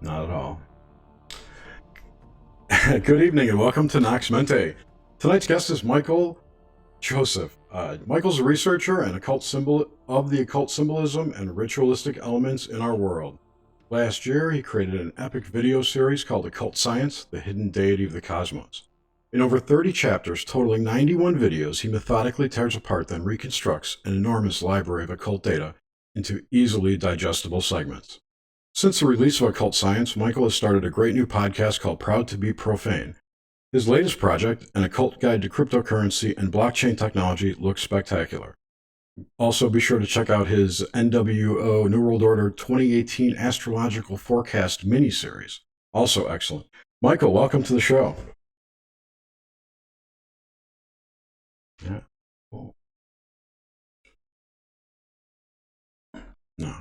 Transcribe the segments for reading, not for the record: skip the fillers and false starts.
Not at all. Good evening and welcome to Nox Mente. Tonight's guest is Michael Joseph. Michael's a researcher and occult symbol of the occult symbolism and ritualistic elements in our world. Last year, he created an epic video series called Occult Science, the Hidden Deity of the Cosmos. In over 30 chapters, totaling 91 videos, he methodically tears apart then reconstructs an enormous library of occult data into easily digestible segments. Since the release of Occult Science, Michael has started a great new podcast called Proud to Be Profane. His latest project, An Occult Guide to Cryptocurrency and Blockchain Technology, looks spectacular. Also, be sure to check out his NWO New World Order 2018 Astrological Forecast miniseries. Also excellent. Michael, welcome to the show. Yeah. Oh, no.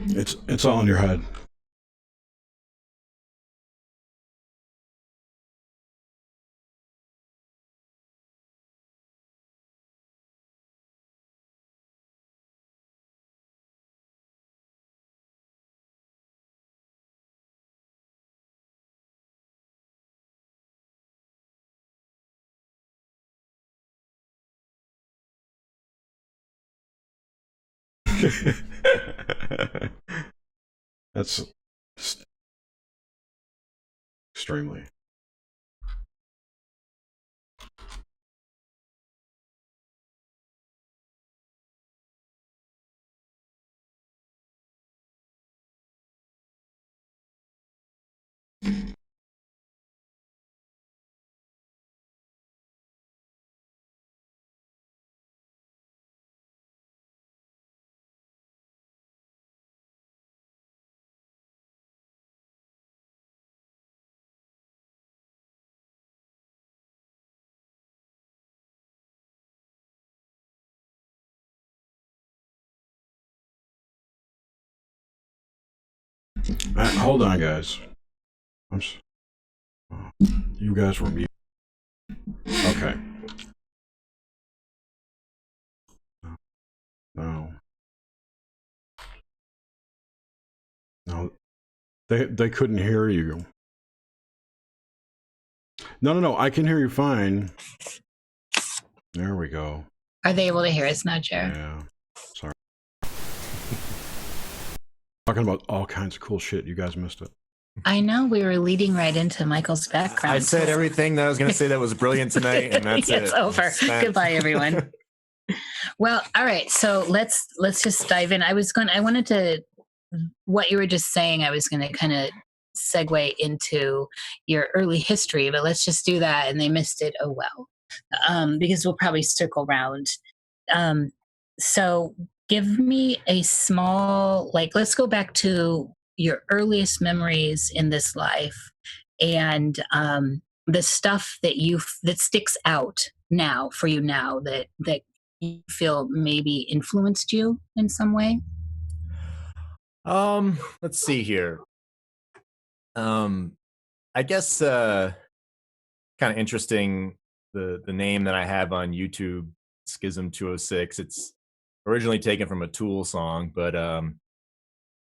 It's all in your head. That's extremely. Hold on, guys. I'm. You guys were me. Okay. No. No. They couldn't hear you. No. I can hear you fine. There we go. Are they able to hear us now, Jared? Yeah. Sorry. Talking about all kinds of cool shit. You guys missed it. I know we were leading right into Michael's background. I said everything that I was going to say that was brilliant tonight, and that's it's it. over. Goodbye, everyone. Well, all right. So let's just dive in. I wanted to, what you were just saying, I was going to kind of segue into your early history, but let's just do that. And they missed it. Oh, well, because we'll probably circle around. So give me a small, let's go back to your earliest memories in this life and the stuff that sticks out now for you now that you feel maybe influenced you in some way. Let's see here. I guess kind of interesting the name that I have on YouTube, Schism 206. It's originally taken from a Tool song, but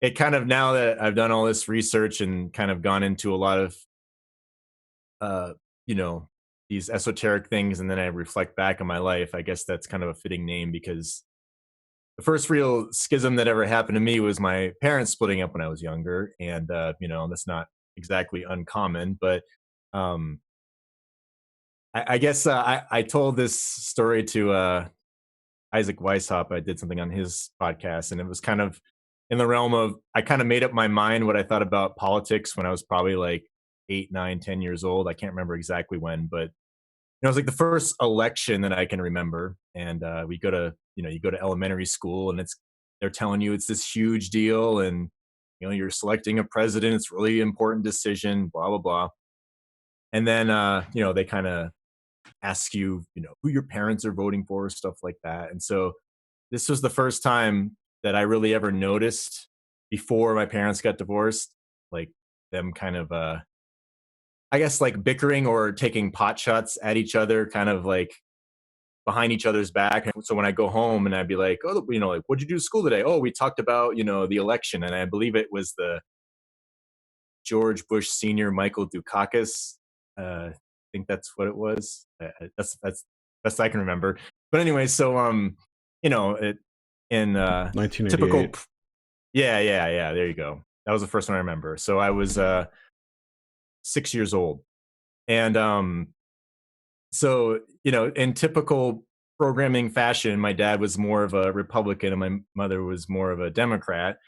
it kind of, now that I've done all this research and kind of gone into a lot of these esoteric things, and then I reflect back on my life, I guess that's kind of a fitting name, because the first real schism that ever happened to me was my parents splitting up when I was younger. And that's not exactly uncommon, but I guess I told this story to Isaac Weishaupt. I did something on his podcast, and it was kind of in the realm of, I kind of made up my mind what I thought about politics when I was probably like 8, 9, 10 years old. I can't remember exactly when, but it was like the first election that I can remember. And we go to, you go to elementary school, and they're telling you it's this huge deal, and you're selecting a president. It's a really important decision, blah, blah, blah. And then, they kind of ask you, who your parents are voting for, stuff like that. And so this was the first time that I really ever noticed, before my parents got divorced, like them kind of, I guess, like bickering or taking pot shots at each other, kind of like behind each other's back. And so when I go home and I'd be like, oh, like, what'd you do to school today? Oh, we talked about, the election. And I believe it was the George Bush Senior, Michael Dukakis. I think that's what it was. That's best I can remember. But anyway, so, in 1988. typical, yeah, there you go. That was the first one I remember. So I was 6 years old. And so, in typical programming fashion, my dad was more of a Republican and my mother was more of a Democrat.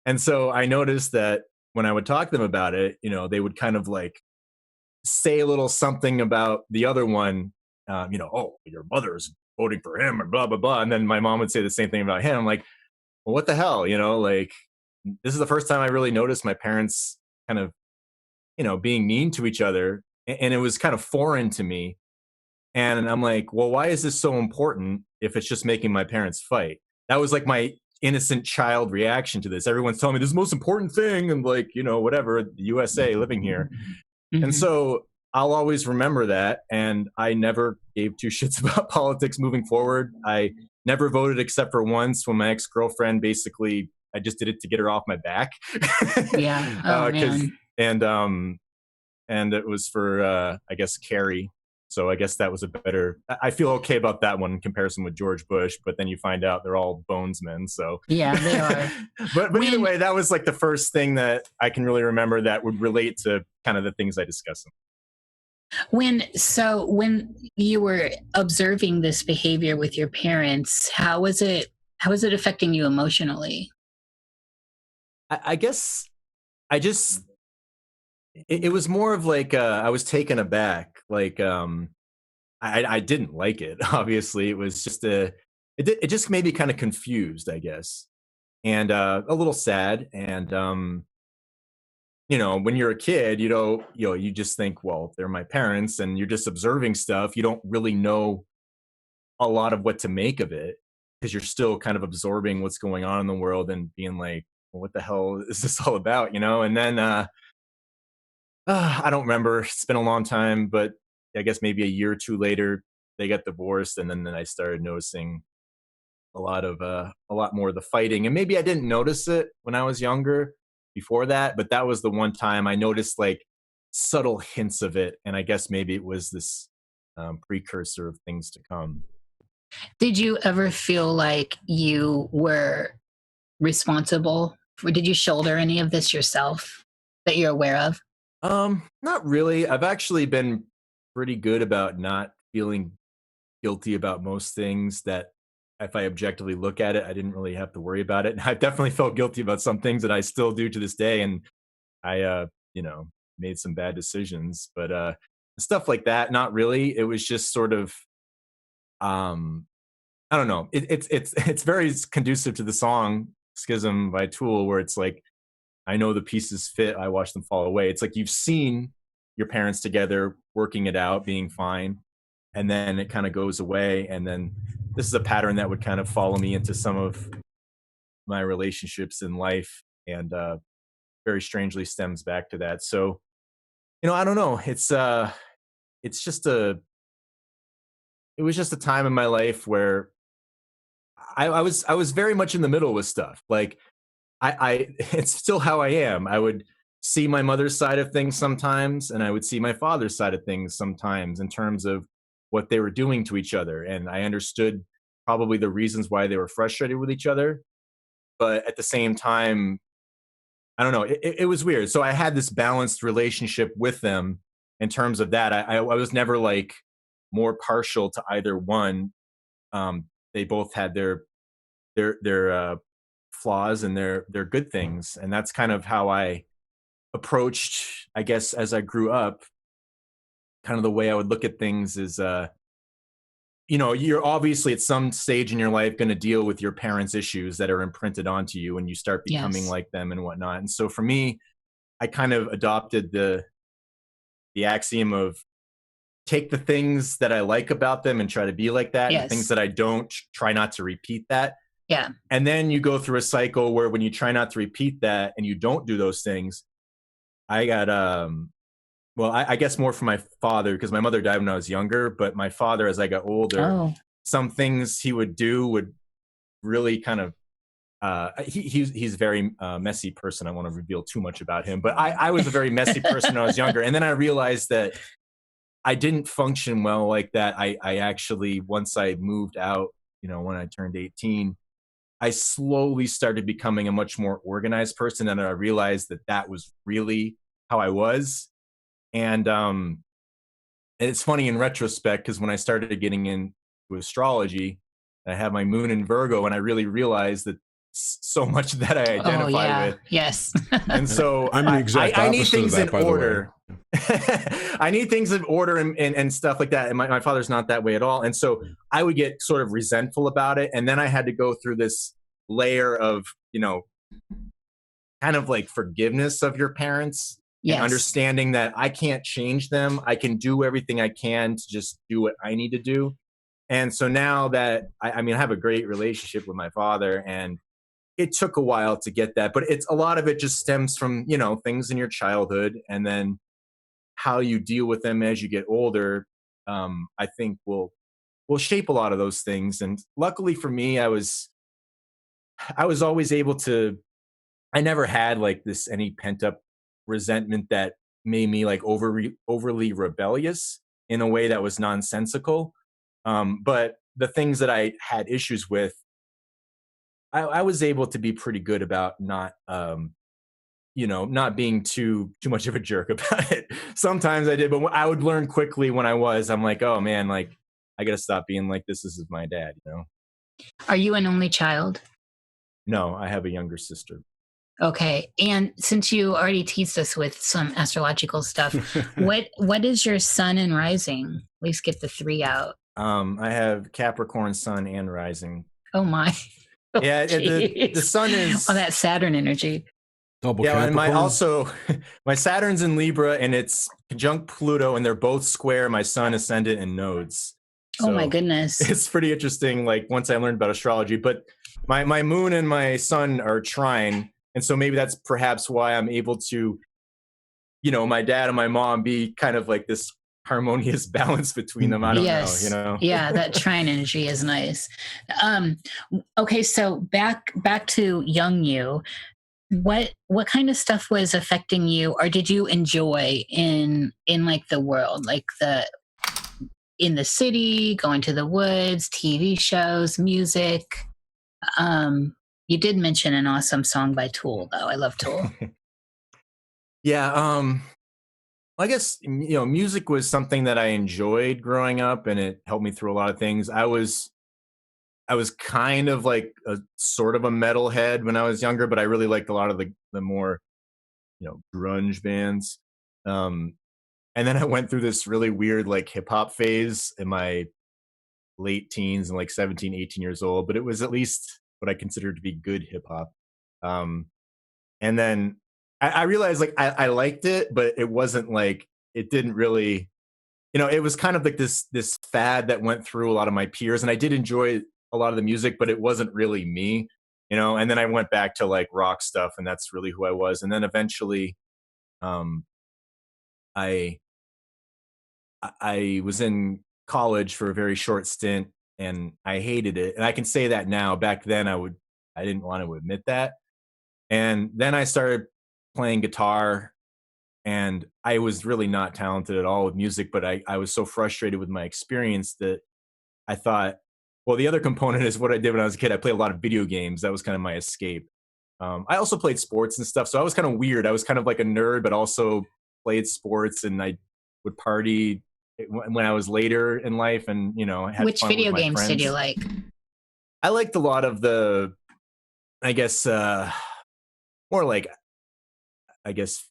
And so I noticed that when I would talk to them about it, they would kind of like say a little something about the other one, oh, your mother's voting for him or blah, blah, blah. And then my mom would say the same thing about him. I'm like, well, what the hell? Like, this is the first time I really noticed my parents kind of, being mean to each other. And it was kind of foreign to me. And I'm like, well, why is this so important if it's just making my parents fight? That was like my innocent child reaction to this. Everyone's telling me this is the most important thing. And like, whatever, the USA, living here. Mm-hmm. And so I'll always remember that. And I never gave two shits about politics moving forward. I never voted except for once when my ex-girlfriend basically, I just did it to get her off my back. Yeah. Oh, man. And it was for, I guess, Kerry. So I guess that was I feel okay about that one in comparison with George Bush, but then you find out they're all bonesmen. So yeah, they are. but either way, that was like the first thing that I can really remember that would relate to kind of the things I discussed. When you were observing this behavior with your parents, how was it affecting you emotionally? I guess it was more of like I was taken aback. Like I didn't like it. Obviously, it was just it just made me kind of confused, I guess, and a little sad. And when you're a kid, you just think, well, they're my parents, and you're just observing stuff. You don't really know a lot of what to make of it because you're still kind of absorbing what's going on in the world and being like, well, what the hell is this all about? And then I don't remember. It's been a long time, but I guess maybe a year or two later, they got divorced, and then I started noticing a lot more of the fighting. And maybe I didn't notice it when I was younger before that, but that was the one time I noticed like subtle hints of it. And I guess maybe it was this precursor of things to come. Did you ever feel like you were responsible? Did you shoulder any of this yourself that you're aware of? Not really. I've actually been pretty good about not feeling guilty about most things that if I objectively look at it, I didn't really have to worry about it. And I've definitely felt guilty about some things that I still do to this day. And I, made some bad decisions, but stuff like that, not really. It was just sort of, I don't know. It's very conducive to the song Schism by Tool, where it's like, I know the pieces fit, I watch them fall away. It's like you've seen your parents together working it out, being fine, and then it kind of goes away. And then this is a pattern that would kind of follow me into some of my relationships in life, and very strangely stems back to that. So, I don't know. It was just a time in my life where I was very much in the middle with stuff. Like it's still how I am. I would see my mother's side of things sometimes, and I would see my father's side of things sometimes in terms of what they were doing to each other. And I understood probably the reasons why they were frustrated with each other. But at the same time, I don't know, it was weird. So I had this balanced relationship with them in terms of that. I was never like more partial to either one. They both had their flaws and their good things, and that's kind of how I approached, I guess, as I grew up. Kind of the way I would look at things is you're obviously at some stage in your life going to deal with your parents' issues that are imprinted onto you when you start becoming like them and whatnot. And so for me, I kind of adopted the axiom of take the things that I like about them and try to be like that. And the things that I don't, try not to repeat that. Yeah. And then you go through a cycle where when you try not to repeat that and you don't do those things, I got well, I guess more from my father, because my mother died when I was younger, but my father, as I got older, Oh, some things he would do would really kind of he's a very messy person. I don't want to reveal too much about him, but I was a very messy person when I was younger. And then I realized that I didn't function well like that. I actually, once I moved out, when I turned 18, I slowly started becoming a much more organized person. And I realized that that was really how I was. And it's funny in retrospect, because when I started getting into astrology, I have my moon in Virgo, and I really realized that so much that I oh identify yeah, with. yes. And so I'm the exact I need opposite of things that, in by the way. order. I need things in order and stuff like that. And my father's not that way at all. And so I would get sort of resentful about it. And then I had to go through this layer of, kind of like forgiveness of your parents. Yes. And understanding that I can't change them. I can do everything I can to just do what I need to do. And so now that I have a great relationship with my father, and it took a while to get that, but it's a lot of it just stems from, things in your childhood, and then how you deal with them as you get older. I think will shape a lot of those things. And luckily for me, I was always able to, I never had like this, any pent up resentment that made me like overly rebellious in a way that was nonsensical. But the things that I had issues with, I was able to be pretty good about not, not being too much of a jerk about it. Sometimes I did, but I would learn quickly when I'm like, oh man, like I got to stop being like this. This is my dad, Are you an only child? No, I have a younger sister. Okay. And since you already teased us with some astrological stuff, what is your sun and rising? At least get the 3 out. I have Capricorn sun and rising. Oh my. Oh, yeah, the sun is that Saturn energy. Double yeah, Capricorn. and my Saturn's in Libra, and it's conjunct Pluto, and they're both square my sun, ascendant, and nodes. So oh my goodness. It's pretty interesting, like once I learned about astrology. But my moon and my sun are trine, and so maybe that's perhaps why I'm able to, my dad and my mom be kind of like this harmonious balance between them. I don't know, Yeah, that trine energy is nice. Okay, so back to young you. What kind of stuff was affecting you, or did you enjoy in like the world, like in the city, going to the woods, TV shows, music? You did mention an awesome song by Tool, though. I love Tool. Yeah, I guess music was something that I enjoyed growing up, and it helped me through a lot of things. I was kind of like a sort of a metalhead when I was younger, but I really liked a lot of the more grunge bands. And then I went through this really weird like hip hop phase in my late teens and like 17, 18 years old, but it was at least what I considered to be good hip hop. And then I realized like I liked it, but it wasn't like, it didn't really, it was kind of like this fad that went through a lot of my peers, and I did enjoy a lot of the music, but it wasn't really me, and then I went back to like rock stuff, and that's really who I was. And then eventually, I was in college for a very short stint, and I hated it. And I can say that now. Back then I didn't want to admit that. And then I started playing guitar, and I was really not talented at all with music, but I was so frustrated with my experience that I thought, well, the other component is what I did when I was a kid. I played a lot of video games. That was kind of my escape. I also played sports and stuff. So I was kind of weird. I was kind of like a nerd, but also played sports, and I would party when I was later in life, and had Which fun video with my games friends. did you like? I liked a lot of the, I guess, more like, I guess,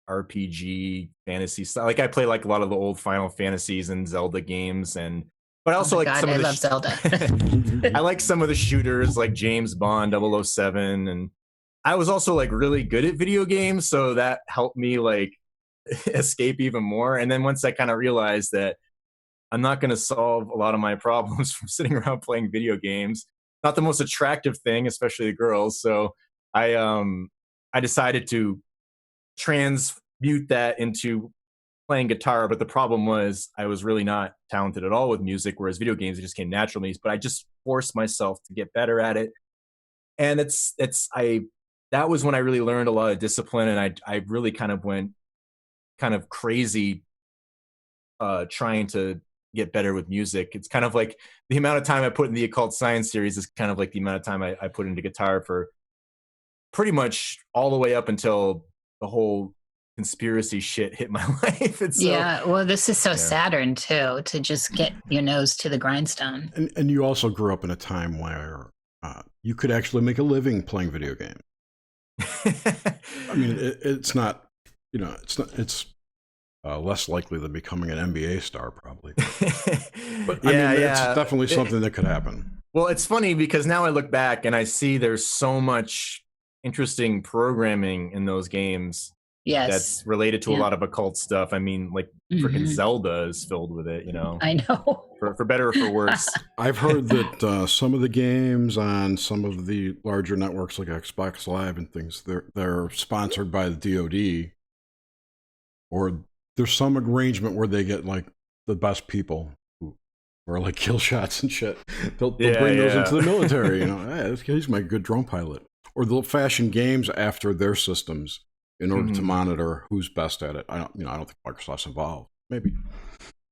RPG fantasy stuff. Like I play like a lot of the old Final Fantasies and Zelda games, but I also some of I love Zelda. I like some of the shooters like James Bond 007, and I was also like really good at video games, so that helped me like escape even more. And then once I kind of realized that I'm not going to solve a lot of my problems from sitting around playing video games, not the most attractive thing, especially the girls. So I decided to transmute that into playing guitar, but the problem was I was really not talented at all with music, whereas video games, it just came naturally. But I just forced myself to get better at it. And that was when I really learned a lot of discipline, and I really kind of went kind of crazy trying to get better with music. It's kind of like the amount of time I put in the Occult Science series is kind of like the amount of time I put into guitar for pretty much all the way up until the whole conspiracy shit hit my life. And so, yeah, well, this is so Saturn too, to just get your nose to the grindstone. And you also grew up in a time where you could actually make a living playing video games. I mean, it's not, it's less likely than becoming an NBA star, probably. But it's definitely something that could happen. Well, it's funny because now I look back and I see there's so much interesting programming in those games. Yes. That's related to a lot of occult stuff. I mean, like freaking Zelda is filled with it, I know. For better or for worse. I've heard that some of the games on some of the larger networks like Xbox Live and things, they're sponsored by the DoD, or there's some arrangement where they get like the best people who are like kill shots and shit. They'll bring those into the military. Hey, he's my good drone pilot. Or they'll fashion games after their systems in order to monitor who's best at it. I don't think Microsoft's involved. Maybe.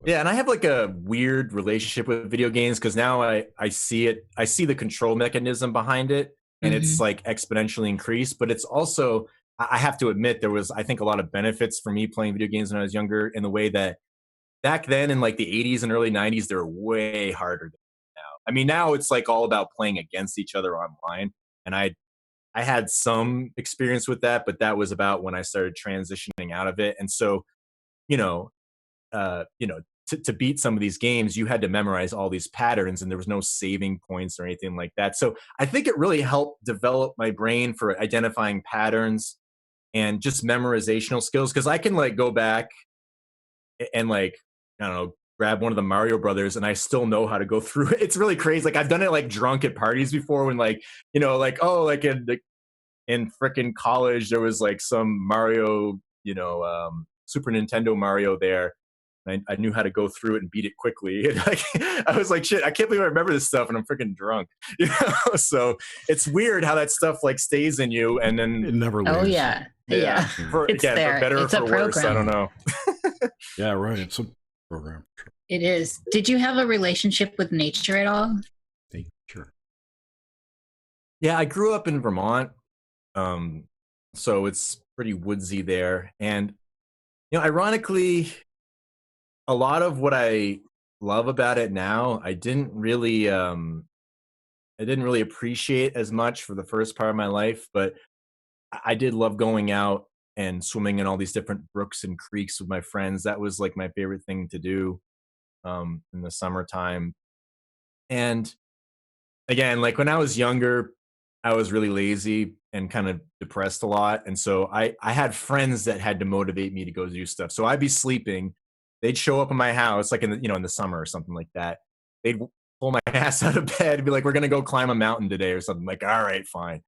Yeah, and I have like a weird relationship with video games because now I see it. I see the control mechanism behind it, and it's like exponentially increased. But it's also, I have to admit, there was, I think, a lot of benefits for me playing video games when I was younger in the way that back then in like the 80s and early 90s, they were way harder than now. I mean, now it's like all about playing against each other online. And I had some experience with that, but that was about when I started transitioning out of it. And so, to beat some of these games, you had to memorize all these patterns and there was no saving points or anything like that. So I think it really helped develop my brain for identifying patterns and just memorizational skills. Cause I can like go back and like, I don't know, grab one of the Mario Brothers and I still know how to go through it. It's really crazy. Like I've done it like drunk at parties before when like, in frickin' college, there was like some Mario, Super Nintendo Mario there. I knew how to go through it and beat it quickly. And like, I was like, shit, I can't believe I remember this stuff and I'm freaking drunk. So it's weird how that stuff like stays in you and then it never leaves. Oh yeah. For better or for worse, I don't know. Yeah, right. It's a program. It is. Did you have a relationship with nature at all? Nature. Yeah, I grew up in Vermont. So it's pretty woodsy there. And, ironically, a lot of what I love about it now, I didn't really appreciate as much for the first part of my life, but I did love going out and swimming in all these different brooks and creeks with my friends. That was like my favorite thing to do in the summertime. And again, like when I was younger, I was really lazy and kind of depressed a lot. And so I had friends that had to motivate me to go do stuff. So I'd be sleeping. They'd show up in my house, like in the summer or something like that. They'd pull my ass out of bed and be like, we're going to go climb a mountain today or something. Like, all right, fine.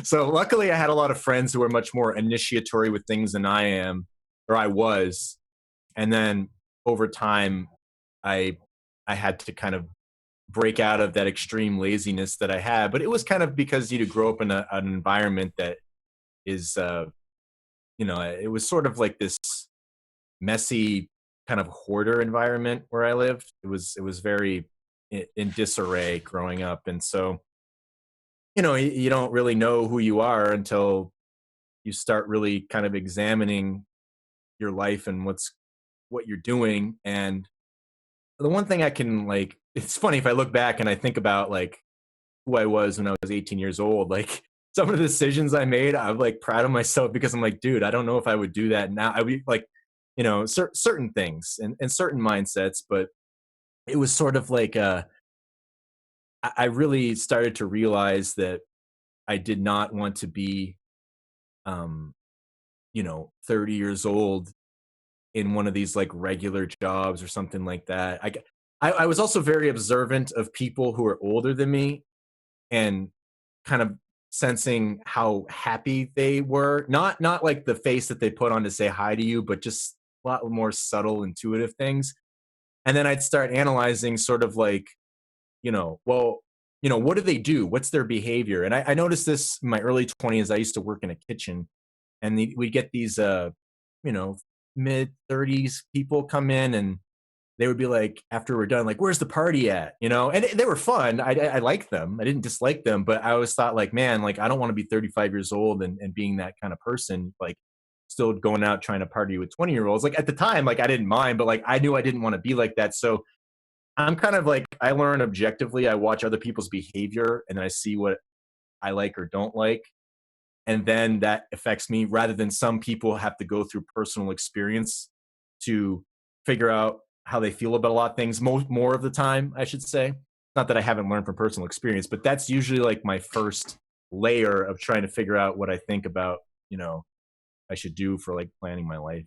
So luckily I had a lot of friends who were much more initiatory with things than I was. And then over time, I had to kind of break out of that extreme laziness that I had. But it was kind of because you grow up in an environment that is, it was sort of like this messy kind of hoarder environment where I lived. It was very in disarray growing up. And so, you don't really know who you are until you start really kind of examining your life and what you're doing. And the one thing I can like, it's funny if I look back and I think about like who I was when I was 18 years old, like some of the decisions I made, I'm like proud of myself because I'm like, dude, I don't know if I would do that now. I would like, certain things and certain mindsets, but it was sort of like, I really started to realize that I did not want to be, 30 years old in one of these like regular jobs or something like that. I was also very observant of people who are older than me and kind of sensing how happy they were. Not like the face that they put on to say hi to you, but just a lot more subtle, intuitive things. And then I'd start analyzing sort of like, well, what do they do? What's their behavior? And I noticed this in my early 20s. I used to work in a kitchen, and we'd get these, mid 30s people come in, and they would be like, after we're done, like, where's the party at? And they were fun. I liked them. I didn't dislike them, but I always thought like, man, like, I don't want to be 35 years old and being that kind of person, like still going out trying to party with 20-year-olds. Like at the time, like I didn't mind, but like I knew I didn't want to be like that. So I'm kind of like, I learn objectively. I watch other people's behavior and I see what I like or don't like. And then that affects me, rather than some people have to go through personal experience to figure out how they feel about a lot of things. More of the time, I should say. Not that I haven't learned from personal experience, but that's usually like my first layer of trying to figure out what I think about, I should do for like planning my life.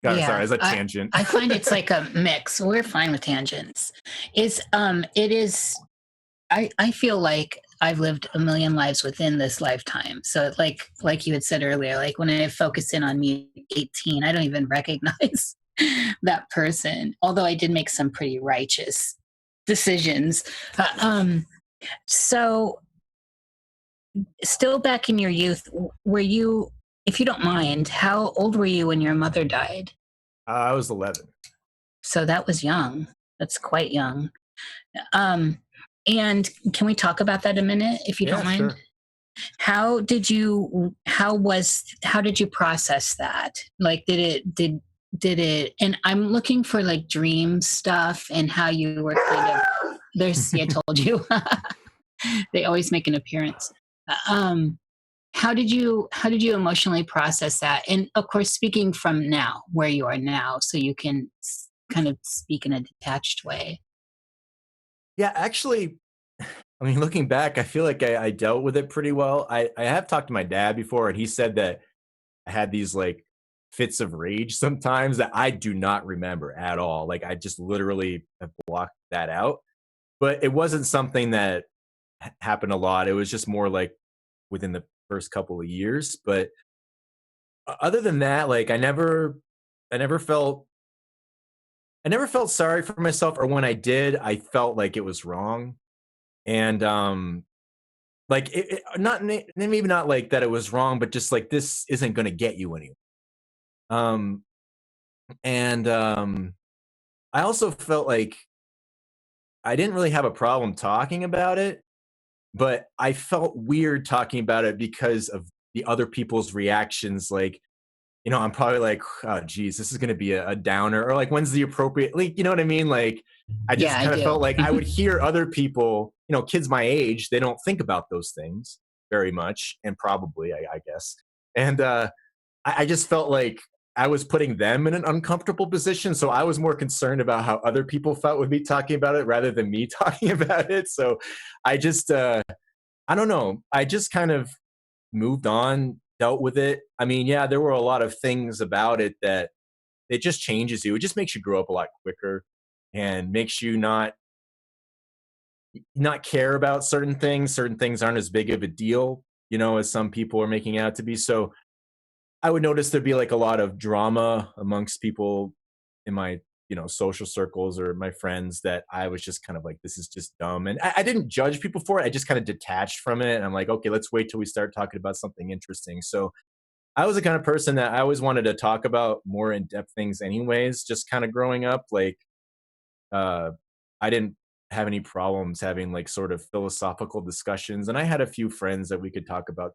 Sorry, it's a tangent. I find it's like a mix. We're fine with tangents. I feel like I've lived a million lives within this lifetime. So like you had said earlier, like when I focus in on me at 18, I don't even recognize that person, although I did make some pretty righteous decisions. So still back in your youth, were you, if you don't mind, how old were you when your mother died? I was 11. So that was young. That's quite young. And can we talk about that a minute, if you don't mind? Sure. How did you process that? Like, did it, and I'm looking for like dream stuff and how you were kind of, I told you, they always make an appearance. How did you emotionally process that? And of course, speaking from now, where you are now, so you can kind of speak in a detached way. Yeah, actually, I mean, looking back, I feel like I dealt with it pretty well. I have talked to my dad before, and he said that I had these like fits of rage sometimes that I do not remember at all. Like I just literally have blocked that out. But it wasn't something that happened a lot. It was just more like within the first couple of years. But other than that, like I never felt sorry for myself, or when I did, I felt like it was wrong. And like not maybe not like that it was wrong, but just like this isn't going to get you anywhere. I also felt like I didn't really have a problem talking about it, but I felt weird talking about it because of the other people's reactions. Like, I'm probably like, oh, geez, this is going to be a downer, or like, when's the appropriate, like, you know what I mean? Like, I just kind of felt like I would hear other people, kids my age, they don't think about those things very much, and probably, I guess. And I just felt like I was putting them in an uncomfortable position. So I was more concerned about how other people felt with me talking about it rather than me talking about it. So I just, I don't know. I just kind of moved on, dealt with it. I mean, yeah, there were a lot of things about it that it just changes you. It just makes you grow up a lot quicker and makes you not care about certain things. Certain things aren't as big of a deal, as some people are making it out to be. So I would notice there'd be like a lot of drama amongst people in my, social circles or my friends, that I was just kind of like, this is just dumb. And I didn't judge people for it. I just kind of detached from it. And I'm like, okay, let's wait till we start talking about something interesting. So I was the kind of person that I always wanted to talk about more in-depth things anyways, just kind of growing up. Like, I didn't have any problems having like sort of philosophical discussions. And I had a few friends that we could talk about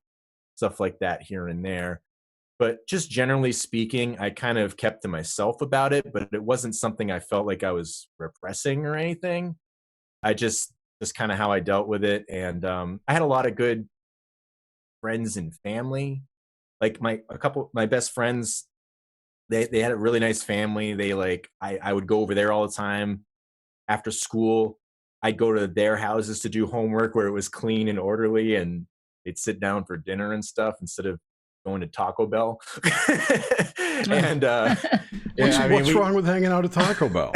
stuff like that here and there. But just generally speaking, I kind of kept to myself about it, but it wasn't something I felt like I was repressing or anything. I just kind of how I dealt with it. And I had a lot of good friends and family. Like my best friends, they had a really nice family. They like, I would go over there all the time after school. I'd go to their houses to do homework where it was clean and orderly, and they'd sit down for dinner and stuff instead of going to Taco Bell. And what's wrong with hanging out at Taco Bell?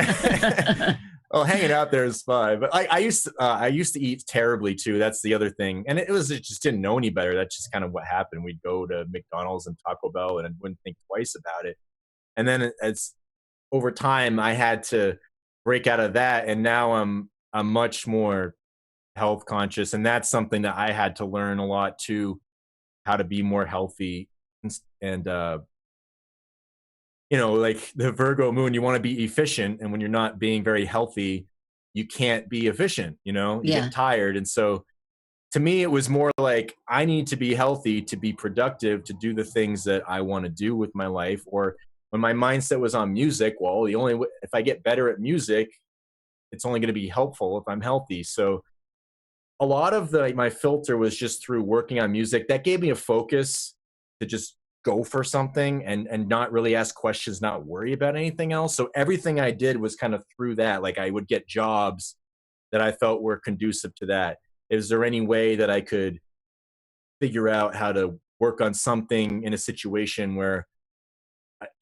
Well, hanging out there is fine, but I used to eat terribly too. That's the other thing, and it just didn't know any better. That's just kind of what happened. We'd go to McDonald's and Taco Bell, and I wouldn't think twice about it. And then as over time, I had to break out of that, and now I'm much more health conscious, and that's something that I had to learn a lot too, how to be more healthy and like the Virgo moon, you want to be efficient. And when you're not being very healthy, you can't be efficient, you Yeah. get tired. And so to me, it was more like I need to be healthy to be productive, to do the things that I want to do with my life. Or when my mindset was on music, well, if I get better at music, it's only going to be helpful if I'm healthy. So a lot of my filter was just through working on music. That gave me a focus to just go for something and not really ask questions, not worry about anything else. So everything I did was kind of through that. Like I would get jobs that I felt were conducive to that. Is there any way that I could figure out how to work on something in a situation where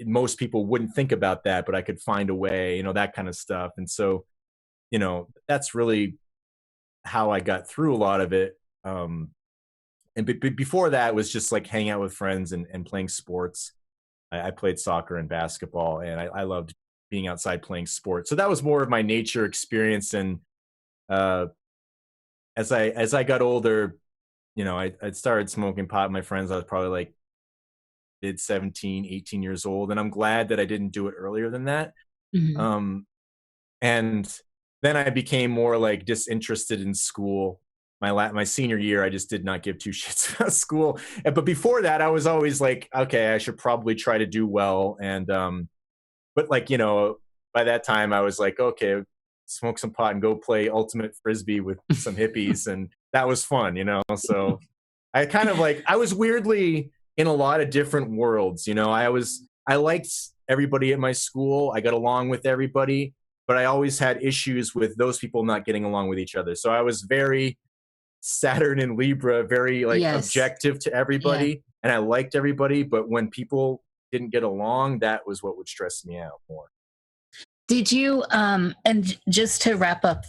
most people wouldn't think about that, but I could find a way, that kind of stuff. And so, that's really how I got through a lot of it. And before that was just like hanging out with friends and playing sports. I played soccer and basketball, and I loved being outside playing sports. So that was more of my nature experience. And as I got older, I started smoking pot with my friends. I was probably like mid 17, 18 years old. And I'm glad that I didn't do it earlier than that. Mm-hmm. And then I became more like disinterested in school. My senior year, I just did not give two shits about school. But before that, I was always like, okay, I should probably try to do well. And but like by that time, I was like, okay, smoke some pot and go play ultimate frisbee with some hippies, and that was fun, So I kind of I was weirdly in a lot of different worlds. I liked everybody at my school. I got along with everybody, but I always had issues with those people not getting along with each other. So I was very Saturn and Libra, very Yes. objective to everybody. Yeah. And I liked everybody, but when people didn't get along, that was what would stress me out more. Did you and just to wrap up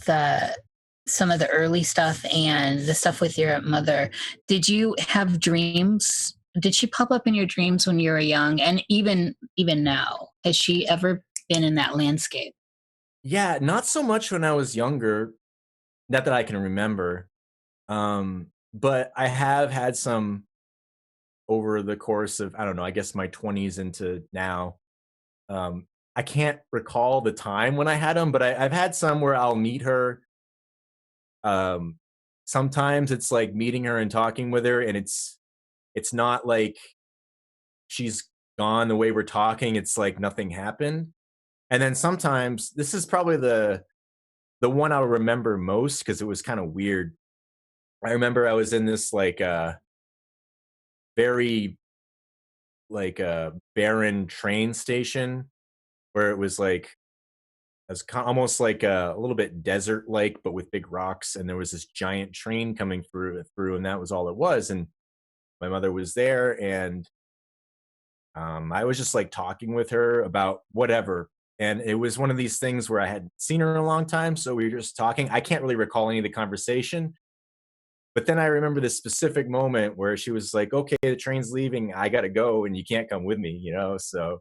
some of the early stuff and the stuff with your mother, did you have dreams? Did she pop up in your dreams when you were young, and even now? Has she ever been in that landscape? Yeah, not so much when I was younger, not that I can remember. But I have had some over the course of, I don't know, I guess my 20s into now. I can't recall the time when I had them, but I've had some where I'll meet her. Sometimes it's like meeting her and talking with her, and it's not like she's gone the way we're talking. It's like nothing happened. And then sometimes, this is probably the one I'll remember most because it was kind of weird. I remember I was in this very barren train station where it was almost like a little bit desert like, but with big rocks, and there was this giant train coming through, and that was all it was. And my mother was there, and I was just talking with her about whatever. And it was one of these things where I hadn't seen her in a long time, so we were just talking. I can't really recall any of the conversation. But then I remember this specific moment where she was like, okay, the train's leaving. I got to go, and you can't come with me, so.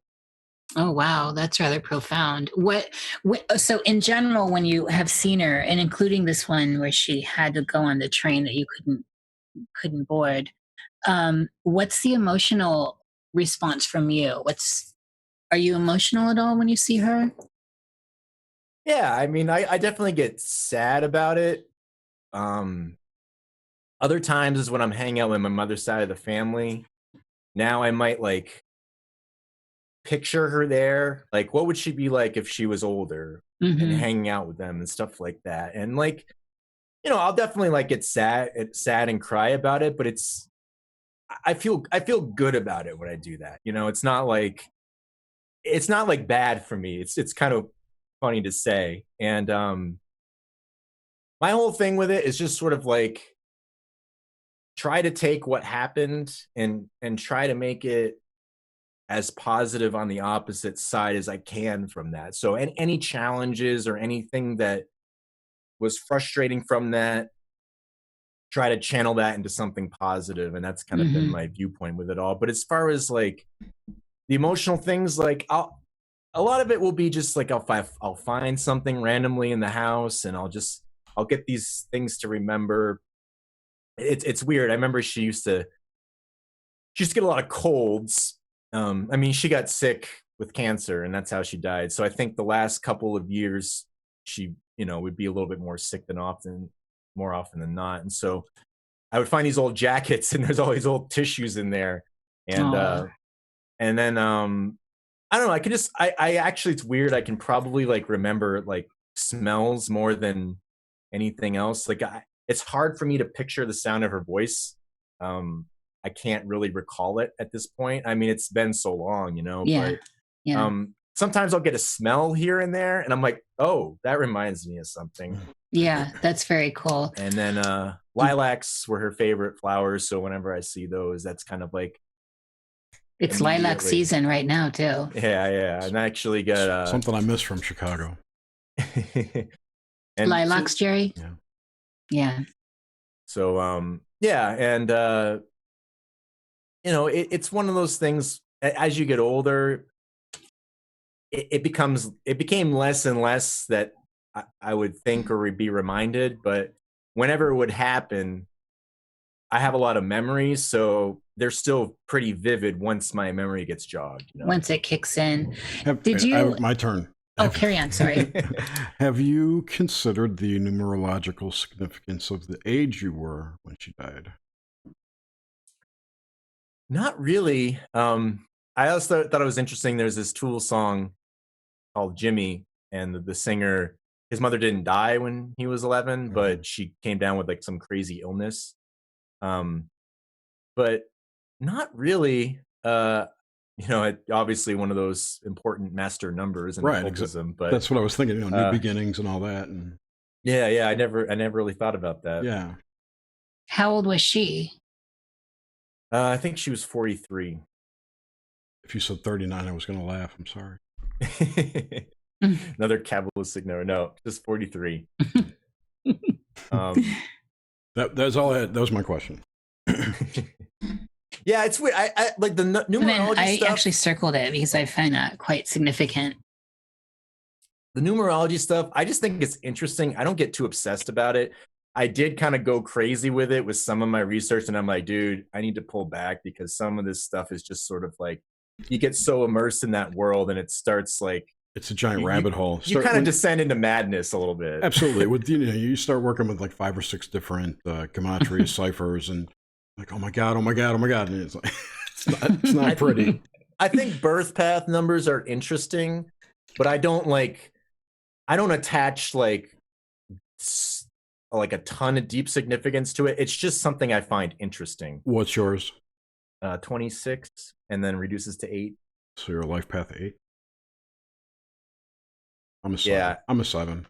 Oh, wow. That's rather profound. So in general, when you have seen her, and including this one where she had to go on the train that you couldn't board, what's the emotional response from you? Are you emotional at all when you see her? Yeah, I mean, I definitely get sad about it. Other times is when I'm hanging out with my mother's side of the family. Now I might picture her there. Like, what would she be like if she was older and hanging out with them and stuff like that? And I'll definitely get sad and cry about it, but I feel good about it when I do that. It's not bad for me. It's kind of funny to say. And my whole thing with it is just sort of try to take what happened and try to make it as positive on the opposite side as I can from that. So any challenges or anything that was frustrating from that, try to channel that into something positive, and that's kind of been my viewpoint with it all. But as far as like the emotional things, like a lot of it will be just like I'll find something randomly in the house, and I'll get these things to remember. It's weird. I remember she used to get a lot of colds. I mean, she got sick with cancer, and that's how she died. So I think the last couple of years, she, would be a little bit more sick more often than not. And so I would find these old jackets, and there's all these old tissues in there. And then I don't know. I actually, it's weird. I can probably like remember like smells more than anything else. Like it's hard for me to picture the sound of her voice. I can't really recall it at this point. I mean, it's been so long, Yeah. but Yeah. Sometimes I'll get a smell here and there, and I'm like, oh, that reminds me of something. Yeah, that's very cool. And then lilacs were her favorite flowers, so whenever I see those, that's kind of like it's lilac season right now too. Yeah. And I actually got something I miss from Chicago. And lilacs, Jerry? Yeah. So yeah, and it's one of those things as you get older, it became less and less that I would think or be reminded, but whenever it would happen, I have a lot of memories, so they're still pretty vivid once my memory gets jogged. Once it kicks in. My turn. Oh, carry on. Sorry. Have you considered the numerological significance of the age you were when she died? Not really. I also thought it was interesting. There's this Tool song called Jimmy, and the singer, his mother didn't die when he was 11, but she came down with like some crazy illness. But not really. Obviously one of those important master numbers in occultism. But that's what I was thinking. New beginnings and all that. And yeah. I never really thought about that. Yeah. How old was she? I think she was 43. If you said 39, I was going to laugh. I'm sorry. Another Kabbalistic number. No, just 43. That's all I had. That was my question. Yeah, it's weird. I like the numerology stuff. I actually circled it because I find that quite significant. The numerology stuff, I just think it's interesting. I don't get too obsessed about it. I did kind of go crazy with it with some of my research, and I'm like, dude, I need to pull back because some of this stuff is just sort of like, you get so immersed in that world, and it starts like, it's a giant rabbit hole. You kind of descend into madness a little bit. Absolutely. With you start working with like 5 or 6 different gematria ciphers, and like, oh my god, and it's like it's not pretty. I think birth path numbers are interesting, but I don't attach like a ton of deep significance to it. It's just something I find interesting. What's yours? 26, and then reduces to 8. So you're a life path 8. I'm a 7. Yeah. I'm a 7.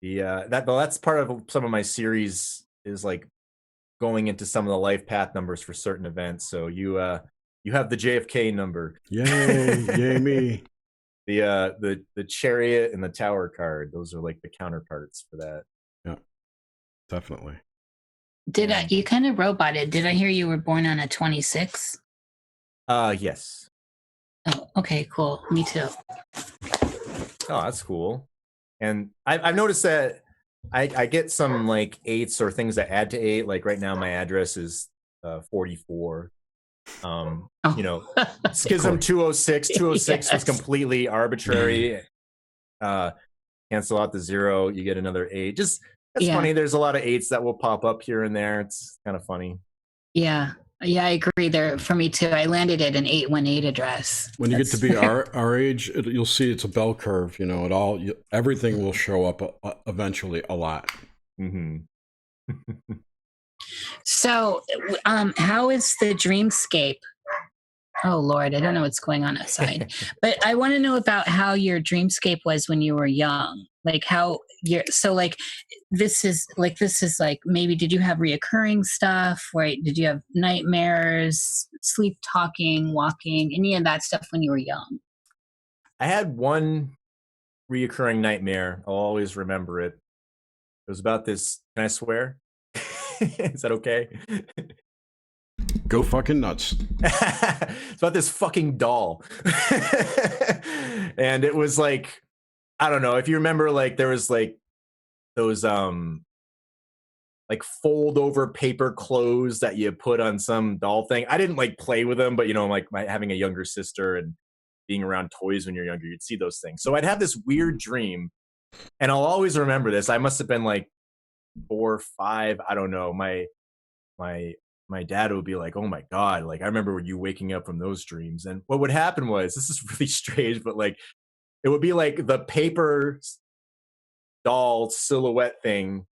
Yeah, that's part of some of my series is like going into some of the life path numbers for certain events. So you have the JFK number. Yay me. The Chariot and the Tower card. Those are like the counterparts for that. Yeah, definitely. You kind of roboted? Did I hear you were born on a 26? Yes. Oh, okay, cool. Me too. Oh, that's cool. And I've noticed that I get some like 8s or things that add to 8. Like right now, my address is 44. Schism 206. 206 is completely arbitrary. Cancel out the 0, you get another 8. Just it's funny. There's a lot of 8s that will pop up here and there. It's kind of funny. Yeah, I agree. There for me too. I landed at an 818 address. When you get to be our age, you'll see it's a bell curve. Everything will show up eventually a lot. Mm-hmm. So, how is the dreamscape? Oh Lord, I don't know what's going on outside, but I want to know about how your dreamscape was when you were young. Like how you're so like this is like maybe did you have reoccurring stuff? Right? Did you have nightmares, sleep talking, walking, any of that stuff when you were young? I had one reoccurring nightmare. I'll always remember it. It was about this. Can I swear? Is that okay? Go fucking nuts. It's about this fucking doll. And it was like, I don't know if you remember, like there was like those like fold over paper clothes that you put on some doll thing. I didn't like play with them, but you know, like having a younger sister and being around toys when you're younger, you'd see those things. So I'd have this weird dream, and I'll always remember this. I must have been like 4 or 5, I don't know. My dad would be like, "Oh my god!" Like I remember you waking up from those dreams. And what would happen was, this is really strange, but like it would be like the paper doll silhouette thing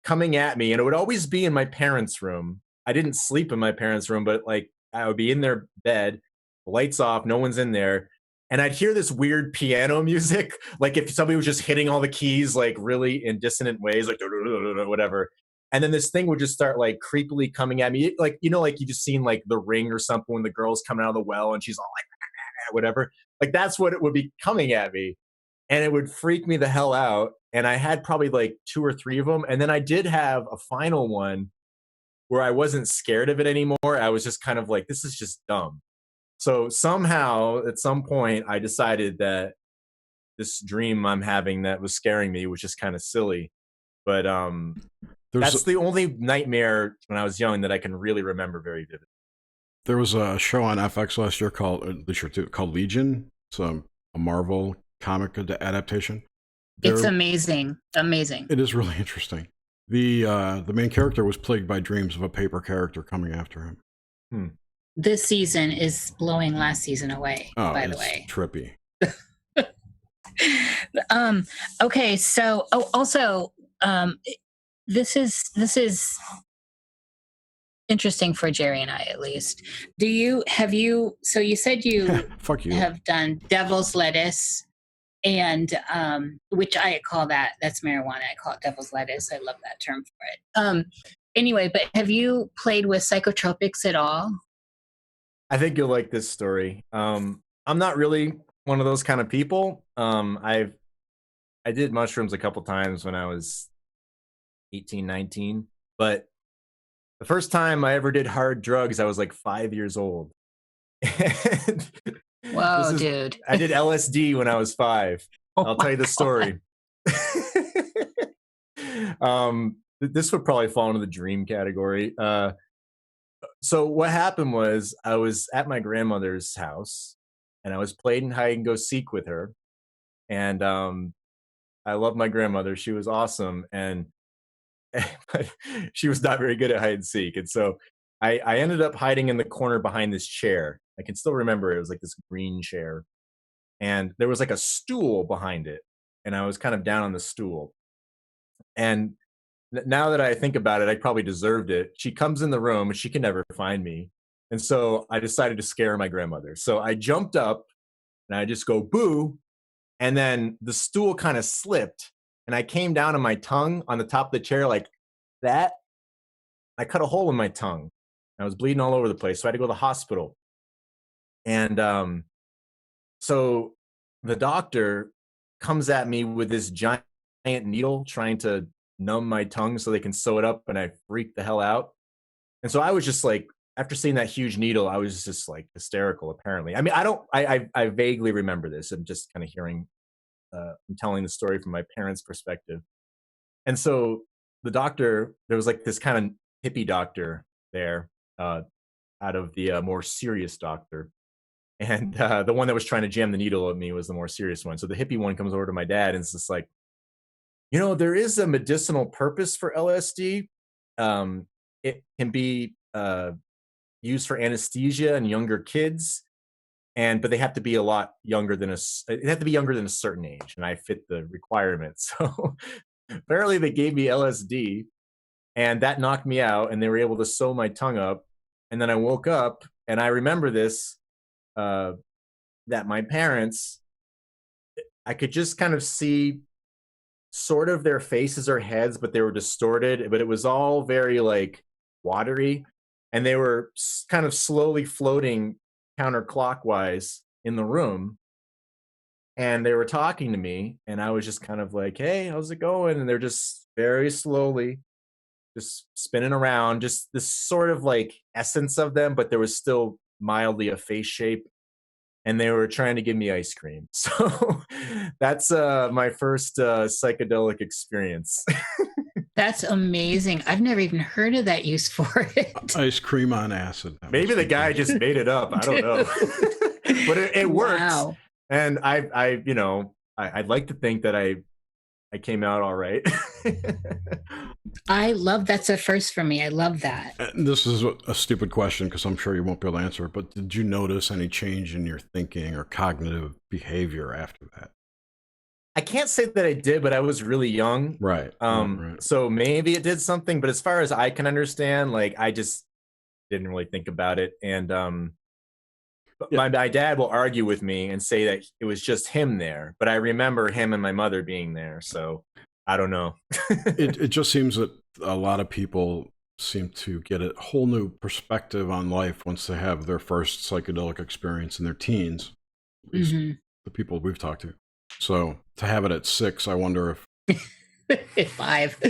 coming at me, and it would always be in my parents' room. I didn't sleep in my parents' room, but like I would be in their bed, lights off, no one's in there, and I'd hear this weird piano music, like if somebody was just hitting all the keys like really in dissonant ways, like whatever. And then this thing would just start like creepily coming at me, like you know, like you just seen like The Ring or something when the girl's coming out of the well and she's all like whatever. Like that's what it would be coming at me, and it would freak me the hell out. And I had probably like 2 or 3 of them, and then I did have a final one where I wasn't scared of it anymore. I was just kind of like, this is just dumb. So somehow at some point I decided that this dream I'm having that was scaring me was just kind of silly. But that's the only nightmare when I was young that I can really remember very vividly. There was a show on FX last year called Legion. It's a Marvel comic adaptation. It's amazing. Amazing. It is really interesting. The main character was plagued by dreams of a paper character coming after him. This season is blowing last season away, by the way. Trippy. Okay, so also this is interesting for Jerry and I, at least. So you said you Fuck you. have done devil's lettuce, and which I call that's marijuana. I call it devil's lettuce. I love that term for it. Anyway, but have you played with psychotropics at all? I think you'll like this story. I'm not really one of those kind of people. I did mushrooms a couple times when I was 18, 19, but the first time I ever did hard drugs, I was like 5 years old. Whoa, dude. I did LSD when I was 5. I'll tell you the story. This would probably fall into the dream category. So what happened was I was at my grandmother's house and I was playing hide and go seek with her. And I love my grandmother. She was awesome. But she was not very good at hide and seek. And so I ended up hiding in the corner behind this chair. I can still remember it was like this green chair. And there was like a stool behind it. And I was kind of down on the stool. And now that I think about it, I probably deserved it. She comes in the room and she can never find me. And so I decided to scare my grandmother. So I jumped up and I just go, boo. And then the stool kind of slipped and I came down on my tongue on the top of the chair like that. I cut a hole in my tongue. I was bleeding all over the place. So I had to go to the hospital. And so the doctor comes at me with this giant needle trying to numb my tongue so they can sew it up, and I freaked the hell out. And so I was just like, after seeing that huge needle, I was just like hysterical, apparently. I mean, I vaguely remember this. I'm just kind of hearing, I'm telling the story from my parents' perspective. And so the doctor, there was like this kind of hippie doctor there, out of the more serious doctor. And the one that was trying to jam the needle at me was the more serious one. So the hippie one comes over to my dad and it's just like, you know, there is a medicinal purpose for LSD. It can be used for anesthesia in younger kids, but they have to be a lot younger than they have to be younger than a certain age, and I fit the requirements. So apparently they gave me LSD, and that knocked me out, and they were able to sew my tongue up, and then I woke up, and I remember this, that my parents, I could just kind of see sort of their faces or heads, but they were distorted, but it was all very like watery, and they were kind of slowly floating counterclockwise in the room, and they were talking to me, and I was just kind of like, hey, how's it going? And they're just very slowly just spinning around, just this sort of like essence of them, but there was still mildly a face shape, and they were trying to give me ice cream. So that's my first psychedelic experience. That's amazing. I've never even heard of that use for it. Ice cream on acid. Maybe the guy just made it up. I don't know. But it works. Wow. And I'd like to think that I came out all right. I love that's a first for me. I love that. And this is a stupid question because I'm sure you won't be able to answer it, but did you notice any change in your thinking or cognitive behavior after that? I can't say that I did, but I was really young. Right. Right. So maybe it did something, but as far as I can understand, like I just didn't really think about it. And my dad will argue with me and say that it was just him there, but I remember him and my mother being there. So I don't know. It just seems that a lot of people seem to get a whole new perspective on life once they have their first psychedelic experience in their teens, at least the people we've talked to. So to have it at 6, I wonder if 5.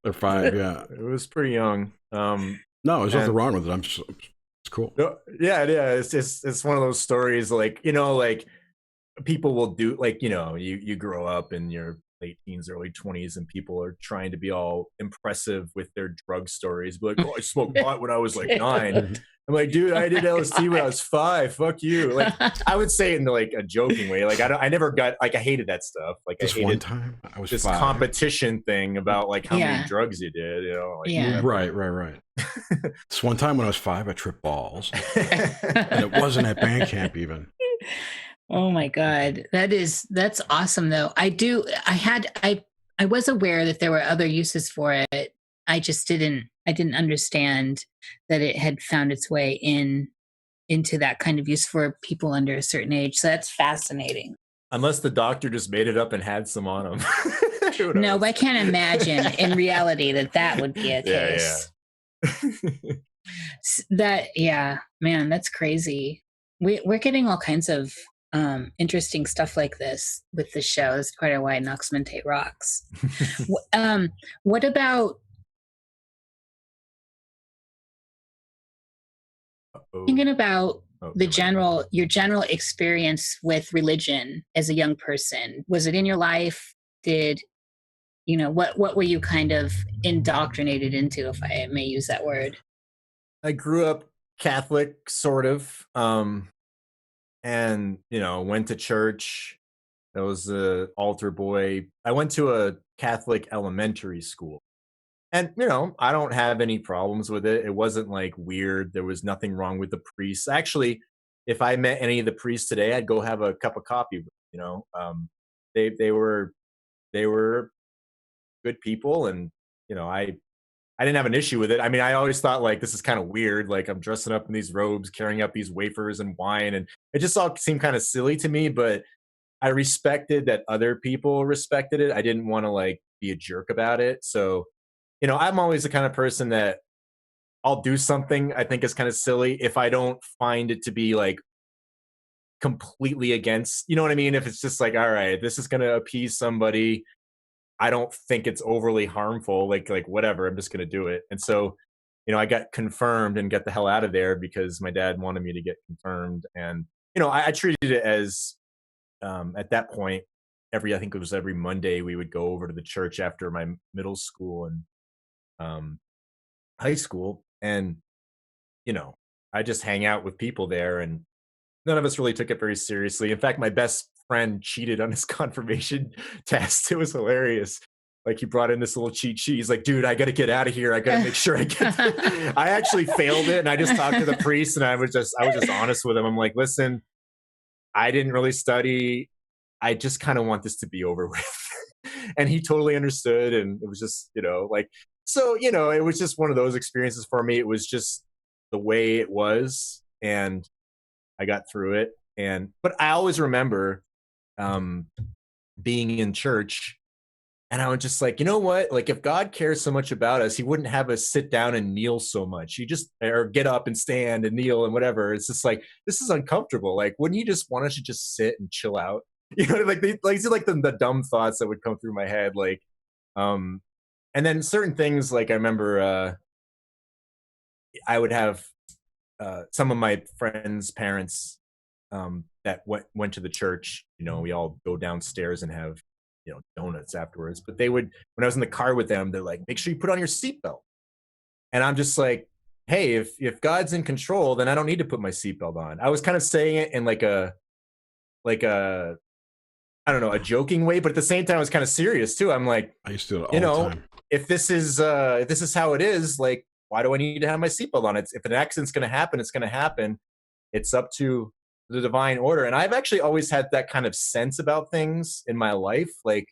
They're 5, yeah. It was pretty young. No, there's nothing wrong with it. It's cool. Yeah. It's one of those stories, like, like people will do, like, you grow up in your late teens, early 20s, and people are trying to be all impressive with their drug stories. But like, oh, I smoked pot when I was like 9. I'm like, dude, I did LSD when I was 5. Fuck you. Like, I would say it in like a joking way. Like, I never got, like, I hated that stuff. Like, This I hated one time I was this 5. competition thing about like how many drugs you did. Like, Right. This one time when I was 5, I tripped balls, and it wasn't at band camp even. Oh my God. That's awesome though. I was aware that there were other uses for it. I just didn't understand that it had found its way into that kind of use for people under a certain age. So that's fascinating. Unless the doctor just made it up and had some on him. No, but I can't imagine in reality that would be a case. Man, that's crazy. We're getting all kinds of interesting stuff like this with the show. That's part of why Nox Mente rocks. What about thinking about your general experience with religion as a young person? Was it in your life? What were you kind of indoctrinated into, if I may use that word? I grew up Catholic, sort of, and went to church. I was an altar boy. I went to a Catholic elementary school, and I don't have any problems with it. It wasn't like weird. There was nothing wrong with the priests. Actually, if I met any of the priests today, I'd go have a cup of coffee. They were good people, and I didn't have an issue with it. I mean, I always thought like this is kind of weird. Like I'm dressing up in these robes, carrying out these wafers and wine, and it just all seemed kind of silly to me. But I respected that other people respected it. I didn't want to like be a jerk about it. So, I'm always the kind of person that I'll do something I think is kind of silly if I don't find it to be like completely against, you know what I mean? If it's just like, all right, this is going to appease somebody, I don't think it's overly harmful, like whatever, I'm just going to do it. And so, I got confirmed and got the hell out of there because my dad wanted me to get confirmed. And, I treated it as, at that point, I think it was every Monday we would go over to the church after my middle school and high school. And, I just hang out with people there, and none of us really took it very seriously. In fact, my best friend cheated on his confirmation test. It was hilarious. Like he brought in this little cheat sheet. He's like, dude, I got to get out of here. I got to make sure I get I actually failed it. And I just talked to the priest, and I was just honest with him. I'm like, listen, I didn't really study. I just kind of want this to be over with. And he totally understood. And it was just, so, it was just one of those experiences for me. It was just the way it was. And I got through it. But I always remember being in church And I was just like, you know what? Like, if God cares so much about us, he wouldn't have us sit down and kneel so much. He just, or get up and stand and kneel and whatever. It's just like, this is uncomfortable. Like, wouldn't you just want us to just sit and chill out? You know, like, these are like the dumb thoughts that would come through my head. Like, um, and then certain things, like I remember I would have some of my friends' parents that went to the church. You know, we all go downstairs and have, you know, donuts afterwards. But they would, when I was in the car with them, they're like, make sure you put on your seatbelt. And I'm just like, hey, if God's in control, then I don't need to put my seatbelt on. I was kind of saying it in like a I don't know, a joking way, but at the same time, I was kind of serious too. I'm like, I used to do it all you the know, time. if this is how it is, like, why do I need to have my seatbelt on? It's, if an accident's going to happen, it's going to happen. It's up to the divine order. And I've actually always had that kind of sense about things in my life, like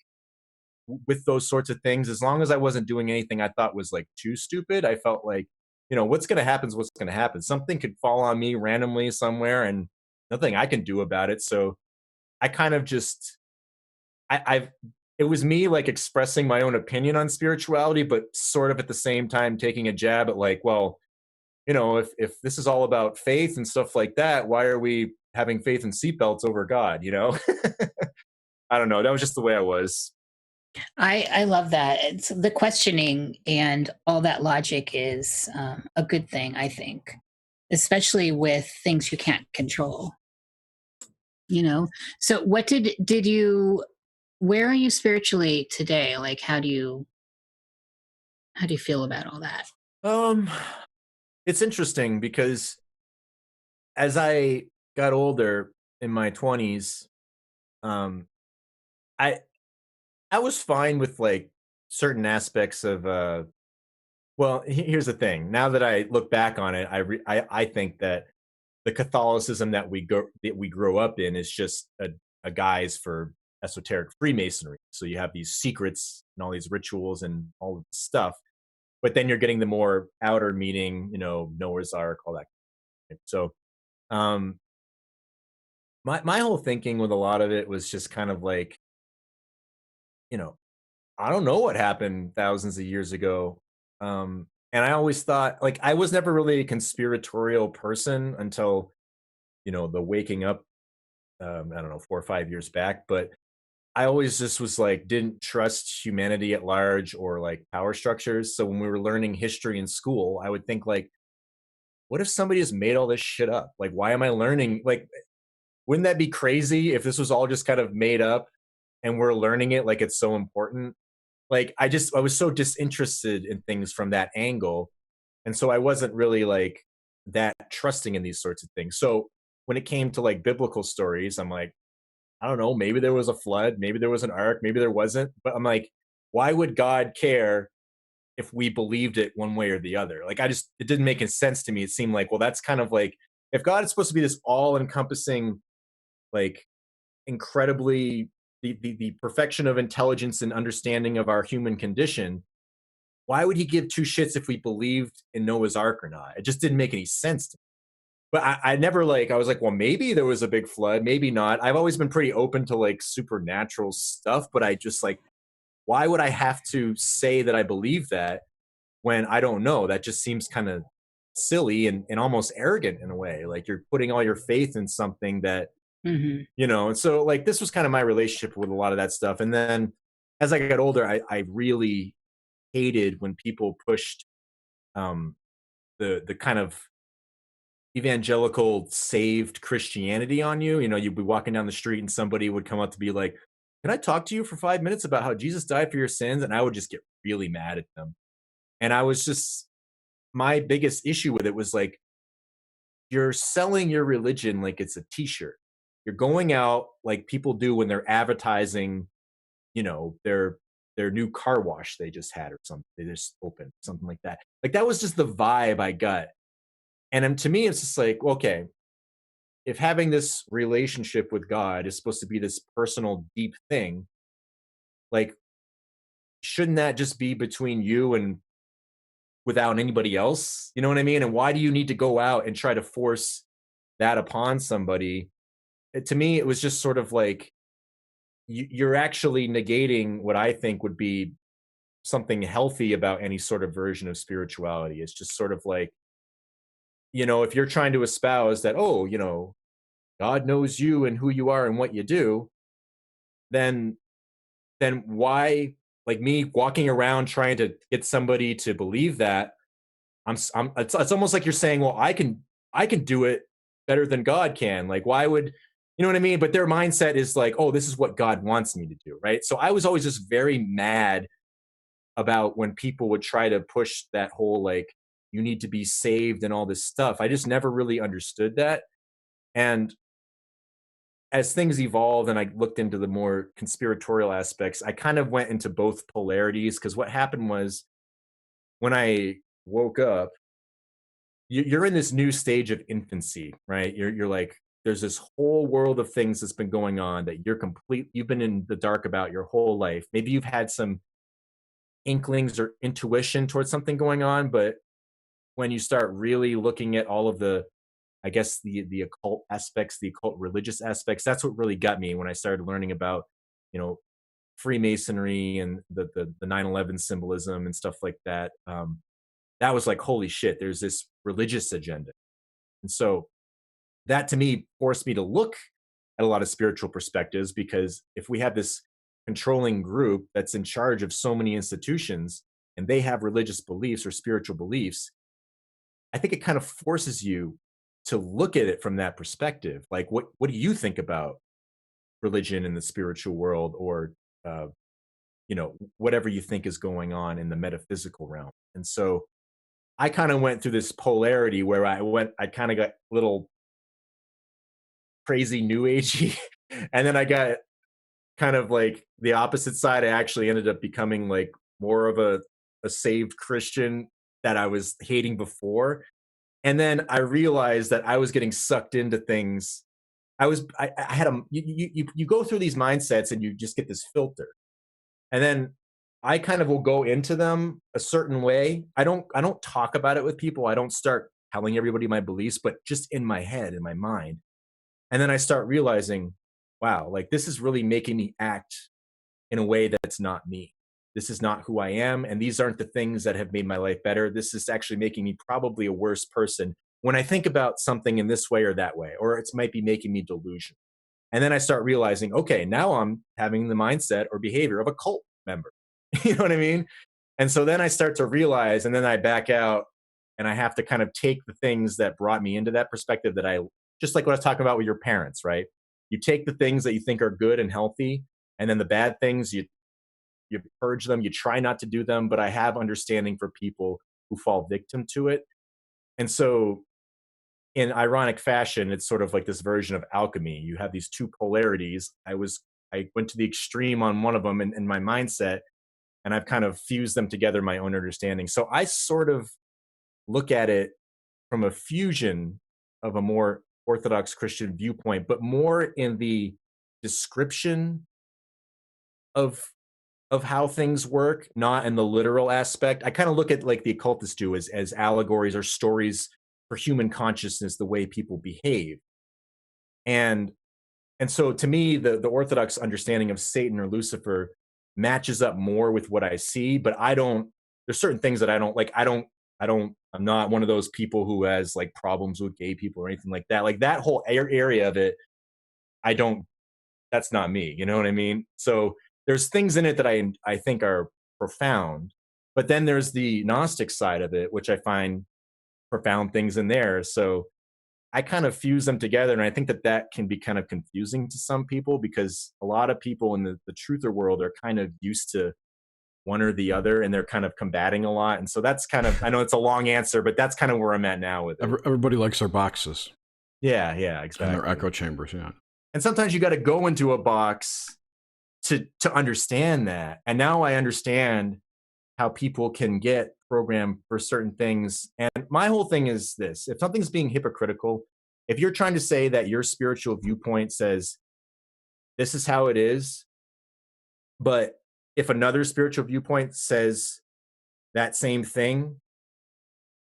with those sorts of things. As long as I wasn't doing anything I thought was like too stupid, I felt like, you know, what's going to happen is what's going to happen. Something could fall on me randomly somewhere, and nothing I can do about it. So I kind of just, I've, it was me like expressing my own opinion on spirituality, but sort of at the same time taking a jab at like, well, you know, if this is all about faith and stuff like that, why are we having faith in seatbelts over God? You know, I don't know. That was just the way I was. I love that. It's the questioning and all that logic is a good thing, I think, especially with things you can't control. You know. So, what did you? Where are you spiritually today? Like, how do you feel about all that? Um, it's interesting because as I got older in my 20s, um, I I was fine with like certain aspects of well, here's the thing. Now that I look back on it, I think that the Catholicism that we grow up in is just a guise for esoteric Freemasonry. So you have these secrets and all these rituals and all of this stuff, but then you're getting the more outer meaning, you know, Noah's Ark, all that. So um, my whole thinking with a lot of it was just kind of like, you know, I don't know what happened thousands of years ago. And I always thought, like, I was never really a conspiratorial person until, you know, the waking up, I don't know, 4 or 5 years back. But I always just was like, didn't trust humanity at large or like power structures. So when we were learning history in school, I would think, like, what if somebody just made all this shit up? Like, why am I learning? Like, wouldn't that be crazy if this was all just kind of made up and we're learning it like it's so important? Like, I was so disinterested in things from that angle, and so I wasn't really like that trusting in these sorts of things. So when it came to like biblical stories, I'm like, I don't know, maybe there was a flood, maybe there was an ark, maybe there wasn't, but I'm like, why would God care if we believed it one way or the other? Like, it didn't make any sense to me. It seemed like, well, that's kind of like, if God is supposed to be this all encompassing, like, incredibly the perfection of intelligence and understanding of our human condition, why would he give two shits if we believed in Noah's Ark or not? It just didn't make any sense to me. But I never, like, I was like, well, maybe there was a big flood, maybe not. I've always been pretty open to like supernatural stuff, but I just like, why would I have to say that I believe that when I don't know? That just seems kind of silly and almost arrogant in a way. Like, you're putting all your faith in something that, Hmm. you know. And so like, this was kind of my relationship with a lot of that stuff. And then as I got older, I really hated when people pushed um the kind of evangelical saved Christianity on you. You know, you'd be walking down the street and somebody would come up to be like, can I talk to you for 5 minutes about how Jesus died for your sins? And I would just get really mad at them. And I was just, my biggest issue with it was like, you're selling your religion like it's a t-shirt. You're going out like people do when they're advertising, you know, their new car wash they just had or something. They just opened something like that. Like, that was just the vibe I got. And to me, it's just like, okay, if having this relationship with God is supposed to be this personal, deep thing, like, shouldn't that just be between you and without anybody else? You know what I mean? And why do you need to go out and try to force that upon somebody? To me, it was just sort of like, you're actually negating what I think would be something healthy about any sort of version of spirituality. It's just sort of like, if you're trying to espouse that, oh, God knows you and who you are and what you do, then why, like me walking around trying to get somebody to believe that, it's almost like you're saying, well, I can do it better than God can. Like, why would, you know what I mean? But their mindset is like, oh, this is what God wants me to do, right? So I was always just very mad about when people would try to push that whole, like, you need to be saved and all this stuff. I just never really understood that. And as things evolved and I looked into the more conspiratorial aspects, I kind of went into both polarities, because what happened was, when I woke up, you're in this new stage of infancy, right? You're like, there's this whole world of things that's been going on that you've been in the dark about your whole life. Maybe you've had some inklings or intuition towards something going on, but when you start really looking at all of the, I guess, the occult aspects, the occult religious aspects, that's what really got me when I started learning about, you know, Freemasonry and the 9/11 symbolism and stuff like that. That was like, holy shit, there's this religious agenda. And so that to me forced me to look at a lot of spiritual perspectives, because if we have this controlling group that's in charge of so many institutions and they have religious beliefs or spiritual beliefs, I think it kind of forces you to look at it from that perspective. Like, what do you think about religion in the spiritual world, or uh, whatever you think is going on in the metaphysical realm? And so I kind of went through this polarity where I kind of got a little crazy new agey, and then I got kind of like the opposite side. I actually ended up becoming like more of a saved Christian that I was hating before. And then I realized that I was getting sucked into things. I had a, you go through these mindsets and you just get this filter. And then I kind of will go into them a certain way. I don't talk about it with people. I don't start telling everybody my beliefs, but just in my head, in my mind. And then I start realizing, wow, like this is really making me act in a way that's not me. This is not who I am. And these aren't the things that have made my life better. This is actually making me probably a worse person when I think about something in this way or that way, or it might be making me delusional. And then I start realizing, okay, now I'm having the mindset or behavior of a cult member. You know what I mean? And so then I start to realize, and then I back out, and I have to kind of take the things that brought me into that perspective, that I, just like what I was talking about with your parents, right? You take the things that you think are good and healthy, and then the bad things, you purge them, you try not to do them. But I have understanding for people who fall victim to it. And so in ironic fashion, it's sort of like this version of alchemy. You have these two polarities. I went to the extreme on one of them in my mindset, and I've kind of fused them together in my own understanding. So I sort of look at it from a fusion of a more Orthodox Christian viewpoint, but more in the description of how things work, not in the literal aspect. I kind of look at, like the occultists do, as allegories or stories for human consciousness, the way people behave. And so to me, the Orthodox understanding of Satan or Lucifer matches up more with what I see, but there's certain things that I don't like. I'm not one of those people who has like problems with gay people or anything like that. Like that whole area of it, I don't, that's not me. You know what I mean? So there's things in it that I think are profound, but then there's the Gnostic side of it, which I find profound things in there. So I kind of fuse them together. And I think that can be kind of confusing to some people, because a lot of people in the truther world are kind of used to one or the other, and they're kind of combating a lot. And so that's kind of, I know it's a long answer, but that's kind of where I'm at now with it. Everybody likes their boxes. Yeah, And exactly. their echo chambers, yeah. And sometimes you got to go into a box to understand that. And now I understand how people can get programmed for certain things. And my whole thing is this: if something's being hypocritical, if you're trying to say that your spiritual viewpoint says this is how it is, but if another spiritual viewpoint says that same thing,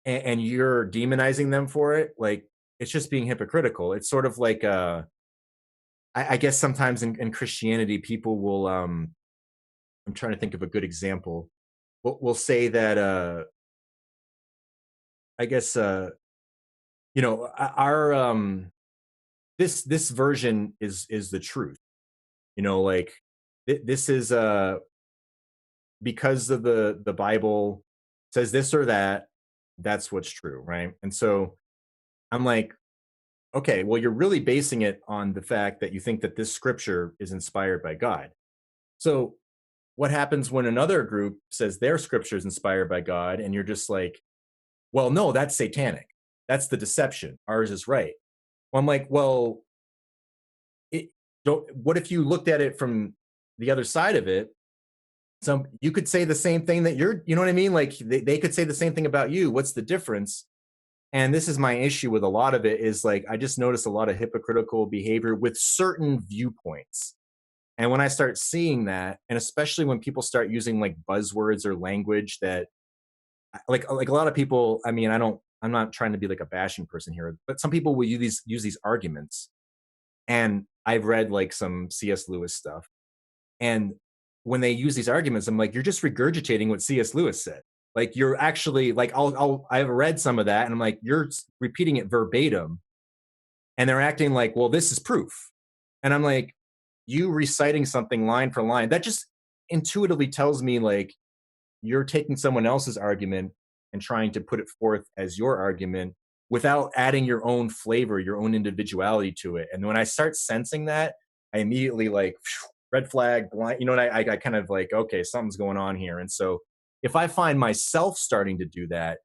and you're demonizing them for it, like, it's just being hypocritical. It's sort of like I guess sometimes in Christianity, people will, I'm trying to think of a good example. We'll say that, I guess, our, this version is the truth. Like this is, because of the Bible says this or that, that's what's true, right? And so I'm like, okay, well, you're really basing it on the fact that you think that this scripture is inspired by God. So what happens when another group says their scripture is inspired by God, and you're just like, well, no, that's satanic. That's the deception. Ours is right. Well, I'm like, well, it, what if you looked at it from the other side of it? Some you could say the same thing that you know what I mean? Like they could say the same thing about you. What's the difference? And this is my issue with a lot of it is like I just notice a lot of hypocritical behavior with certain viewpoints. And when I start seeing that, and especially when people start using like buzzwords or language that like a lot of people, I mean, I'm not trying to be like a bashing person here, but some people will use these arguments. And I've read like some C.S. Lewis stuff. And when they use these arguments, I'm like, you're just regurgitating what C.S. Lewis said. Like you're actually like, I've read some of that and I'm like, you're repeating it verbatim. And they're acting like, well, this is proof. And I'm like, you reciting something line for line, that just intuitively tells me like you're taking someone else's argument and trying to put it forth as your argument without adding your own flavor, your own individuality to it. And when I start sensing that, I immediately like red flag, blind, and I kind of like, okay, something's going on here. And so if I find myself starting to do that,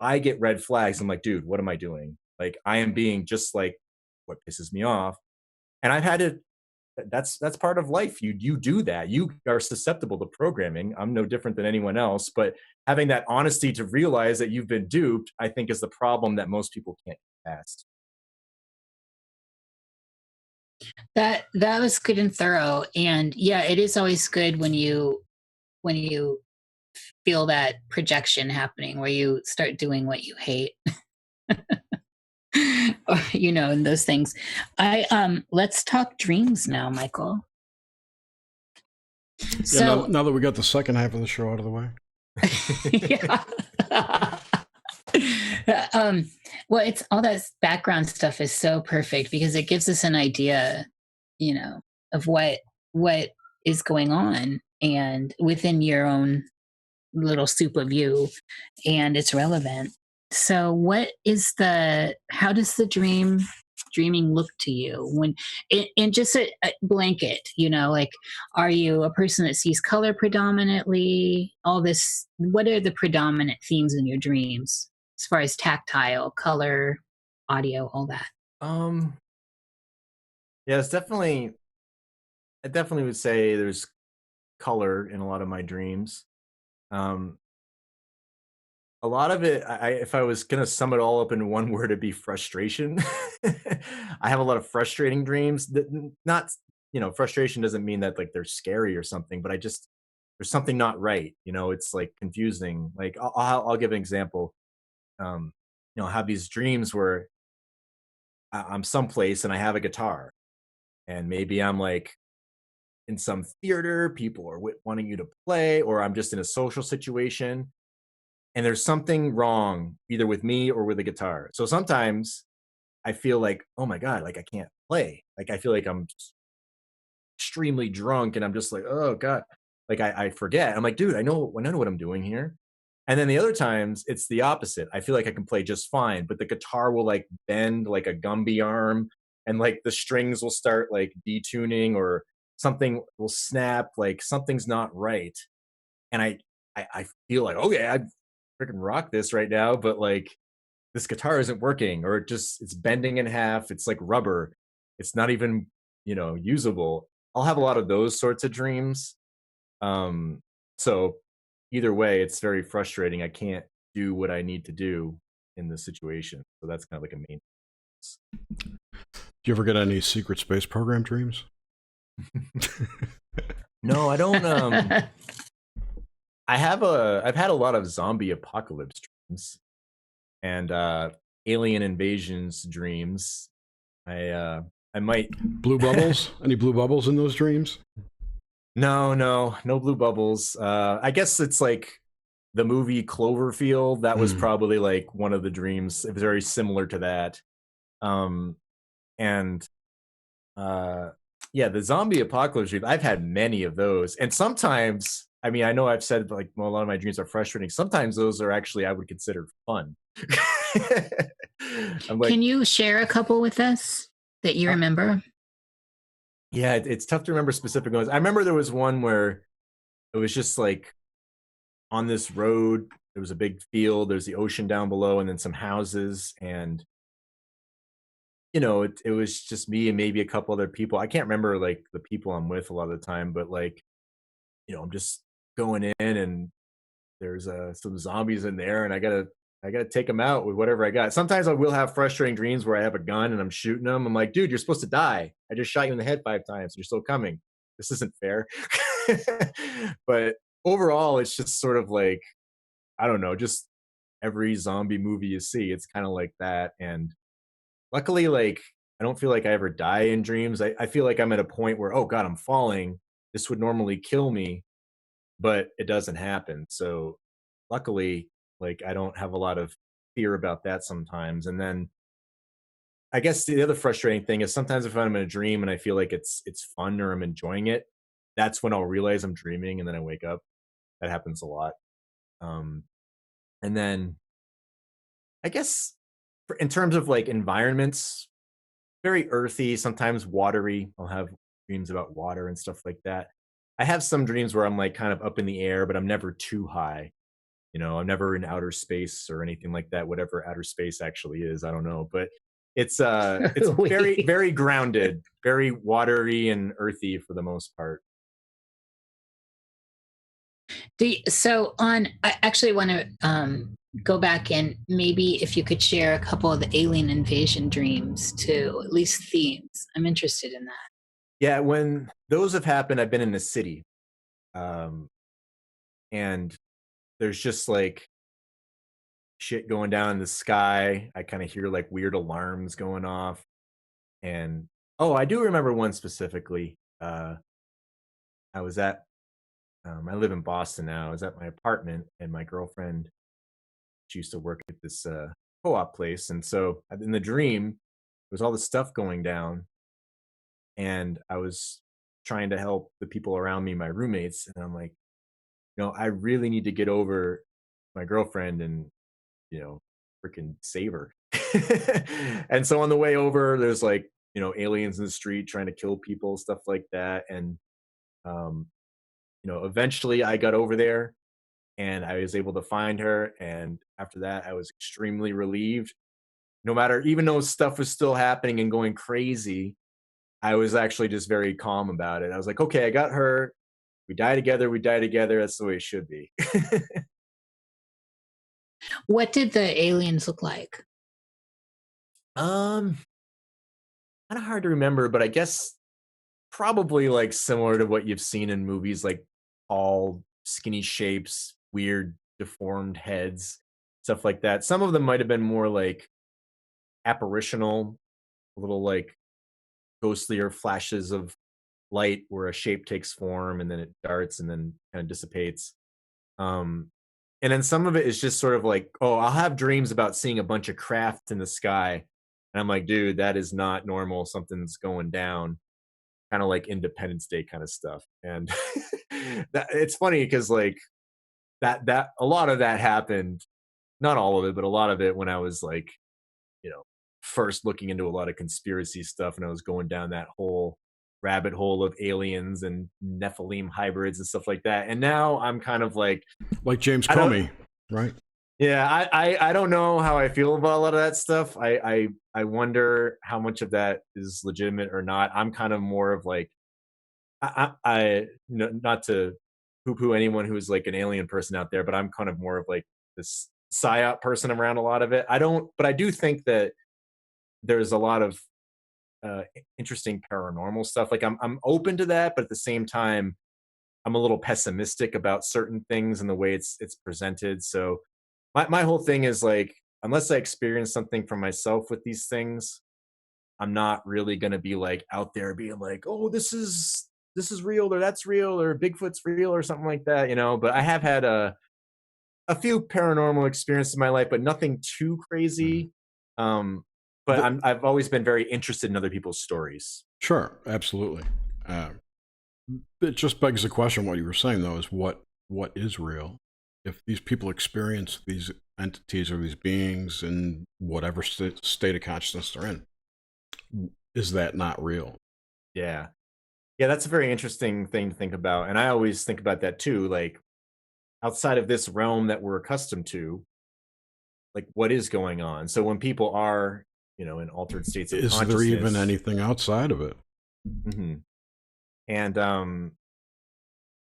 I get red flags. I'm like, dude, what am I doing? Like I am being just like what pisses me off. And I've had to, that's part of life. You do that. You are susceptible to programming. I'm no different than anyone else, but having that honesty to realize that you've been duped, I think is the problem that most people can't get past. That was good and thorough. And yeah, it is always good when you feel that projection happening where you start doing what you hate. Or, and those things. Let's talk dreams now, Michael. Yeah, So now that we got the second half of the show out of the way. yeah. Well, it's all that background stuff is so perfect because it gives us an idea, of what is going on and within your own little soup of you, and it's relevant. So how does the dreaming look to you when in just a blanket, like, are you a person that sees color predominantly, all this, what are the predominant themes in your dreams as far as tactile, color, audio, all that? Yeah, I definitely would say there's color in a lot of my dreams. Um, a lot of it, if I was gonna sum it all up in one word, it'd be frustration. I have a lot of frustrating dreams. Not, frustration doesn't mean that like they're scary or something, but there's something not right. It's like confusing. Like I'll give an example. I have these dreams where I'm someplace and I have a guitar, and maybe I'm like in some theater, people are wanting you to play, or I'm just in a social situation and there's something wrong either with me or with the guitar. So sometimes I feel like, oh my God, like I can't play. Like I feel like I'm extremely drunk and I'm just like, oh God, like I forget. I'm like, dude, I know what I'm doing here. And then the other times it's the opposite. I feel like I can play just fine, but the guitar will like bend like a Gumby arm and like the strings will start like detuning or something will snap, like something's not right. And I feel like, okay, I freaking rock this right now, but like this guitar isn't working or it's bending in half. It's like rubber. It's not even, usable. I'll have a lot of those sorts of dreams. So either way, it's very frustrating. I can't do what I need to do in this situation. So that's kind of like a main. Do you ever get any secret space program dreams? No, I don't. I've had a lot of zombie apocalypse dreams and alien invasions dreams. I might. Blue bubbles? Any blue bubbles in those dreams? No blue bubbles. I guess it's like the movie Cloverfield. That was probably like one of the dreams. It was very similar to that. And yeah, the zombie apocalypse dream. I've had many of those, and sometimes, I mean, I know I've said like, well, a lot of my dreams are frustrating. Sometimes those are actually, I would consider, fun. I'm like, can you share a couple with us that you remember? Yeah, it's tough to remember specific ones. I remember there was one where it was just like on this road. There was a big field. There's the ocean down below, and then some houses, and it was just me and maybe a couple other people. I can't remember like the people I'm with a lot of the time, but like, I'm just going in, and there's some zombies in there, and I gotta take them out with whatever I got. Sometimes I will have frustrating dreams where I have a gun and I'm shooting them. I'm like, dude, you're supposed to die. I just shot you in the head 5 times. You're still coming. This isn't fair. But overall, it's just sort of like, I don't know, just every zombie movie you see, it's kind of like that. And luckily, like, I don't feel like I ever die in dreams. I feel like I'm at a point where, oh God, I'm falling. This would normally kill me, but it doesn't happen. So luckily, like, I don't have a lot of fear about that sometimes. And then I guess the other frustrating thing is sometimes if I'm in a dream and I feel like it's fun or I'm enjoying it, that's when I'll realize I'm dreaming and then I wake up. That happens a lot. And then I guess in terms of like environments, very earthy, sometimes watery. I'll have dreams about water and stuff like that. I have some dreams where I'm like kind of up in the air, but I'm never too high. I'm never in outer space or anything like that. Whatever outer space actually is, I don't know. But it's very, very grounded, very watery and earthy for the most part. I actually want to go back and maybe if you could share a couple of the alien invasion dreams too, at least themes. I'm interested in that. Yeah, when those have happened, I've been in the city. And there's just like shit going down in the sky. I kind of hear like weird alarms going off. And I do remember one specifically. I was at I live in Boston now. I was at my apartment, and my girlfriend, she used to work at this co-op place. And so in the dream, there was all this stuff going down, and I was trying to help the people around me, my roommates. And I'm like, I really need to get over my girlfriend and, freaking save her. And so on the way over, there's like, aliens in the street trying to kill people, stuff like that. And, eventually I got over there and I was able to find her. And after that, I was extremely relieved. Even though stuff was still happening and going crazy, I was actually just very calm about it. I was like, okay, I got her. We die together. We die together. That's the way it should be. What did the aliens look like? Kind of hard to remember, but I guess probably like similar to what you've seen in movies, like tall, skinny shapes, weird, deformed heads, stuff like that. Some of them might have been more like apparitional, a little like ghostlier flashes of light where a shape takes form and then it darts and then kind of dissipates. And then some of it is just sort of like, I'll have dreams about seeing a bunch of craft in the sky. And I'm like, dude, that is not normal. Something's going down. Kind of like Independence Day kind of stuff. And it's funny because like that a lot of that happened, not all of it, but a lot of it when I was like, first looking into a lot of conspiracy stuff, and I was going down that whole rabbit hole of aliens and Nephilim hybrids and stuff like that. And now I'm kind of like James Comey, right? Yeah, I don't know how I feel about a lot of that stuff. I wonder how much of that is legitimate or not. I'm kind of more of like, not to poo-poo anyone who's like an alien person out there, but I'm kind of more of like this psyop person around a lot of it. But I do think that there's a lot of interesting paranormal stuff. Like I'm open to that, but at the same time, I'm a little pessimistic about certain things and the way it's presented. So my whole thing is like, unless I experience something for myself with these things, I'm not really going to be like out there being like, oh, this is real, or that's real, or Bigfoot's real, or something like that, you know. But I have had a few paranormal experiences in my life, but nothing too crazy. But I've always been very interested in other people's stories. Sure, absolutely. It just begs the question, what you were saying, though, is what is real? If these people experience these entities or these beings in whatever state of consciousness they're in, is that not real? Yeah. Yeah, that's a very interesting thing to think about. And I always think about that too. Like, outside of this realm that we're accustomed to, like, what is going on? So when people are, you know, in altered states of Is consciousness, there even anything outside of it? And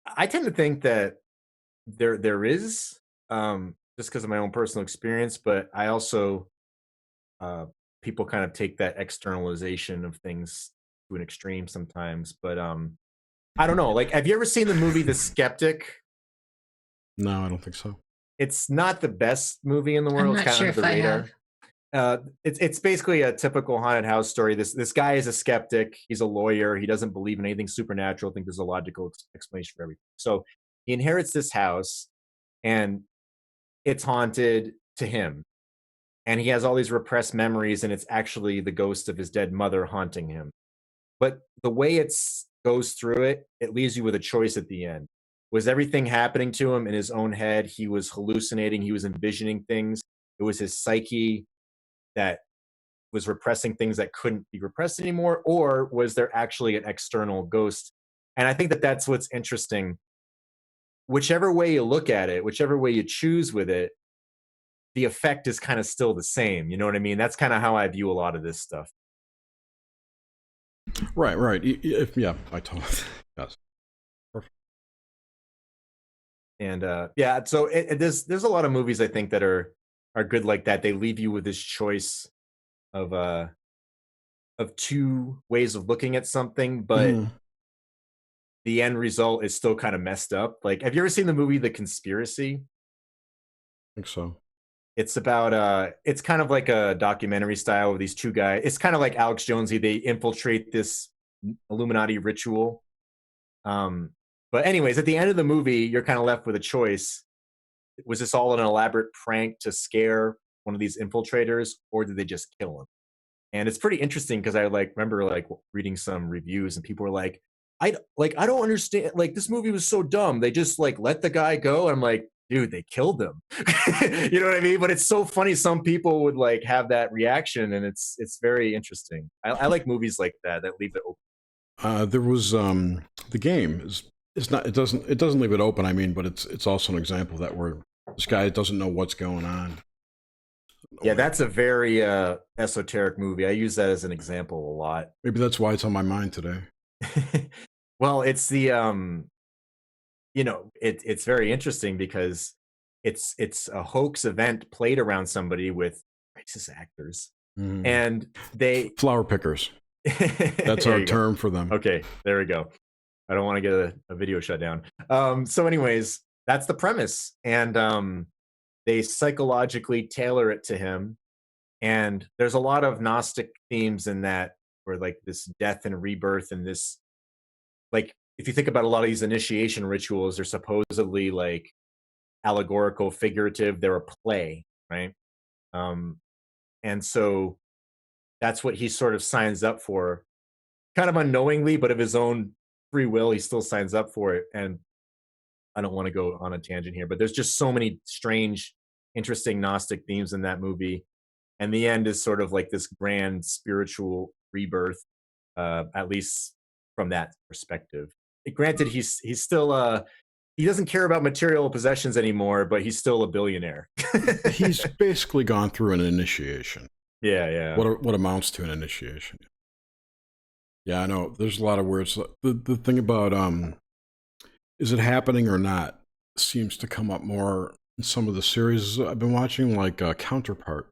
I tend to think that there is, just because of my own personal experience, but I also people kind of take that externalization of things to an extreme sometimes. But I don't know. Like, have you ever seen the movie The Skeptic? No, I don't think so. It's not the best movie in the I'm world. not It's kind sure of under if the I radar. have. It's basically a typical haunted house story. This guy is a skeptic. He's a lawyer. He doesn't believe in anything supernatural. I think there's a logical explanation for everything. So he inherits this house, and it's haunted to him. And he has all these repressed memories, and it's actually the ghost of his dead mother haunting him. But the way it goes through it, it leaves you with a choice at the end. Was everything happening to him in his own head? He was hallucinating. He was envisioning things. It was his psyche that was repressing things that couldn't be repressed anymore, or was there actually an external ghost? And I think that that's what's interesting. Whichever way you look at it, whichever way you choose with it, the effect is kind of still the same. You know what I mean? That's kind of how I view a lot of this stuff. Right. Yeah, I totally. Yes. Perfect. And yeah, so there's a lot of movies I think that are good like that. They leave you with this choice of two ways of looking at something, but the end result is still kind of messed up. Like, have you ever seen the movie The Conspiracy? I think so. It's about it's kind of like a documentary style of these two guys. It's kind of like Alex Jonesy. They infiltrate this Illuminati ritual. But anyways, at the end of the movie, you're kind of left with a choice. Was this all an elaborate prank to scare one of these infiltrators, or did they just kill him? And it's pretty interesting because I remember reading some reviews, and people were like, I don't understand. Like, this movie was so dumb. They just let the guy go. And I'm like, dude, they killed him. You know what I mean? But it's so funny. Some people would have that reaction, and it's very interesting. I like movies like that leave it open. There was the game is not, it doesn't leave it open. I mean, but it's also an example that where this guy doesn't know what's going on. Yeah, that's a very esoteric movie. I use that as an example a lot. Maybe that's why it's on my mind today. Well, it's the it's very interesting because it's a hoax event played around somebody with racist actors, and they flower pickers. That's our term for them. Okay, there we go. I don't want to get a video shut down. So anyways, that's the premise, and they psychologically tailor it to him, and there's a lot of Gnostic themes in that, where this death and rebirth, and this, if you think about a lot of these initiation rituals, they're supposedly allegorical, figurative. They're a play, right? And so that's what he sort of signs up for, kind of unknowingly, but of his own free will, he still signs up for it. And I don't want to go on a tangent here, but there's just so many strange, interesting Gnostic themes in that movie. And the end is sort of like this grand spiritual rebirth, at least from that perspective. Granted, he's still he doesn't care about material possessions anymore, but he's still a billionaire. He's basically gone through an initiation. Yeah. What amounts to an initiation? Yeah, I know. There's a lot of words. The thing about is it happening or not seems to come up more in some of the series I've been watching, like Counterpart,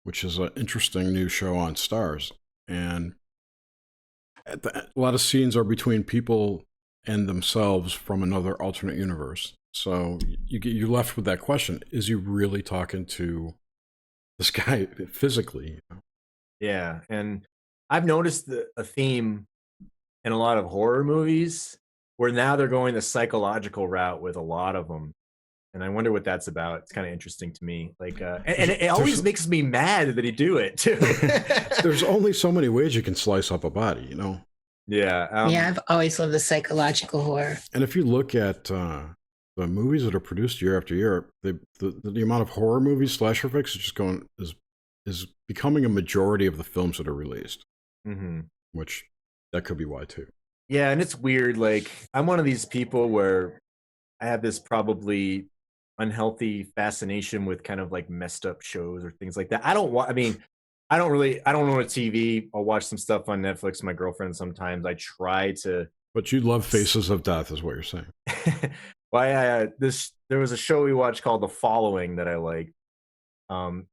which is an interesting new show on Stars. And a lot of scenes are between people and themselves from another alternate universe. So you're left with that question: is he really talking to this guy physically? Yeah, and I've noticed a theme in a lot of horror movies where now they're going the psychological route with a lot of them. And I wonder what that's about. It's kind of interesting to me. Like, and it always makes me mad that he do it too. There's only so many ways you can slice up a body, you know? Yeah. Yeah, I've always loved the psychological horror. And if you look at the movies that are produced year after year, the amount of horror movies, slasher flicks, is becoming a majority of the films that are released. Mm-hmm. Which that could be why too. Yeah, and it's weird. Like, I'm one of these people where I have this probably unhealthy fascination with kind of like messed up shows or things like that. I don't know a TV. I'll watch some stuff on Netflix with my girlfriend sometimes. I try to. But you love Faces of Death, is what you're saying. There was a show we watched called The Following that I liked.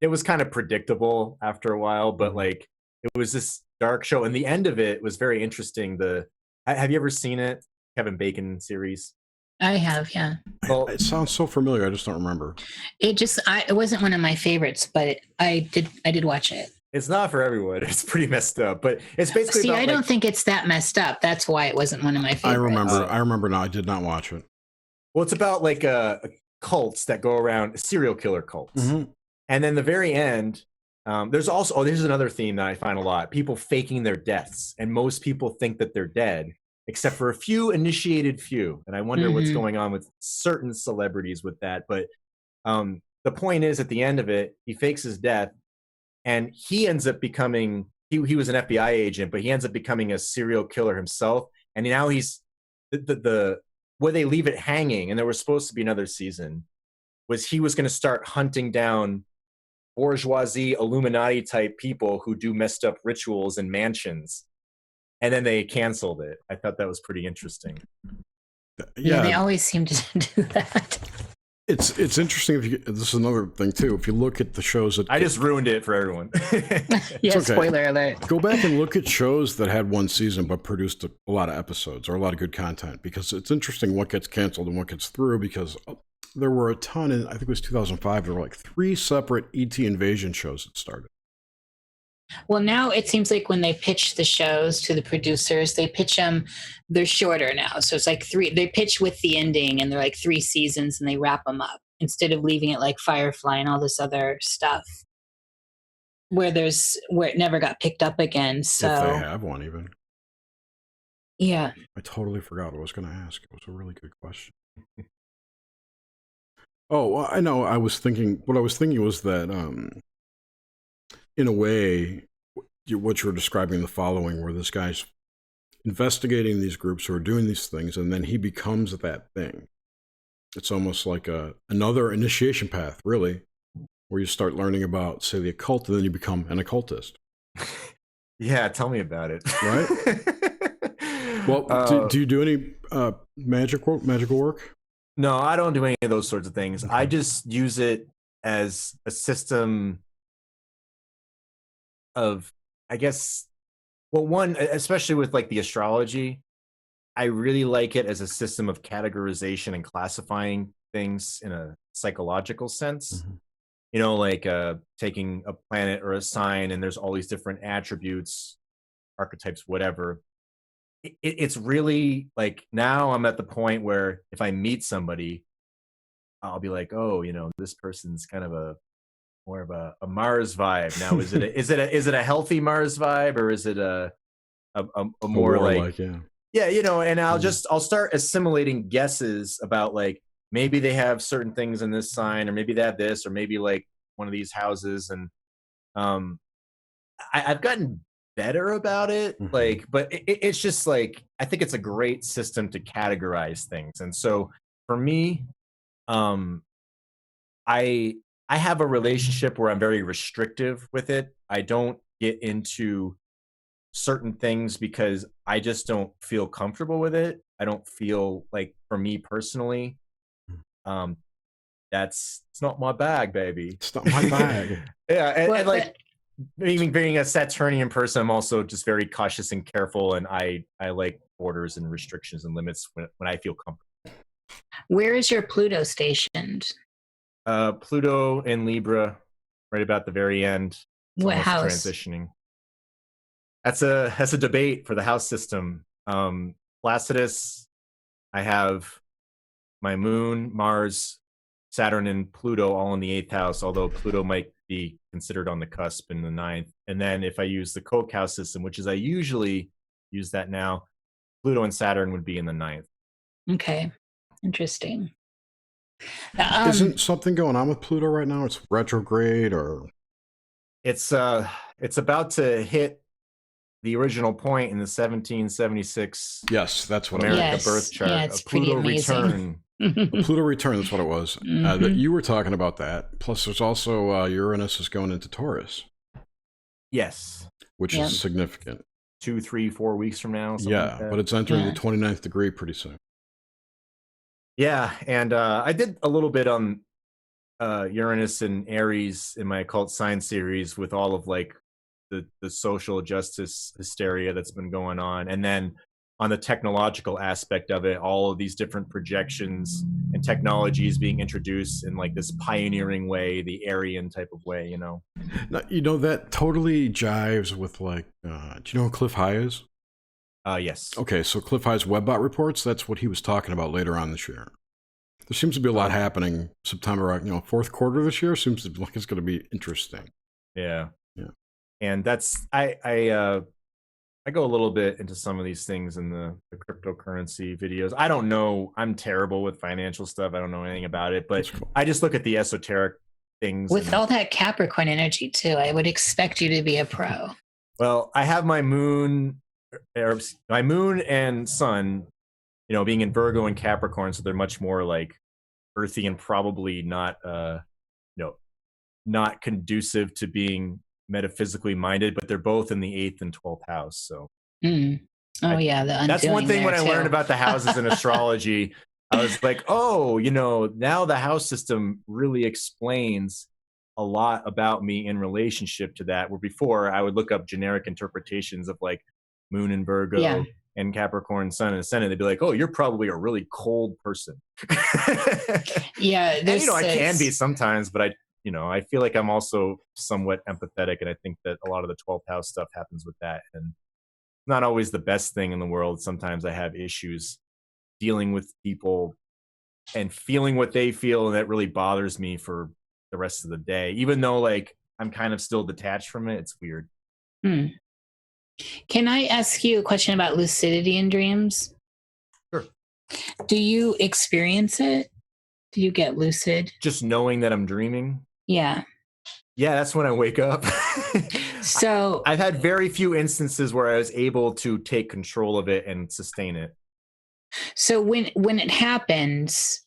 It was kind of predictable after a while, but like it was this dark show, and the end of it was very interesting. Have you ever seen it? Kevin Bacon series? I have, yeah. Well, it sounds so familiar. I just don't remember. It wasn't one of my favorites, but I did watch it. It's not for everyone. It's pretty messed up, but it's basically. See, I don't think it's that messed up. That's why it wasn't one of my favorites. I remember now. I did not watch it. Well, it's about like cults that go around, serial killer cults, and then the very end. There's also here's another theme that I find a lot: people faking their deaths, and most people think that they're dead, except for a few initiated few. And I wonder what's going on with certain celebrities with that. But the point is, at the end of it, he fakes his death, and he ends up becoming he was an FBI agent, but he ends up becoming a serial killer himself. And now he's the where they leave it hanging, and there was supposed to be another season, was he was going to start hunting down bourgeoisie Illuminati type people who do messed up rituals in mansions, and then they canceled it. I thought that was pretty interesting. Yeah, they always seem to do that. It's interesting. This is another thing too. If you look at the shows that I just ruined it for everyone. Yeah, okay. Spoiler alert. Go back and look at shows that had one season but produced a lot of episodes or a lot of good content, because it's interesting what gets canceled and what gets through, because there were a ton in, I think it was 2005, there were like 3 separate ET invasion shows that started. Well, now it seems like when they pitch the shows to the producers, they pitch them, they're shorter now. So it's like 3, they pitch with the ending and they're like 3 seasons and they wrap them up instead of leaving it like Firefly and all this other stuff where it never got picked up again. So if they have one even. Yeah. I totally forgot what I was going to ask. It was a really good question. Oh, well, I know. What I was thinking was that, in a way, what you're describing in The Following, where this guy's investigating these groups who are doing these things, and then he becomes that thing. It's almost like another initiation path, really, where you start learning about, say, the occult, and then you become an occultist. Yeah, tell me about it. Right? Well, do you do any magical work? No, I don't do any of those sorts of things. Okay. I just use it as a system of, I guess, well, one, especially with like the astrology, I really like it as a system of categorization and classifying things in a psychological sense. You know, like taking a planet or a sign, and there's all these different attributes, archetypes, whatever. It's really like, now I'm at the point where if I meet somebody, I'll be like, oh, you know, this person's kind of more of a Mars vibe. Now, is it a healthy Mars vibe, or is it a more like yeah, you know? And I'll start assimilating guesses about, like, maybe they have certain things in this sign, or maybe they have this, or maybe like one of these houses. And I've gotten better about it, like, but it's just like, I think it's a great system to categorize things. And so for me, I have a relationship where I'm very restrictive with it. I don't get into certain things because I just don't feel comfortable with it. I don't feel like, for me personally, it's not my bag, baby. It's not my bag. Yeah, and like, even being a Saturnian person, I'm also just very cautious and careful, and I like borders and restrictions and limits when I feel comfortable. Where is your Pluto stationed? Pluto in Libra, right about the very end. What house? Transitioning. That's a debate for the house system. Placidus, I have my moon, Mars, Saturn, and Pluto all in the 8th house, although Pluto might be considered on the cusp in the 9th. And then if I use the Koch house system, which is I usually use that now, Pluto and Saturn would be in the 9th. Okay. Interesting. Isn't something going on with Pluto right now? It's retrograde, or it's about to hit the original point in the 1776 yes, that's what America it was. birth chart. Yeah, it's a Pluto pretty amazing. return. A Pluto return, that's what it was. That you were talking about that. Plus, there's also Uranus is going into Taurus. Yes. Which is significant. 2, 3, 4 weeks from now. Yeah, like but it's entering the 29th degree pretty soon. Yeah, and I did a little bit on Uranus and Aries in my Occult Science series with all of like the social justice hysteria that's been going on. And then on the technological aspect of it, all of these different projections and technologies being introduced in like this pioneering way, the Aryan type of way, you know? Now, you know, that totally jives with like, do you know who Cliff High is? Yes. Okay, so Cliff High's Webbot reports, that's what he was talking about later on this year. There seems to be a lot happening September, fourth quarter this year seems to like it's going to be interesting. Yeah. Yeah. And that's, I go a little bit into some of these things in the cryptocurrency videos. I don't know. I'm terrible with financial stuff. I don't know anything about it, but cool. I just look at the esoteric things. With all that Capricorn energy too, I would expect you to be a pro. Well, I have my moon and sun, being in Virgo and Capricorn. So they're much more like earthy and probably not, not conducive to being metaphysically minded, but they're both in the 8th and 12th house. So that's one thing when I too. learned about the houses in astrology. I was like, now the house system really explains a lot about me in relationship to that, where before I would look up generic interpretations of like moon and Virgo and Capricorn, sun and ascendant. They'd be like, oh, you're probably a really cold person. Yeah. And, I can be sometimes, but I feel like I'm also somewhat empathetic, and I think that a lot of the 12th house stuff happens with that. And not always the best thing in the world. Sometimes I have issues dealing with people and feeling what they feel, and that really bothers me for the rest of the day. Even though like I'm kind of still detached from it, it's weird. Can I ask you a question about lucidity in dreams? Sure. Do you experience it? Do you get lucid? Just knowing that I'm dreaming? Yeah. Yeah, that's when I wake up. So I've had very few instances where I was able to take control of it and sustain it. So when it happens,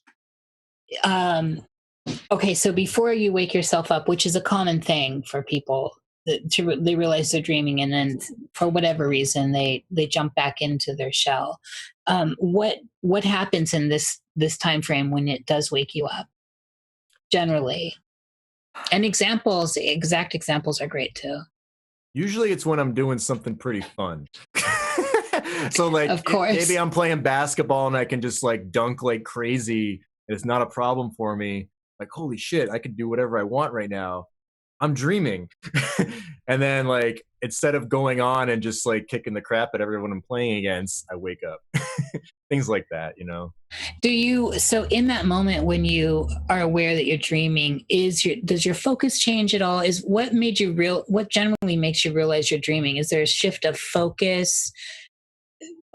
okay, so before you wake yourself up, which is a common thing for people, they realize they're dreaming, and then for whatever reason they jump back into their shell. What happens in this time frame when it does wake you up generally? And exact examples are great too. Usually it's when I'm doing something pretty fun. So like, of course, maybe I'm playing basketball and I can just like dunk like crazy, and it's not a problem for me. Like, holy shit, I can do whatever I want right now. I'm dreaming. And then like, instead of going on and just like kicking the crap at everyone I'm playing against, I wake up. Things like that, So in that moment when you are aware that you're dreaming, does your focus change at all? What generally makes you realize you're dreaming? Is there a shift of focus?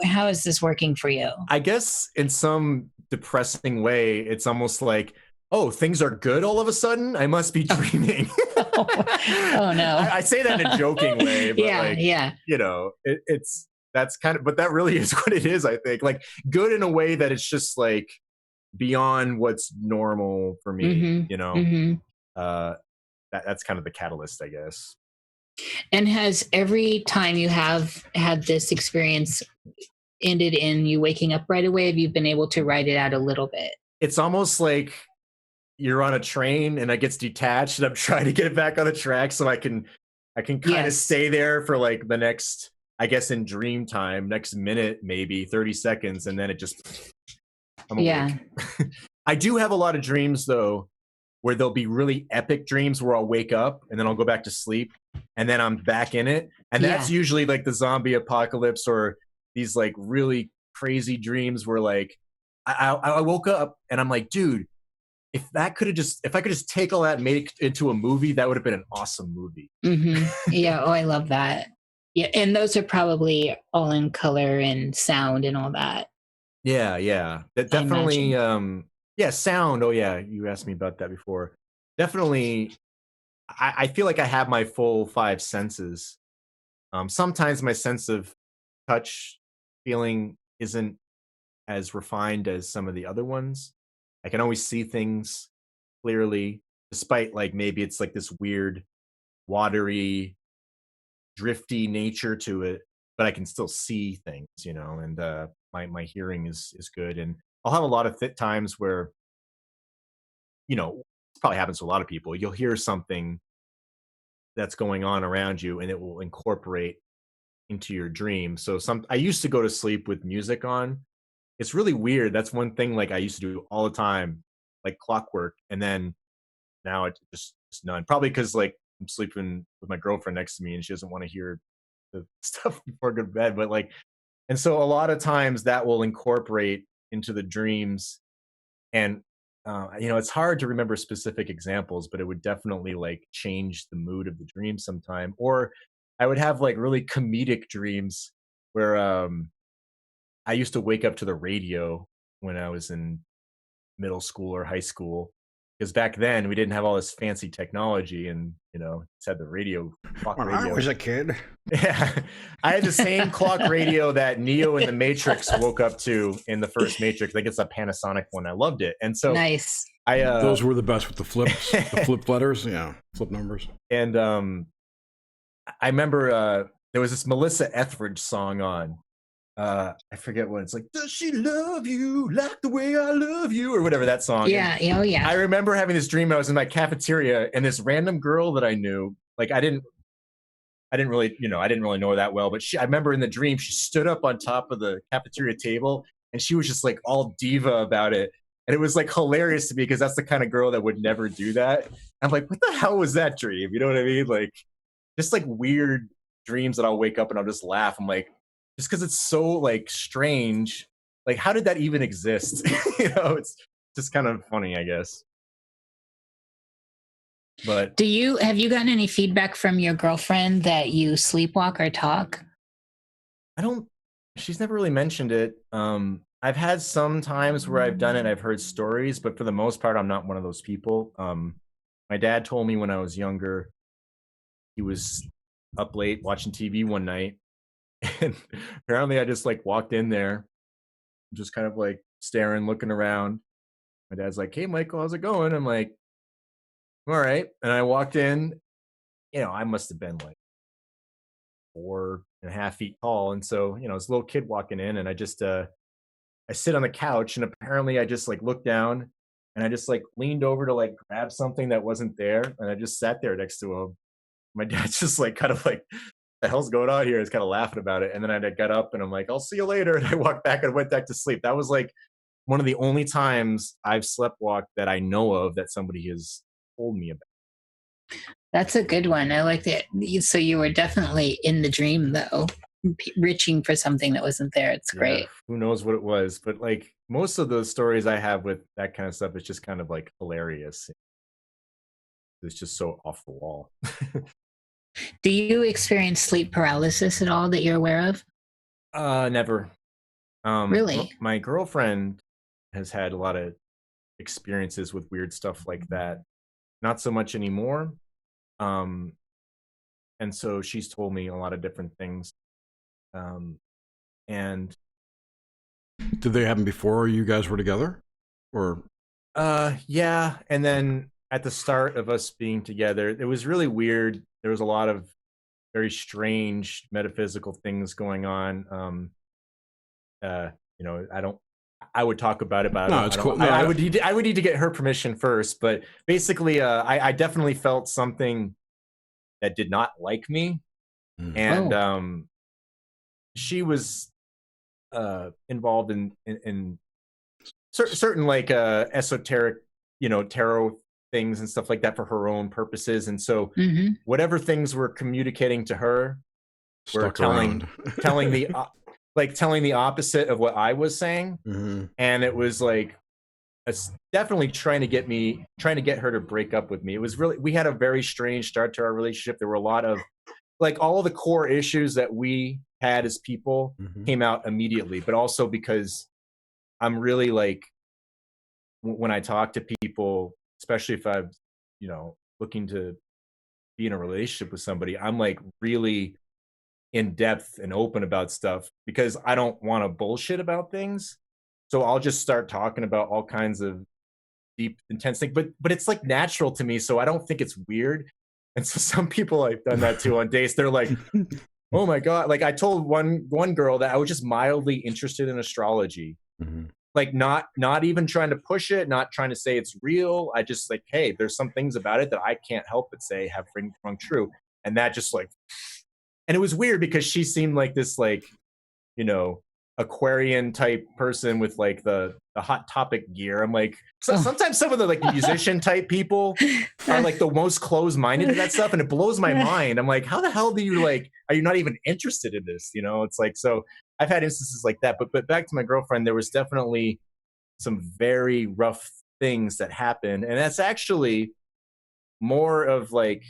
How is this working for you? I guess in some depressing way, it's almost like, oh, things are good all of a sudden? I must be dreaming. Oh no. I say that in a joking way, but that's kind of, but that really is what it is, I think. Like good in a way that it's just like beyond what's normal for me, that's kind of the catalyst, I guess. And has every time you have had this experience ended in you waking up right away? Have you been able to write it out a little bit? It's almost like you're on a train and it gets detached and I'm trying to get it back on the track so I can kind of stay there for like the next, I guess in dream time, next minute, maybe 30 seconds. And then it just, I'm awake. I do have a lot of dreams though where there'll be really epic dreams where I'll wake up and then I'll go back to sleep and then I'm back in it. And that's usually like the zombie apocalypse or these like really crazy dreams where like I woke up and I'm like, dude, if I could just take all that and made it into a movie, that would have been an awesome movie. Yeah. Oh, I love that. Yeah. And those are probably all in color and sound and all that. Yeah. That definitely, sound. Oh yeah. You asked me about that before. Definitely. I feel like I have my full 5 senses. Sometimes my sense of touch feeling isn't as refined as some of the other ones. I can always see things clearly, despite like maybe it's like this weird, watery, drifty nature to it, but I can still see things, and my hearing is good. And I'll have a lot of times where, it probably happens to a lot of people. You'll hear something that's going on around you and it will incorporate into your dream. So I used to go to sleep with music on. It's really weird. That's one thing like I used to do all the time, like clockwork. And then now it's just none. Probably because like I'm sleeping with my girlfriend next to me and she doesn't want to hear the stuff before going to bed. But like, and so a lot of times that will incorporate into the dreams. And it's hard to remember specific examples, but it would definitely like change the mood of the dream sometime. Or I would have like really comedic dreams where I used to wake up to the radio when I was in middle school or high school, because back then we didn't have all this fancy technology, and just had the radio. When I was a kid, yeah, I had the same clock radio that Neo in the Matrix woke up to in the first Matrix. I think it's a Panasonic one. I loved it, and so nice. Those were the best with the flips, the flip letters, flip numbers. And I remember there was this Melissa Etheridge song on. I forget what it's like. Does she love you like the way I love you, or whatever that song? Yeah, oh yeah. I remember having this dream. I was in my cafeteria, and this random girl that I knew, like I didn't really know her that well, but I remember in the dream she stood up on top of the cafeteria table, and she was just like all diva about it, and it was like hilarious to me because that's the kind of girl that would never do that. I'm like, what the hell was that dream? You know what I mean? Like, just like weird dreams that I'll wake up and I'll just laugh. I'm like, just because it's so like strange, like how did that even exist? It's just kind of funny, I guess. But have you gotten any feedback from your girlfriend that you sleepwalk or talk? She's never really mentioned it. I've had some times where I've done it, I've heard stories, but for the most part, I'm not one of those people. My dad told me when I was younger, he was up late watching TV one night, and apparently I just like walked in there, just kind of like staring, looking around. My dad's like, "Hey, Michael, how's it going?" I'm like, "All right." And I walked in, I must have been like 4.5 feet tall. And so, this little kid walking in, and I just, I sit on the couch, and apparently I just like looked down and I just like leaned over to like grab something that wasn't there. And I just sat there next to him. My dad's just like kind of like, the hell's going on here? He's kind of laughing about it. And then I got up and I'm like, I'll see you later. And I walked back and went back to sleep. That was like one of the only times I've sleptwalked that I know of that somebody has told me about. That's a good one. I like that. So you were definitely in the dream though, reaching for something that wasn't there. It's great. Who knows what it was, but like most of the stories I have with that kind of stuff, it's just kind of like hilarious. It's just so off the wall. Do you experience sleep paralysis at all that you're aware of? Never. Really? My girlfriend has had a lot of experiences with weird stuff like that. Not so much anymore. And so she's told me a lot of different things. And did they happen before you guys were together? Or yeah. And then at the start of us being together, it was really weird. There was a lot of very strange metaphysical things going on. I would talk about it, but no, it's cool. No, I would need to get her permission first. But basically, I definitely felt something that did not like me, and she was involved in certain like esoteric, tarot things and stuff like that for her own purposes. And so Mm-hmm. whatever things were communicating to her were Stuck around. telling the telling the opposite of what I was saying. Mm-hmm. And it was like definitely trying to get her to break up with me. It was really, we had a very strange start to our relationship. There were a lot of like all the core issues that we had as people came out immediately, but also because I'm really like, when I talk to people, especially if I'm, looking to be in a relationship with somebody, I'm like really in depth and open about stuff because I don't want to bullshit about things. So I'll just start talking about all kinds of deep, intense things, but it's like natural to me. So I don't think it's weird. And so some people I've done that to on dates, they're like, oh my God. Like I told one girl that I was just mildly interested in astrology. Like not even trying to push it, not trying to say it's real. I just like, hey, there's some things about it that I can't help but say have rung true. And that just like, and it was weird because she seemed like this, like, Aquarian type person with like the Hot Topic gear. I'm like, sometimes some of the like musician type people are like the most closed-minded to that stuff, and it blows my mind. I'm like, how the hell do you like? Are you not even interested in this? It's like, so I've had instances like that. But back to my girlfriend, there was definitely some very rough things that happened, and that's actually more of like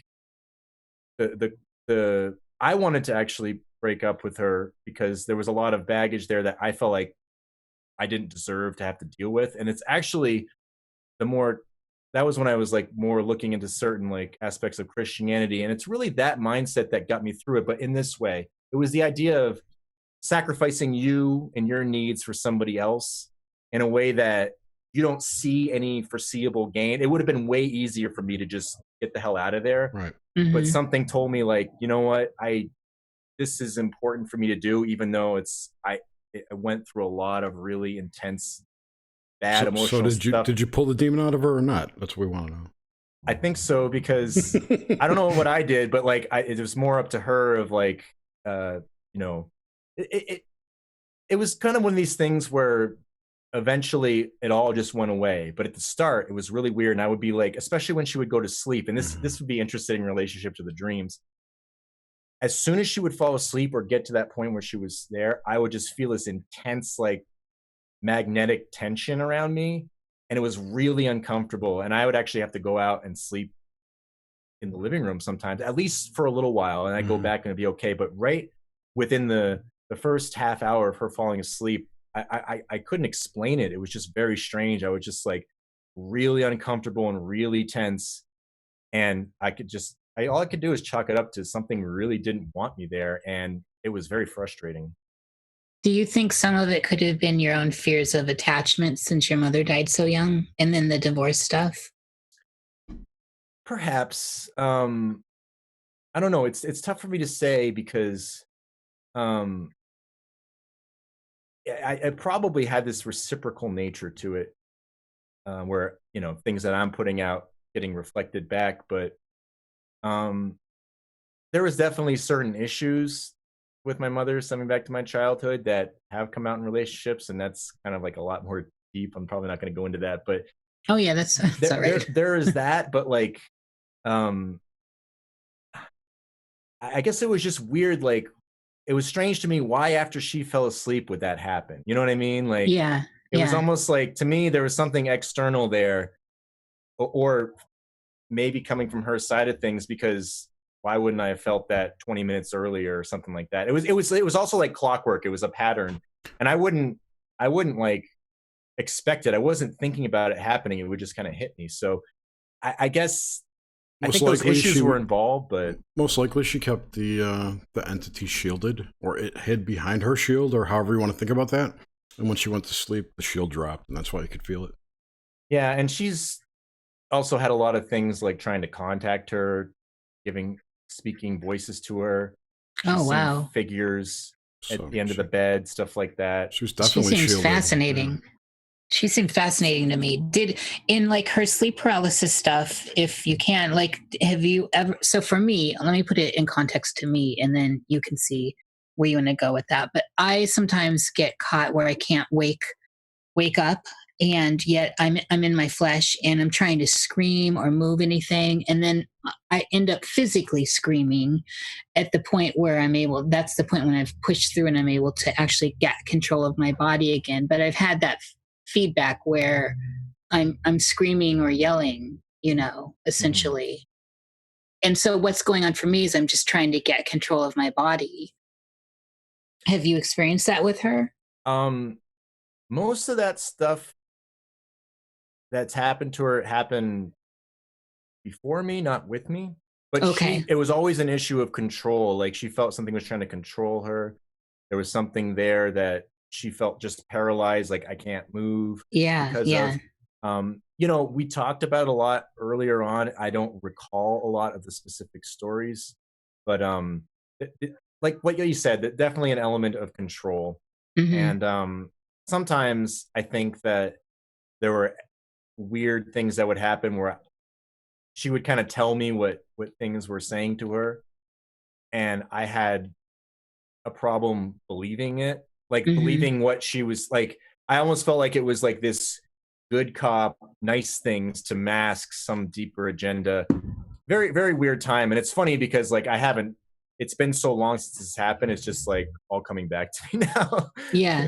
the I wanted to actually break up with her because there was a lot of baggage there that I felt like I didn't deserve to have to deal with. And it's actually that was when I was like more looking into certain like aspects of Christianity. And it's really that mindset that got me through it. But in this way, it was the idea of sacrificing you and your needs for somebody else in a way that you don't see any foreseeable gain. It would have been way easier for me to just get the hell out of there. Right. But something told me like, you know what, this is important for me to do, even though I went through a lot of really intense, bad emotional stuff. So did you pull the demon out of her or not? That's what we want to know. I think so, because I don't know what I did, but like it was more up to her of like, it was kind of one of these things where eventually it all just went away. But at the start, it was really weird. And I would be like, especially when she would go to sleep, and this would be interesting in relationship to the dreams. As soon as she would fall asleep or get to that point where she was there, I would just feel this intense, like magnetic tension around me. And it was really uncomfortable. And I would actually have to go out and sleep in the living room sometimes, at least for a little while. And I'd go back and it'd be okay. But right within the first half hour of her falling asleep, I couldn't explain it. It was just very strange. I was just like really uncomfortable and really tense. And all I could do is chalk it up to something really didn't want me there. And it was very frustrating. Do you think some of it could have been your own fears of attachment since your mother died so young, and then the divorce stuff? Perhaps. I don't know. It's tough for me to say because I probably had this reciprocal nature to it, where things that I'm putting out getting reflected back. But there was definitely certain issues with my mother stemming back to my childhood that have come out in relationships, and that's kind of like a lot more deep. I'm probably not going to go into that, but oh yeah, that's all right. There is that, but like, I guess it was just weird. Like, it was strange to me why after she fell asleep would that happen. You know what I mean? Like, yeah, it was almost like, to me, there was something external there, or maybe coming from her side of things, because why wouldn't I have felt that 20 minutes earlier or something like that? It was also like clockwork. It was a pattern, and I wouldn't like expect it. I wasn't thinking about it happening. It would just kind of hit me. So I guess I think those issues were involved, but most likely she kept the entity shielded, or it hid behind her shield, or however you want to think about that. And when she went to sleep, the shield dropped, and that's why you could feel it. Yeah, and she's also had a lot of things like trying to contact her, speaking voices to her. Oh wow! Figures at the end of the bed, stuff like that. She was definitely She seems shielded. fascinating. Yeah. She seemed fascinating to me. Did in like her sleep paralysis stuff, if you can, like, have you ever? So for me, let me put it in context to me, and then you can see where you want to go with that. But I sometimes get caught where I can't wake up, and yet I'm in my flesh and I'm trying to scream or move anything, and then I end up physically screaming at the point where that's the point when I've pushed through and I'm able to actually get control of my body again. But I've had that feedback where I'm screaming or yelling, essentially. And so what's going on for me is I'm just trying to get control of my body. Have you experienced that with her? Most of that stuff that's happened to her happened before me, not with me. But Okay. it was always an issue of control. Like, she felt something was trying to control her. There was something there that she felt just paralyzed, like I can't move. Yeah. Because of, we talked about a lot earlier on. I don't recall a lot of the specific stories, but like what you said, that definitely an element of control. Mm-hmm. And sometimes I think that there were weird things that would happen where she would kind of tell me what things were saying to her, and I had a problem believing it, like believing what she was like. I almost felt like it was like this good cop, nice things to mask some deeper agenda. Very, very weird time. And it's funny because like it's been so long since this happened. It's just like all coming back to me now. Yeah.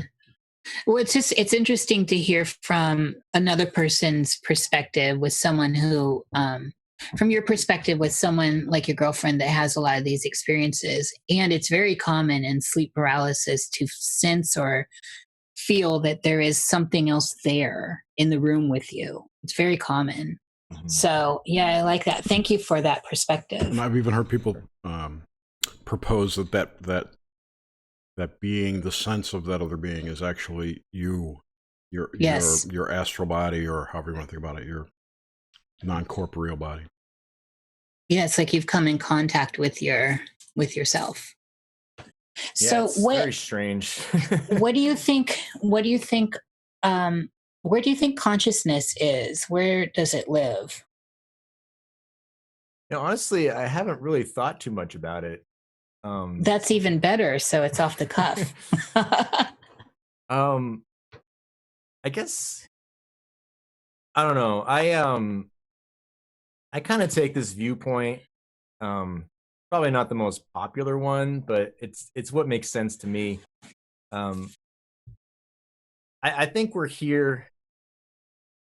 Well, it's interesting to hear from another person's perspective with someone who, from your perspective, with someone like your girlfriend that has a lot of these experiences. And it's very common in sleep paralysis to sense or feel that there is something else there in the room with you. It's very common. So, yeah, I like that. Thank you for that perspective. And I've even heard people propose that being, the sense of that other being, is actually you, your astral body, or however you want to think about it, your non-corporeal body. Yeah, it's like you've come in contact with yourself. Yeah, so it's very strange. What do you think? Where do you think consciousness is? Where does it live? Honestly, I haven't really thought too much about it. That's even better. So it's off the cuff. I guess I don't know. I kind of take this viewpoint. Probably not the most popular one, but it's what makes sense to me. I think we're here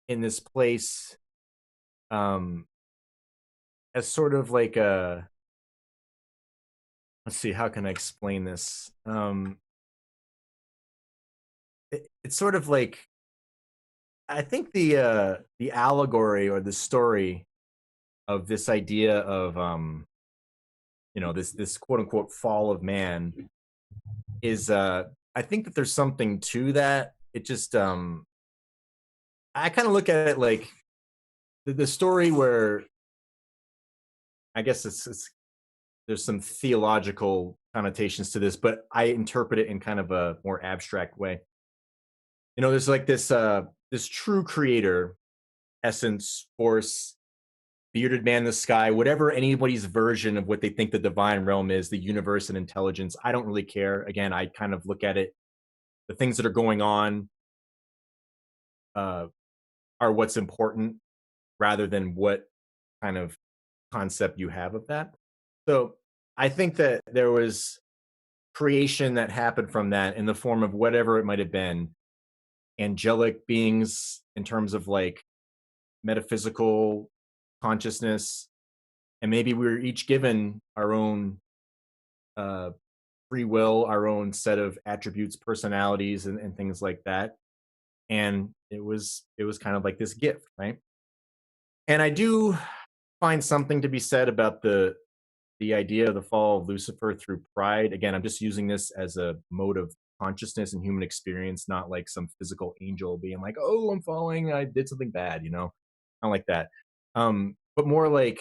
in this place as sort of like a, let's see, how can I explain this? It's sort of like, I think the allegory or the story of this idea of this quote unquote fall of man is I think that there's something to that. It just I kind of look at it like the story where, I guess there's some theological connotations to this, but I interpret it in kind of a more abstract way. There's like this true creator, essence, force, bearded man in the sky, whatever anybody's version of what they think the divine realm is, the universe and intelligence. I don't really care. Again, I kind of look at it, the things that are going on are what's important, rather than what kind of concept you have of that. So I think that there was creation that happened from that in the form of whatever it might have been, angelic beings in terms of like metaphysical consciousness, and maybe we were each given our own free will, our own set of attributes, personalities, and things like that. And it was kind of like this gift, right? And I do find something to be said about the idea of the fall of Lucifer through pride. Again, I'm just using this as a mode of consciousness and human experience, not like some physical angel being like, "Oh, I'm falling, I did something bad," not like that. But more like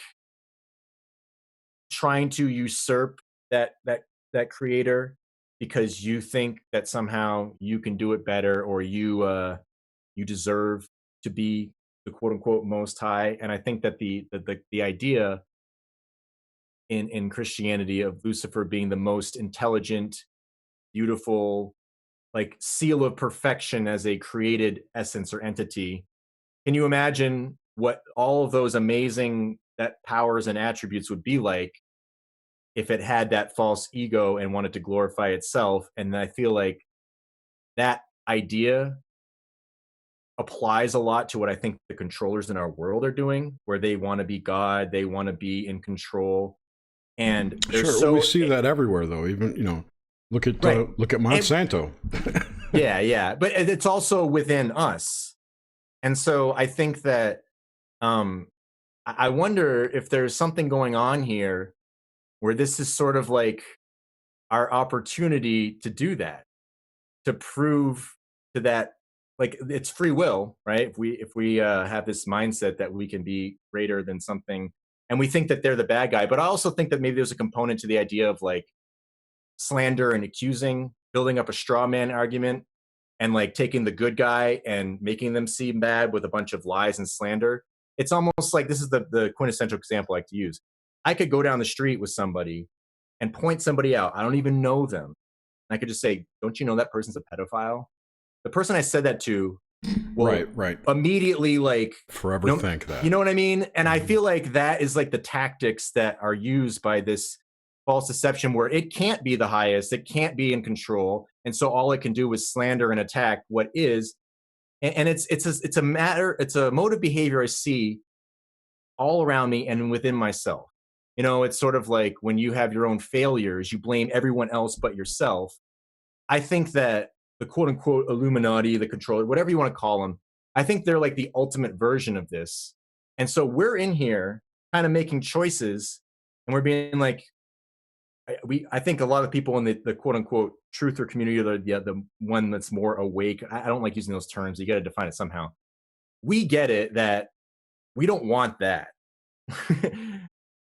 trying to usurp that creator because you think that somehow you can do it better, or you deserve to be the quote unquote most high. And I think that the idea in Christianity of Lucifer being the most intelligent, beautiful, like seal of perfection as a created essence or entity, can you imagine what all of those amazing that powers and attributes would be like if it had that false ego and wanted to glorify itself? And I feel like that idea applies a lot to what I think the controllers in our world are doing, where they want to be God, they want to be in control, and they're Sure, so we see that everywhere, though. Even look at Right. look at Monsanto. yeah, but it's also within us, and so I think that I wonder if there's something going on here where this is sort of like our opportunity to do that, to prove to that, like, it's free will, right? If we have this mindset that we can be greater than something, and we think that they're the bad guy, but I also think that maybe there's a component to the idea of like slander and accusing, building up a straw man argument, and like taking the good guy and making them seem bad with a bunch of lies and slander. It's almost like, this is the quintessential example I like to use. I could go down the street with somebody and point somebody out. I don't even know them. I could just say, don't you know that person's a pedophile? The person I said that to will Right. immediately like Forever think that. You know what I mean? And I feel like that is like the tactics that are used by this false deception, where it can't be the highest, it can't be in control, and so all it can do is slander and attack what is. And it's a mode of behavior I see all around me and within myself. It's sort of like when you have your own failures, you blame everyone else but yourself. I think that the quote unquote Illuminati, the controller, whatever you want to call them, I think they're like the ultimate version of this. And so we're in here kind of making choices, and we're being like, I think a lot of people in the quote unquote truther community, the one that's more awake, I don't like using those terms. You got to define it somehow. We get it that we don't want that.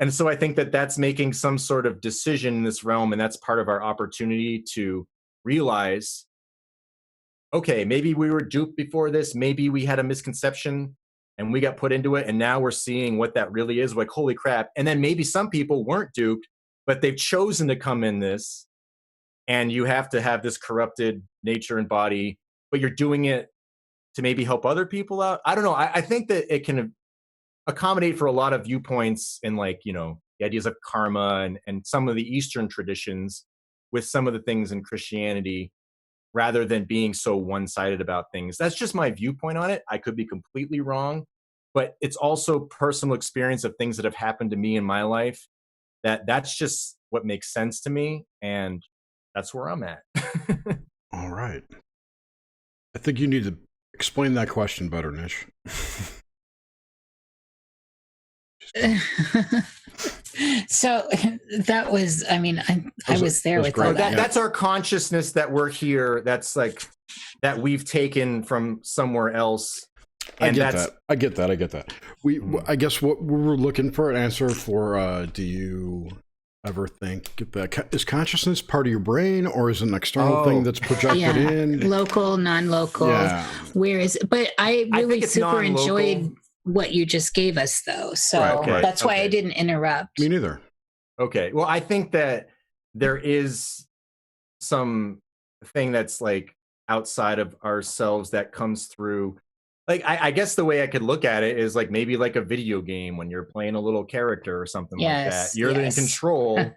And so I think that that's making some sort of decision in this realm, and that's part of our opportunity to realize, okay, maybe we were duped before this, maybe we had a misconception and we got put into it, and now we're seeing what that really is, like, holy crap. And then maybe some people weren't duped, but they've chosen to come in this, and you have to have this corrupted nature and body, but you're doing it to maybe help other people out. I don't know. I think that it can accommodate for a lot of viewpoints in, like, the ideas of karma and some of the Eastern traditions with some of the things in Christianity, rather than being so one-sided about things. That's just my viewpoint on it. I could be completely wrong, but it's also personal experience of things that have happened to me in my life. That's just what makes sense to me, and that's where I'm at. All right. I think you need to explain that question better, Nish. So that was, I mean, I was there with all that. That's our consciousness that we're here. That's like that we've taken from somewhere else. And I get that. I guess what we were looking for an answer for, do you ever think that is consciousness part of your brain, or is it an external thing that's projected in? Local, non-local. Yeah. Where is it? But I really super enjoyed what you just gave us, though. So that's why I didn't interrupt. Me neither. Okay. Well, I think that there is some thing that's like outside of ourselves that comes through. Like, I guess the way I could look at it is like maybe like a video game when you're playing a little character or something like that. You're in control,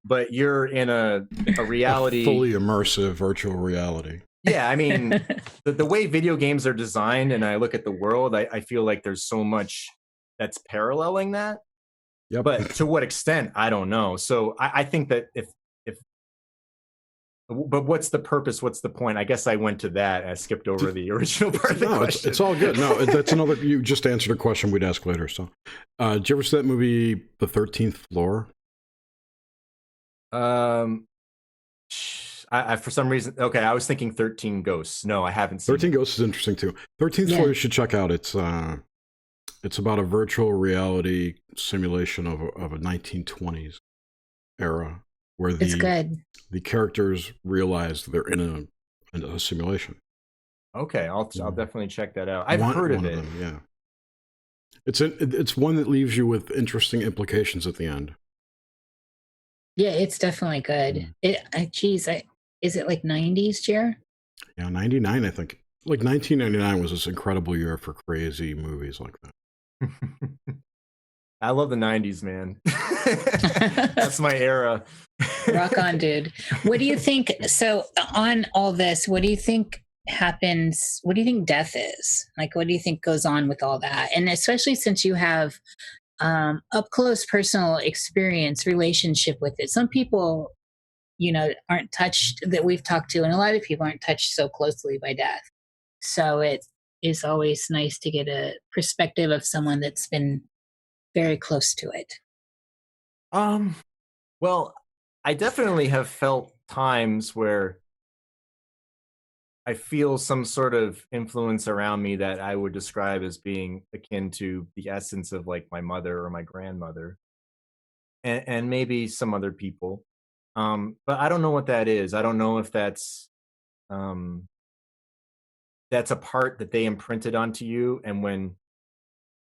but you're in a reality. A fully immersive virtual reality. Yeah, I mean, the way video games are designed, and I look at the world, I feel like there's so much that's paralleling that. Yep. But to what extent, I don't know. So I think that but what's the purpose? What's the point? I guess I went to that. I skipped over the original part of the question. It's all good. No, that's another. You just answered a question we'd ask later. So, did you ever see that movie, The 13th Floor? I for some reason, I was thinking 13 Ghosts. No, I haven't seen 13 Ghosts is interesting too. 13th Floor you should check out. It's about a virtual reality simulation of a 1920s era where the characters realize they're in a simulation. Okay, I'll definitely check that out. I've heard of it. Yeah, it's one that leaves you with interesting implications at the end. Yeah, it's definitely good. Is it like 90s, Jer? Yeah, 99, I think. Like 1999 was this incredible year for crazy movies like that. I love the 90s, man. That's my era. Rock on, dude. What do you think? So, on all this, what do you think happens? What do you think death is? Like, what do you think goes on with all that? And especially since you have up close personal experience, relationship with it. Some people, aren't touched that we've talked to, and a lot of people aren't touched so closely by death. So, it is always nice to get a perspective of someone that's been very close to it. Well, I definitely have felt times where I feel some sort of influence around me that I would describe as being akin to the essence of like my mother or my grandmother, and maybe some other people. But I don't know what that is. I don't know if um, that's a part that they imprinted onto you, and when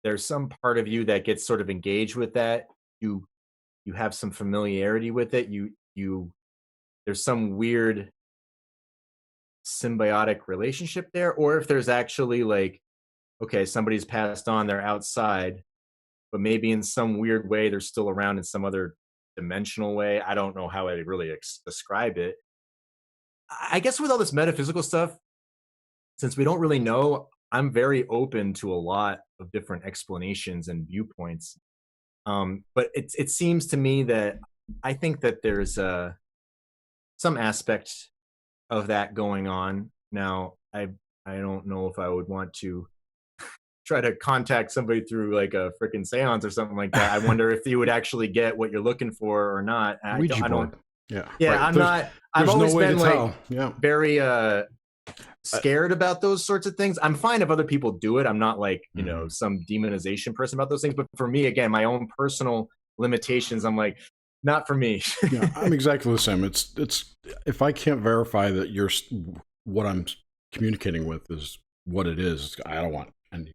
there's some part of you that gets sort of engaged with that, you you have some familiarity with it. You there's some weird symbiotic relationship there, or if there's actually like, okay, somebody's passed on, they're outside, but maybe in some weird way they're still around in some other dimensional way. I don't know how I really describe it. I guess with all this metaphysical stuff, since we don't really know, I'm very open to a lot of different explanations and viewpoints. But it seems to me that I think that there's some aspect of that going on. Now, I don't know if I would want to try to contact somebody through like a freaking seance or something like that. I wonder if you would actually get what you're looking for or not. Ouija board. Yeah. Yeah, right. I'm not. I've There's always no way been to like tell. Yeah. very scared about those sorts of things. I'm fine if other people do it. I'm not like, some demonization person about those things. But for me, again, my own personal limitations, I'm like, not for me. Yeah, I'm exactly the same. It's if I can't verify that what I'm communicating with is what it is, I don't want. And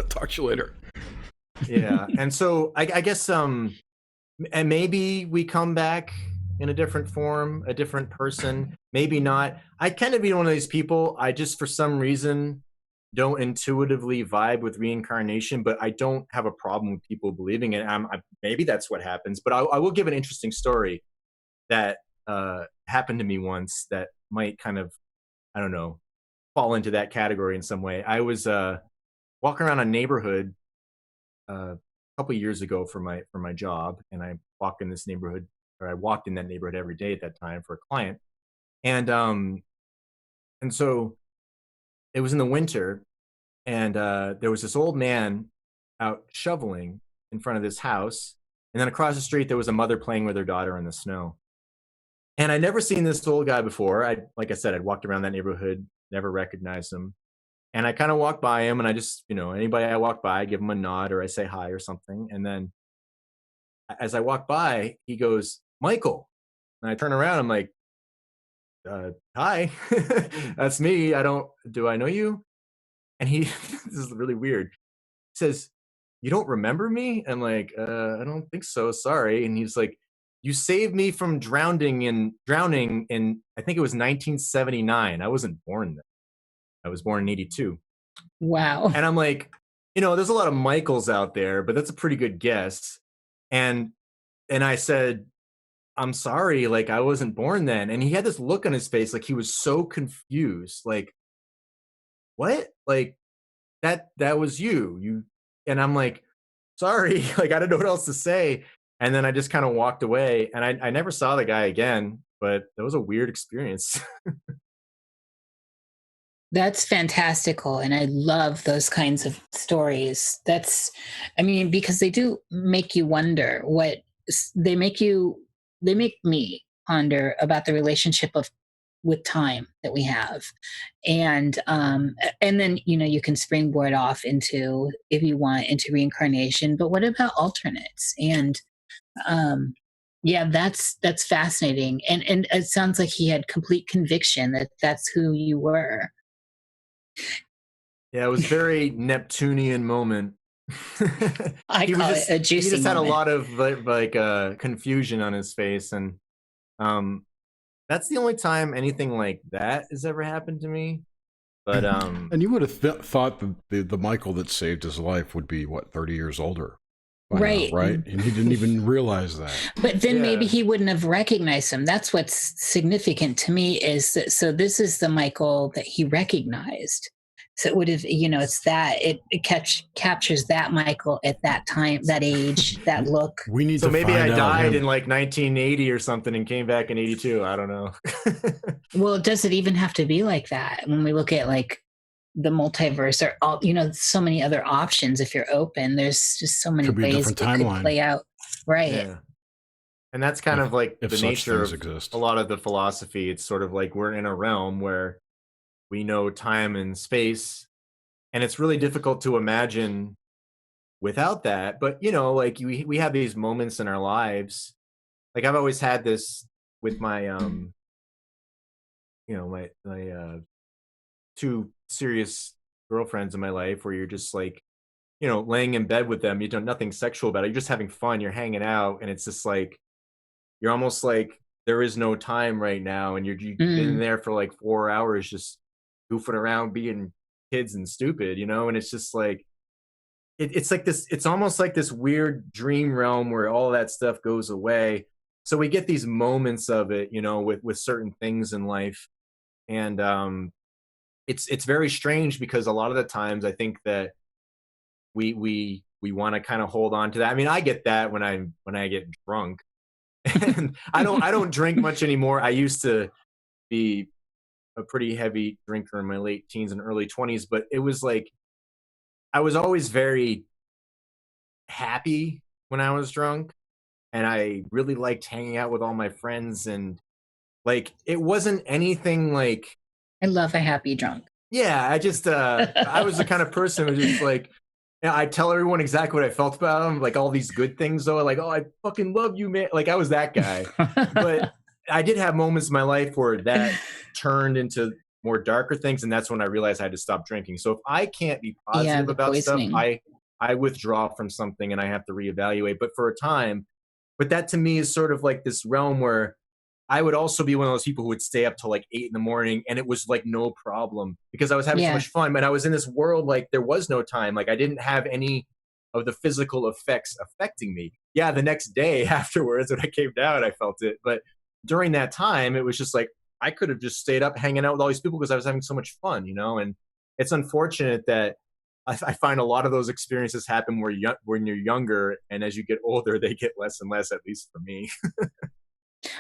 talk to you later. Yeah, and so I guess and maybe we come back in a different form, a different person. Maybe not. I kind of be one of these people. I just for some reason don't intuitively vibe with reincarnation, but I don't have a problem with people believing it. Maybe that's what happens. But I will give an interesting story that happened to me once that might kind of, I don't know, fall into that category in some way. I was walking around a neighborhood a couple of years ago for my job, and I walked in this neighborhood, or I walked in that neighborhood every day at that time for a client, and so it was in the winter, and there was this old man out shoveling in front of this house, and then across the street there was a mother playing with her daughter in the snow. And I'd never seen this old guy before. Like I said, I'd walked around that neighborhood, never recognized him. And I kind of walked by him, and I just, anybody I walk by, I give him a nod or I say hi or something. And then as I walk by, he goes, "Michael." And I turn around, I'm like, "Hi, that's me. Do I know you?" And he, this is really weird. He says, "You don't remember me?" I'm like, "I don't think so. Sorry." And he's like, "You saved me from drowning in, I think it was 1979. I wasn't born then. I was born in 82. Wow. And I'm like, there's a lot of Michaels out there, but that's a pretty good guess. And I said, "I'm sorry, like I wasn't born then." And he had this look on his face, like he was so confused, like, "What? Like that was you?" And I'm like, "Sorry," like I don't know what else to say. And then I just kind of walked away, and I never saw the guy again, but that was a weird experience. That's fantastical. And I love those kinds of stories. Because they do make you wonder they make me ponder about the relationship with time that we have. And then, you can springboard off into, if you want, into reincarnation. But what about alternates? And, yeah, that's fascinating. And it sounds like he had complete conviction that that's who you were. Yeah, it was very Neptunian moment. I call it a juicy He just had moment. a lot of like confusion on his face, and that's the only time anything like that has ever happened to me. But And you would have thought the Michael that saved his life would be, what, 30 years older by now, Right. right? And he didn't even realize that. But then Yeah. maybe he wouldn't have recognized him. That's what's significant to me is that, so this is the Michael that he recognized. So it would have, it's that it captures that Michael at that time, that age, that look. We need so to maybe find I out died him. in like 1980 or something and came back in 82. I don't know. Well, does it even have to be like that? When we look at like the multiverse or all, so many other options. If you're open, there's just so many Could be a ways different it timeline. could play out. Right. Yeah. And that's kind of like if the such nature things of exist. a lot of the philosophy. It's sort of like we're in a realm where we know time and space, and it's really difficult to imagine without that. But like we have these moments in our lives. Like I've always had this with my my two serious girlfriends in my life, where you're just like, laying in bed with them, you do nothing sexual about it, you're just having fun, you're hanging out, and it's just like you're almost like there is no time right now, and you've been there for like 4 hours just goofing around being kids and stupid, and it's just like it's like this, it's almost like this weird dream realm where all that stuff goes away. So we get these moments of it, with certain things in life. And it's very strange, because a lot of the times I think that we want to kind of hold on to that. I mean, I get that when I get drunk. And I don't drink much anymore. I used to be a pretty heavy drinker in my late teens and early 20s, but it was like I was always very happy when I was drunk, and I really liked hanging out with all my friends, and like it wasn't anything like, I love a happy drunk. yeah, I just I was the kind of person who just like, I tell everyone exactly what I felt about them, like all these good things though, like, oh, I fucking love you, man. Like I was that guy. But I did have moments in my life where that turned into more darker things, and that's when I realized I had to stop drinking. So if I can't be positive the about stuff, poisoning. I withdraw from something and I have to reevaluate. But for a time, but that to me is sort of like this realm where I would also be one of those people who would stay up till like 8 in the morning, and it was like no problem because I was having so much fun. But I was in this world like there was no time. Like I didn't have any of the physical effects affecting me. Yeah, the next day afterwards when I came down, I felt it. But during that time, it was just like I could have just stayed up hanging out with all these people because I was having so much fun, And it's unfortunate that I find a lot of those experiences happen when you're younger, and as you get older, they get less and less, at least for me.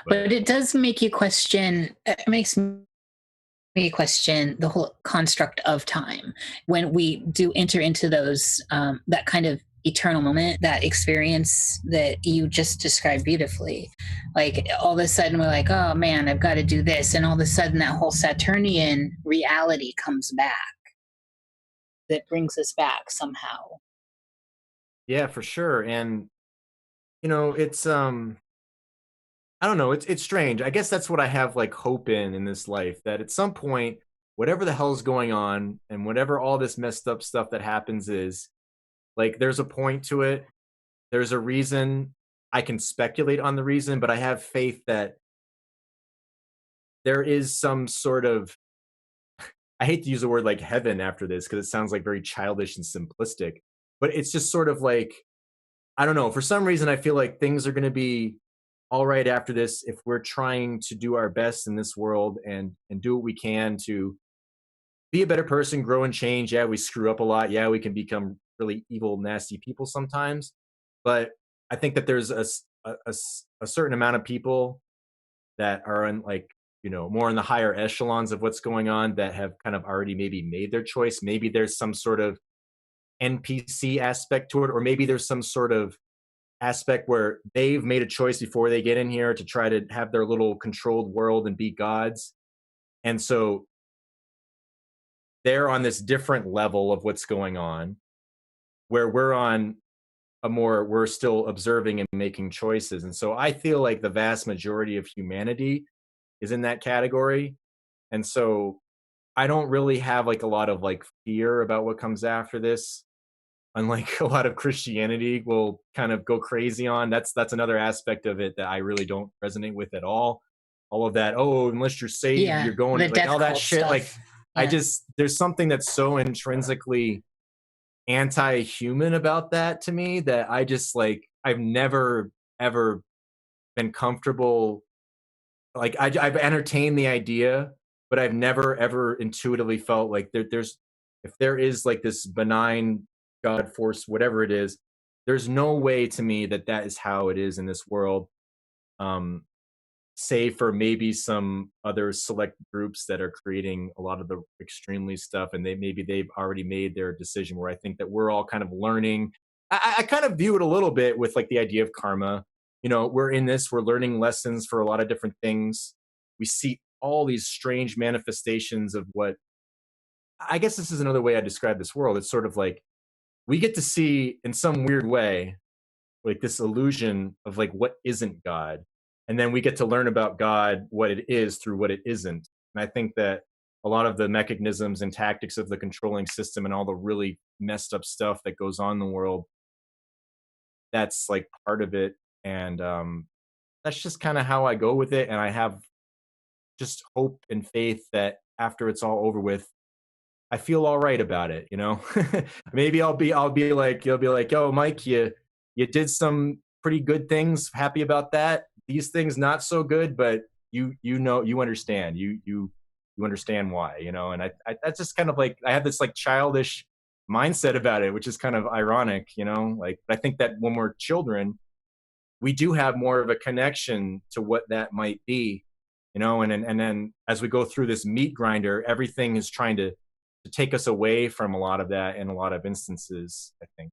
But it does make you question, it makes me question the whole construct of time. When we do enter into those, that kind of eternal moment, that experience that you just described beautifully. Like all of a sudden we're like, oh man, I've got to do this. And all of a sudden that whole Saturnian reality comes back. That brings us back somehow. Yeah, for sure. And, it's, I don't know. It's strange. I guess that's what I have like hope in this life, that at some point, whatever the hell's going on and whatever all this messed up stuff that happens is, like, there's a point to it. There's a reason. I can speculate on the reason, but I have faith that there is some sort of, I hate to use the word like heaven after this because it sounds like very childish and simplistic, but it's just sort of like, I don't know. For some reason, I feel like things are going to be all right after this if we're trying to do our best in this world and do what we can to be a better person, grow and change. Yeah, we screw up a lot. Yeah, we can become really evil, nasty people sometimes. But I think that there's a certain amount of people that are in like, more in the higher echelons of what's going on that have kind of already maybe made their choice. Maybe there's some sort of NPC aspect to it, or maybe there's some sort of aspect where they've made a choice before they get in here to try to have their little controlled world and be gods. And so they're on this different level of what's going on, where we're on we're still observing and making choices. And so I feel like the vast majority of humanity is in that category. And so I don't really have like a lot of like fear about what comes after this, unlike a lot of Christianity will kind of go crazy on. That's another aspect of it that I really don't resonate with at all. all of that. Oh, unless you're saved, Yeah, you're going the like all that death shit. cult Like stuff. I Yeah. just, there's something that's so intrinsically anti-human about that to me that I just like, I've never ever been comfortable. Like I've entertained the idea, but I've never ever intuitively felt like there's, if there is like this benign God force, whatever it is, there's no way to me that that is how it is in this world. Um, Save for maybe some other select groups that are creating a lot of the extremely stuff, and maybe they've already made their decision. Where I think that we're all kind of learning. I kind of view it a little bit with like the idea of karma. You know, we're in this, we're learning lessons for a lot of different things. We see all these strange manifestations of what, I guess this is another way I describe this world. It's sort of like we get to see in some weird way like this illusion of like what isn't God. And then we get to learn about God, what it is through what it isn't. And I think that a lot of the mechanisms and tactics of the controlling system and all the really messed up stuff that goes on in the world, that's like part of it. And that's just kind of how I go with it. And I have just hope and faith that after it's all over with, I feel all right about it, you know. Maybe I'll be like, you'll be like, "Oh, Mike, you did some pretty good things. Happy about that. These things not so good, but you know, you understand. You understand why, you know." And I that's just kind of like I have this like childish mindset about it, which is kind of ironic, you know. Like I think that when we're children, we do have more of a connection to what that might be, you know. And then as we go through this meat grinder, everything is trying to take us away from a lot of that in a lot of instances, I think.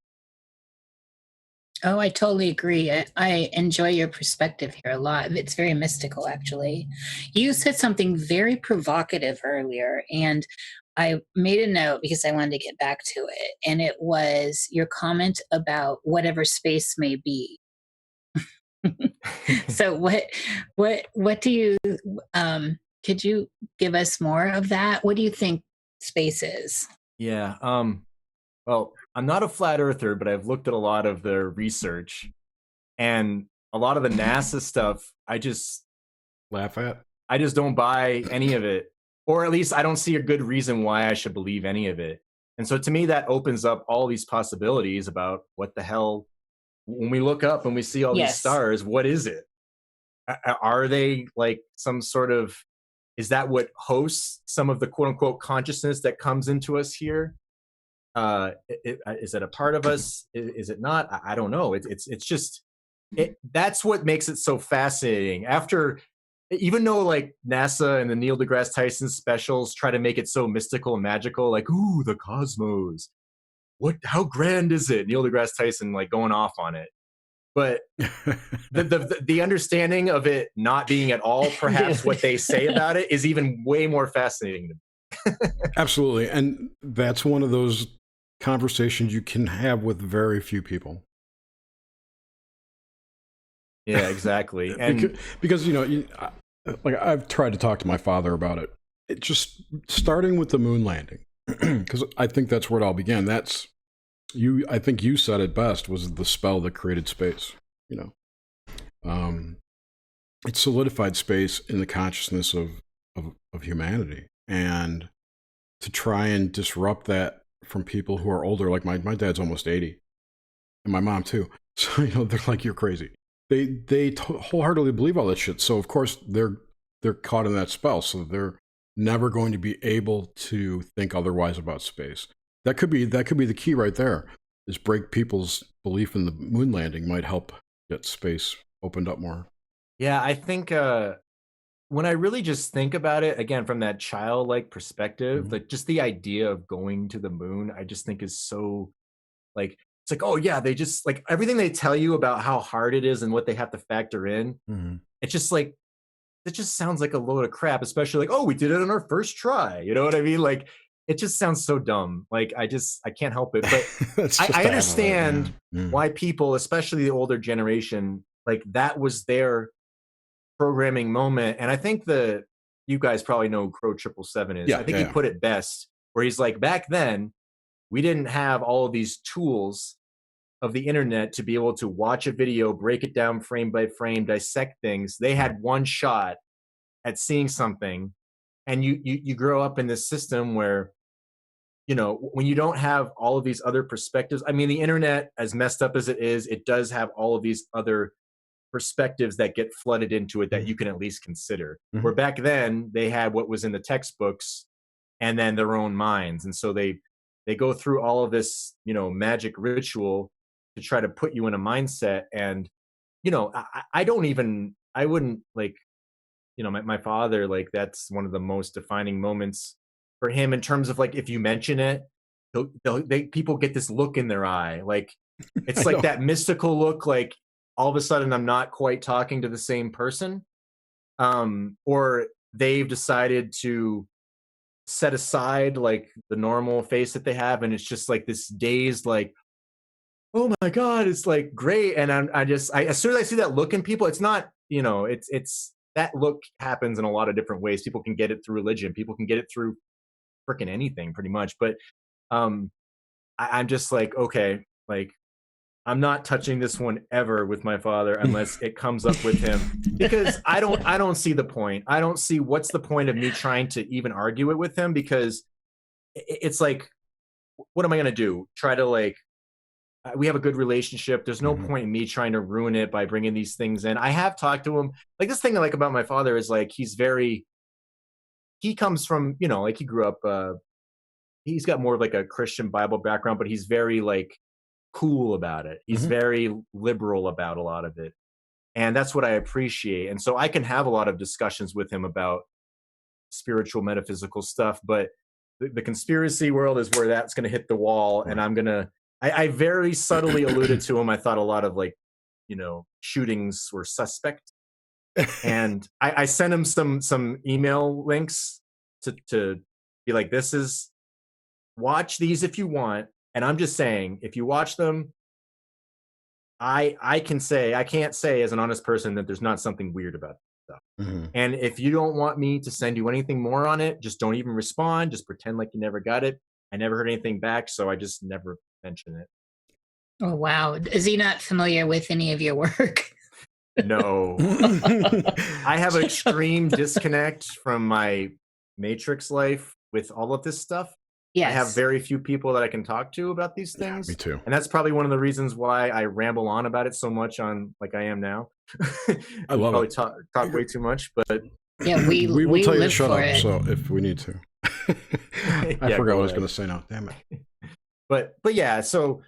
Oh, I totally agree. I enjoy your perspective here a lot. It's very mystical, actually. You said something very provocative earlier, and I made a note because I wanted to get back to it. And it was your comment about whatever space may be. So, what do you? Could you give us more of that? What do you think space is? Yeah. Well, I'm not a flat earther, but I've looked at a lot of the research and a lot of the NASA stuff. Laugh at. I just don't buy any of it, or at least I don't see a good reason why I should believe any of it. And so to me, that opens up all these possibilities about what the hell, when we look up and we see all these Yes. stars, what is it? Are they like some sort of, is that what hosts some of the quote unquote consciousness that comes into us here? Is it a part of us? Is it not? I don't know. It's just that's what makes it so fascinating. After, even though like NASA and the Neil deGrasse Tyson specials try to make it so mystical and magical, like ooh, the cosmos. How grand is it? Neil deGrasse Tyson like going off on it. But the understanding of it not being at all perhaps what they say about it is even way more fascinating to me. Absolutely. And that's one of those conversations you can have with very few people. Yeah, exactly. And because you know, like I've tried to talk to my father about it. It just starting with the moon landing, because I think that's where it all began. That's you. I think you said it best. Was the spell that created space. You know, it solidified space in the consciousness of humanity, and to try and disrupt that from people who are older, like my dad's almost 80, and my mom too. So you know, they're like, you're crazy. They wholeheartedly believe all that shit. So of course they're caught in that spell. So they're never going to be able to think otherwise about space. That could be the key right there. Is break people's belief in the moon landing might help get space opened up more. yeah, I think when I really just think about it again from that childlike perspective, like just the idea of going to the moon, I just think is so like, it's like, oh yeah, they just like everything they tell you about how hard it is and what they have to factor in. It's just like, it just sounds like a load of crap, especially like, oh, we did it on our first try. You know what I mean? Like, it just sounds so dumb. Like, I can't help it. But I understand why people, especially the older generation, like that was their programming moment. And I think you guys probably know who Crow 777 is. I think he put it best, where he's like, back then, we didn't have all of these tools of the internet to be able to watch a video, break it down frame by frame, dissect things. They had one shot at seeing something, and you grow up in this system where, you know, when you don't have all of these other perspectives. I mean, the internet, as messed up as it is, it does have all of these other perspectives that get flooded into it that you can at least consider. Where back then they had what was in the textbooks and then their own minds. And so they go through all of this, you know, magic ritual to try to put you in a mindset. And, you know, I wouldn't like, you know, my father, like that's one of the most defining moments for him in terms of like, if you mention it, people get this look in their eye. Like, it's like that mystical look, like all of a sudden I'm not quite talking to the same person. Or they've decided to set aside like the normal face that they have. And it's just like this dazed, like, oh my God, it's like great. And as soon as I see that look in people, it's not, you know, it's that look happens in a lot of different ways. People can get it through religion. People can get it through freaking anything pretty much. But I'm just like, okay, like I'm not touching this one ever with my father unless it comes up with him, because I don't see the point. I don't see what's the point of me trying to even argue it with him, because it's like, what am I going to do? Try to like, we have a good relationship. There's no point in me trying to ruin it by bringing these things in. I have talked to him. Like, this thing I like about my father is like, he comes from, you know, like he grew up, he's got more of like a Christian Bible background, but he's very like cool about it. He's very liberal about a lot of it. And that's what I appreciate. And so I can have a lot of discussions with him about spiritual, metaphysical stuff, but the conspiracy world is where that's going to hit the wall. And I very subtly alluded to him. I thought a lot of like, you know, shootings were suspect. And I sent him some email links to be like, watch these if you want. And I'm just saying, if you watch them, I can't say as an honest person that there's not something weird about stuff. And if you don't want me to send you anything more on it, just don't even respond. Just pretend like you never got it. I never heard anything back, so I just never mention it. Oh, wow. Is he not familiar with any of your work? No. I have an extreme disconnect from my Matrix life with all of this stuff. Yes. I have very few people that I can talk to about these things. Yeah, me too. And that's probably one of the reasons why I ramble on about it so much on like I am now. I love probably it. Talk way too much, but yeah, we will tell you to live shut for up. it. So if we need to, I forgot what I was going to say now. Damn it. But yeah, so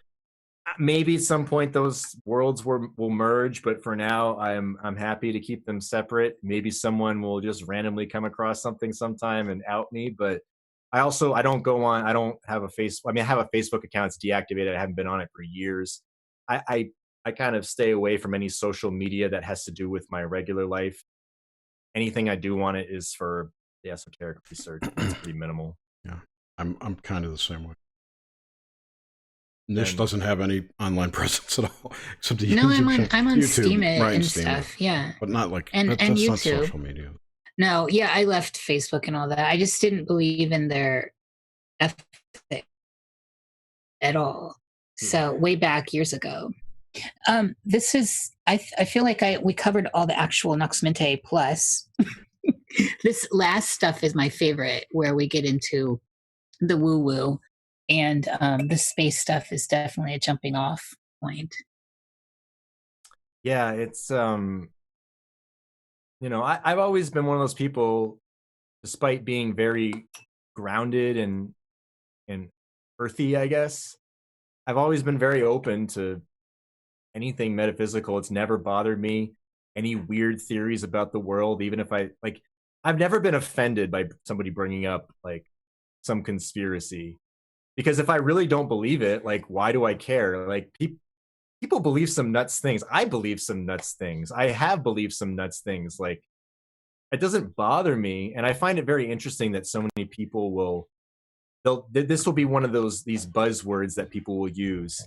maybe at some point those worlds will merge, but for now I'm happy to keep them separate. Maybe someone will just randomly come across something sometime and out me, but I don't go on. I don't have a Facebook. I mean, I have a Facebook account. It's deactivated. I haven't been on it for years. I kind of stay away from any social media that has to do with my regular life. Anything I do on it is for the esoteric research. It's pretty minimal. Yeah, I'm kind of the same way. Nish doesn't have any online presence at all, except I'm on YouTube, Steam it right, and Steam stuff. it. Yeah, but not like and that's YouTube. Not social media. No, yeah, I left Facebook and all that. I just didn't believe in their ethic at all. So way back years ago. This is, I feel like we covered all the actual Nox Mente plus. This last stuff is my favorite, where we get into the woo-woo, and the space stuff is definitely a jumping off point. Yeah, it's you know, I've always been one of those people, despite being very grounded and earthy, I guess. I've always been very open to anything metaphysical. It's never bothered me. Any weird theories about the world, even if I've never been offended by somebody bringing up like some conspiracy, because if I really don't believe it, like, why do I care? Like, people believe some nuts things. I believe some nuts things. I have believed some nuts things. Like, it doesn't bother me. And I find it very interesting that so many people this will be one of these buzzwords that people will use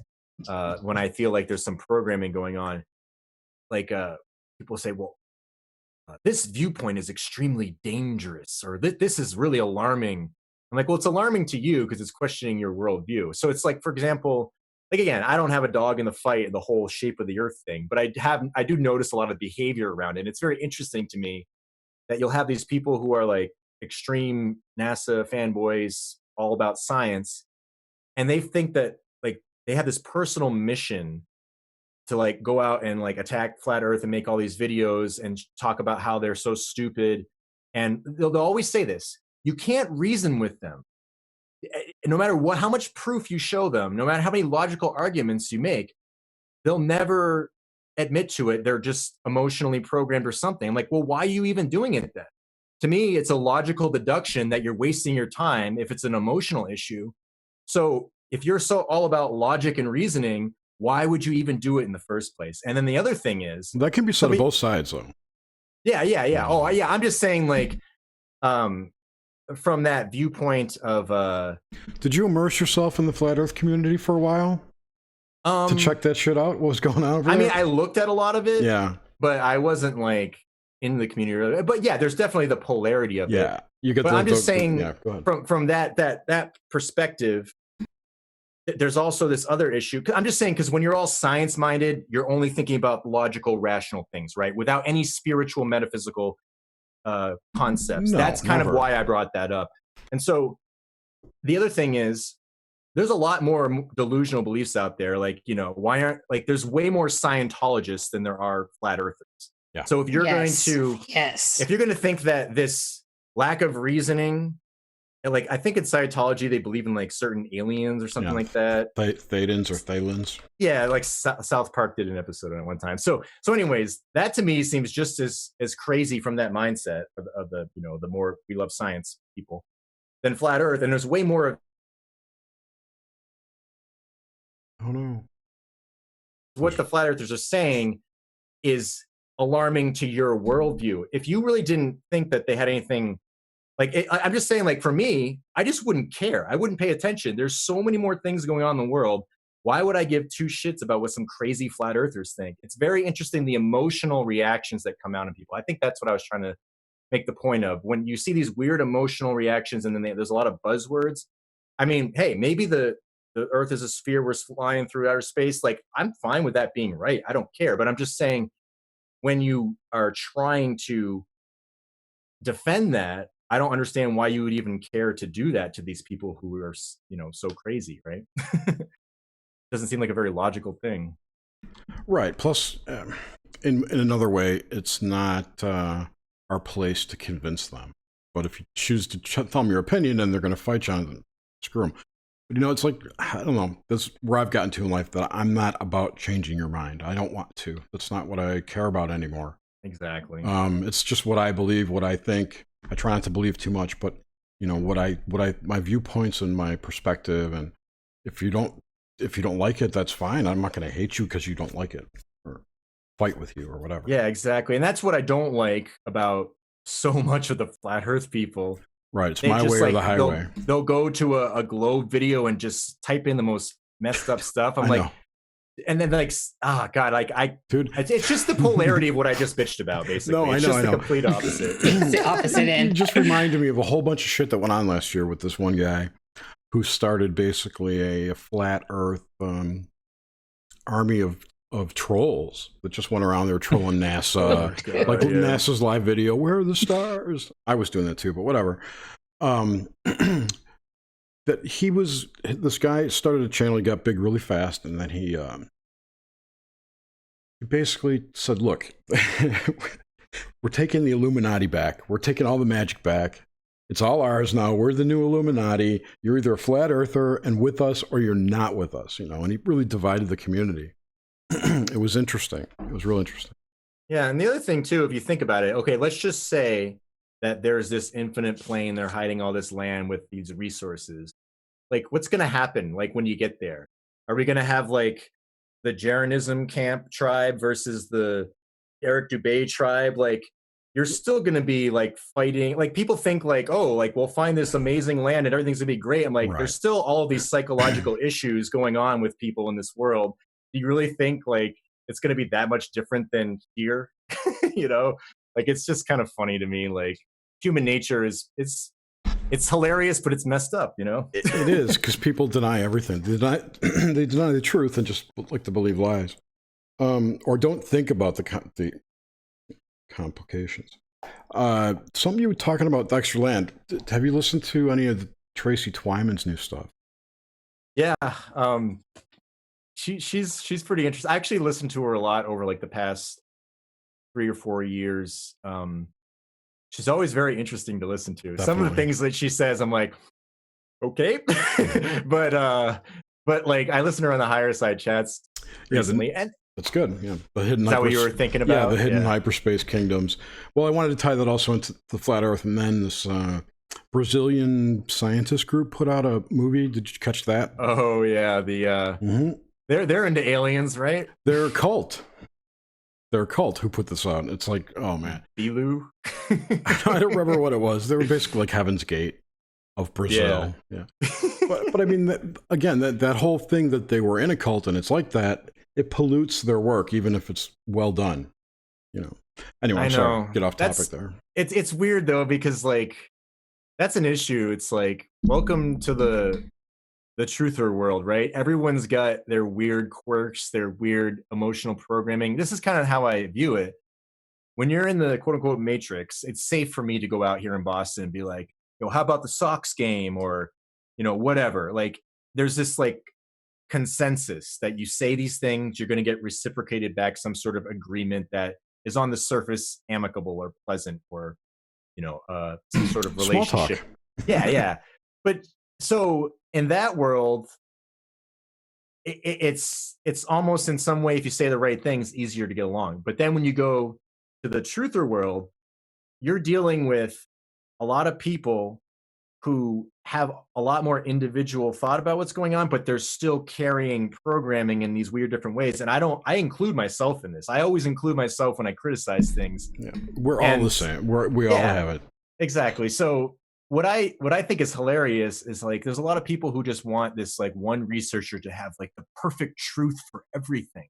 when I feel like there's some programming going on. Like, people say, well, this viewpoint is extremely dangerous, or this is really alarming. I'm like, well, it's alarming to you because it's questioning your worldview. So it's like, for example, like, again, I don't have a dog in the fight, the whole shape of the earth thing, but I do notice a lot of behavior around it. And it's very interesting to me that you'll have these people who are like extreme NASA fanboys, all about science, and they think that like they have this personal mission to like go out and like attack flat earth and make all these videos and talk about how they're so stupid. And they'll always say this: you can't reason with them. No matter what, how much proof you show them, no matter how many logical arguments you make, they'll never admit to it. They're just emotionally programmed or something. I'm like, well, why are you even doing it then? To me, it's a logical deduction that you're wasting your time if it's an emotional issue. So if you're so all about logic and reasoning, why would you even do it in the first place? And then the other thing is, that can be said on both sides, though. Yeah. Oh, yeah. I'm just saying, like, from that viewpoint of, did you immerse yourself in the flat Earth community for a while to check that shit out? What was going on over there? I mean, I looked at a lot of it. Yeah, but I wasn't like in the community. But yeah, there's definitely the polarity of it. Yeah, you get. But I'm just saying, yeah, go ahead. from that perspective, there's also this other issue. I'm just saying, because when you're all science minded, you're only thinking about logical, rational things, right? Without any spiritual, metaphysical concepts. No, That's kind never. of why I brought that up. And so the other thing is, there's a lot more delusional beliefs out there. Like, you know, why aren't, like, there's way more Scientologists than there are flat earthers. Yeah. So if you're going to, if you're going to think that this lack of reasoning, and like, I think in Scientology, they believe in like certain aliens or something like that. Thetans or Thalens. Yeah. Like South Park did an episode on it one time. So anyways, that to me seems just as crazy from that mindset of the, you know, the more we love science people than flat earth. And there's way more of, Oh no. what the flat earthers are saying is alarming to your worldview. If you really didn't think that they had anything, like, I'm just saying, like, for me, I just wouldn't care. I wouldn't pay attention. There's so many more things going on in the world. Why would I give two shits about what some crazy flat earthers think? It's very interesting, the emotional reactions that come out in people. I think that's what I was trying to make the point of. When you see these weird emotional reactions and then there's a lot of buzzwords. I mean, hey, maybe the earth is a sphere, we're flying through outer space. Like, I'm fine with that being right. I don't care. But I'm just saying, when you are trying to defend that, I don't understand why you would even care to do that to these people who are, you know, so crazy, right? Doesn't seem like a very logical thing. Right. Plus, in another way, it's not our place to convince them. But if you choose to tell them your opinion and they're going to fight you on it, screw them. But, you know, it's like, I don't know, that's where I've gotten to in life, that I'm not about changing your mind. I don't want to. That's not what I care about anymore. Exactly. It's just what I believe, what I think. I try not to believe too much, but, you know, my viewpoints and my perspective. And if you don't like it, that's fine. I'm not going to hate you because you don't like it or fight with you or whatever. Yeah, exactly. And that's what I don't like about so much of the flat earth people. Right. It's my way or the highway. They'll go to a globe video and just type in the most messed up stuff. I'm like, and then like, God, like dude, it's just the polarity of what I just bitched about, basically. No, I know, it's just I know. the complete opposite. It's the opposite end. It just reminded me of a whole bunch of shit that went on last year with this one guy who started basically a flat earth army of trolls that just went around there trolling NASA. God, like NASA's live video, where are the stars? I was doing that too, but whatever. That this guy started a channel, he got big really fast, and then he basically said, look, we're taking the Illuminati back. We're taking all the magic back. It's all ours now. We're the new Illuminati. You're either a flat earther and with us, or you're not with us, you know, and he really divided the community. It was interesting. It was real interesting. Yeah, and the other thing too, if you think about it, okay, let's just say that there's this infinite plane, they're hiding all this land with these resources. Like, what's going to happen, like, when you get there? Are we going to have, like, the Jeranism camp tribe versus the Eric Dubé tribe? Like, you're still going to be, like, fighting. Like, people think, like, oh, like, we'll find this amazing land and everything's going to be great. I'm like, Right. There's still all of these psychological issues going on with people in this world. Do you really think, like, it's going to be that much different than here? You know? Like, it's just kind of funny to me. Like, human nature is, it's hilarious, but it's messed up, you know? It is, because people deny everything. They deny the truth and just like to believe lies, or don't think about the complications. Something you were talking about Dexter Land. Have you listened to any of Tracy Twyman's new stuff? Yeah, she's pretty interesting. I actually listened to her a lot over like the past 3 or 4 years. She's always very interesting to listen to. Definitely. Some of the things that she says, I'm like, okay, but like I listen to her on the Higher Side chats recently, and that's good. Yeah, the hidden. Is that what you were thinking about? Yeah, the hidden hyperspace kingdoms. Well, I wanted to tie that also into the Flat Earth, and then this Brazilian scientist group put out a movie. Did you catch that? Oh yeah, the they're into aliens, right? They're a cult. They're a cult who put this out. It's like, oh man, Bilu. I don't remember what it was. They were basically like Heaven's Gate of Brazil. Yeah. But I mean, that whole thing that they were in a cult and it's like that, it pollutes their work, even if it's well done. You know. Anyway, I'm sorry, get off topic there. It's weird though, because like that's an issue. It's like, welcome to the truther world, right? Everyone's got their weird quirks, their weird emotional programming. This is kind of how I view it. When you're in the quote unquote matrix, it's safe for me to go out here in Boston and be like, yo, how about the Sox game? Or, you know, whatever. Like there's this like consensus that you say these things, you're going to get reciprocated back some sort of agreement that is on the surface amicable or pleasant, or, you know, some sort of relationship. Yeah. But so in that world, it's almost in some way, if you say the right things, easier to get along. But then when you go to the truther world, you're dealing with a lot of people who have a lot more individual thought about what's going on, but they're still carrying programming in these weird different ways. And I include myself in this. I always include myself when I criticize things. Yeah, we're all the same. We all have it. Exactly. So what I think is hilarious is like there's a lot of people who just want this like one researcher to have like the perfect truth for everything.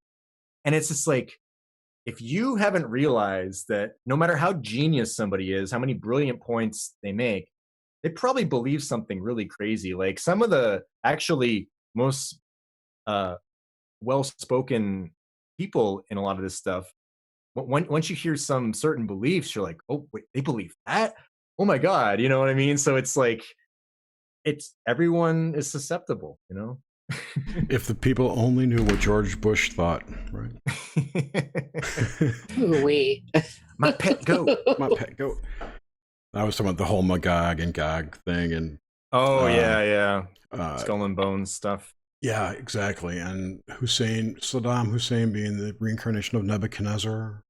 And it's just like, if you haven't realized that no matter how genius somebody is, how many brilliant points they make, they probably believe something really crazy. Like some of the actually most well-spoken people in a lot of this stuff, once you hear some certain beliefs, you're like, oh, wait, they believe that? Oh my God, you know what I mean? So it's like, everyone is susceptible, you know? If the people only knew what George Bush thought, right? Ooh-wee. My pet goat. My pet goat. I was talking about the whole Magog and Gog thing, and yeah, Skull and Bones stuff. Yeah, exactly. And Saddam Hussein being the reincarnation of Nebuchadnezzar.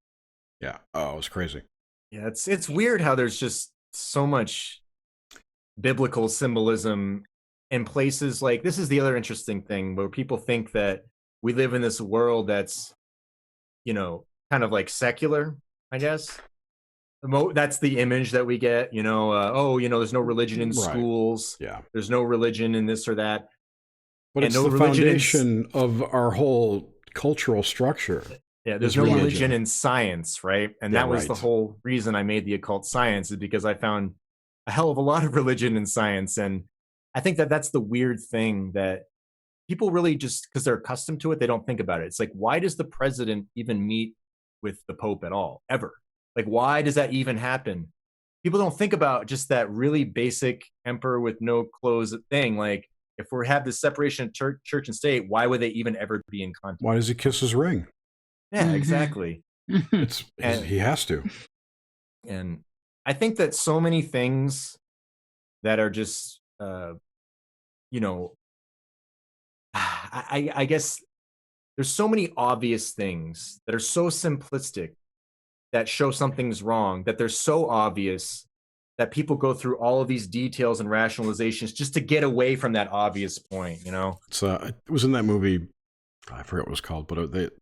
Yeah, it was crazy. Yeah, it's weird how there's just so much biblical symbolism in places like this. Is the other interesting thing where people think that we live in this world that's, you know, kind of like secular, I guess. That's the image that we get, you know, there's no religion in schools. Yeah. There's no religion in this or that. But it's the foundation of our whole cultural structure. Yeah, there's no religion in science, right? And that was the whole reason I made the Occult Science, is because I found a hell of a lot of religion in science. And I think that that's the weird thing, that people really just, because they're accustomed to it, they don't think about it. It's like, why does the president even meet with the Pope at all, ever? Like, why does that even happen? People don't think about just that really basic emperor with no clothes thing. Like, if we have this separation of church and state, why would they even ever be in contact? Why does he kiss his ring? Yeah, exactly. He has to. And I think that so many things that are just, you know, I guess there's so many obvious things that are so simplistic that show something's wrong, that they're so obvious that people go through all of these details and rationalizations just to get away from that obvious point, you know? It was in that movie, I forget what it was called, but it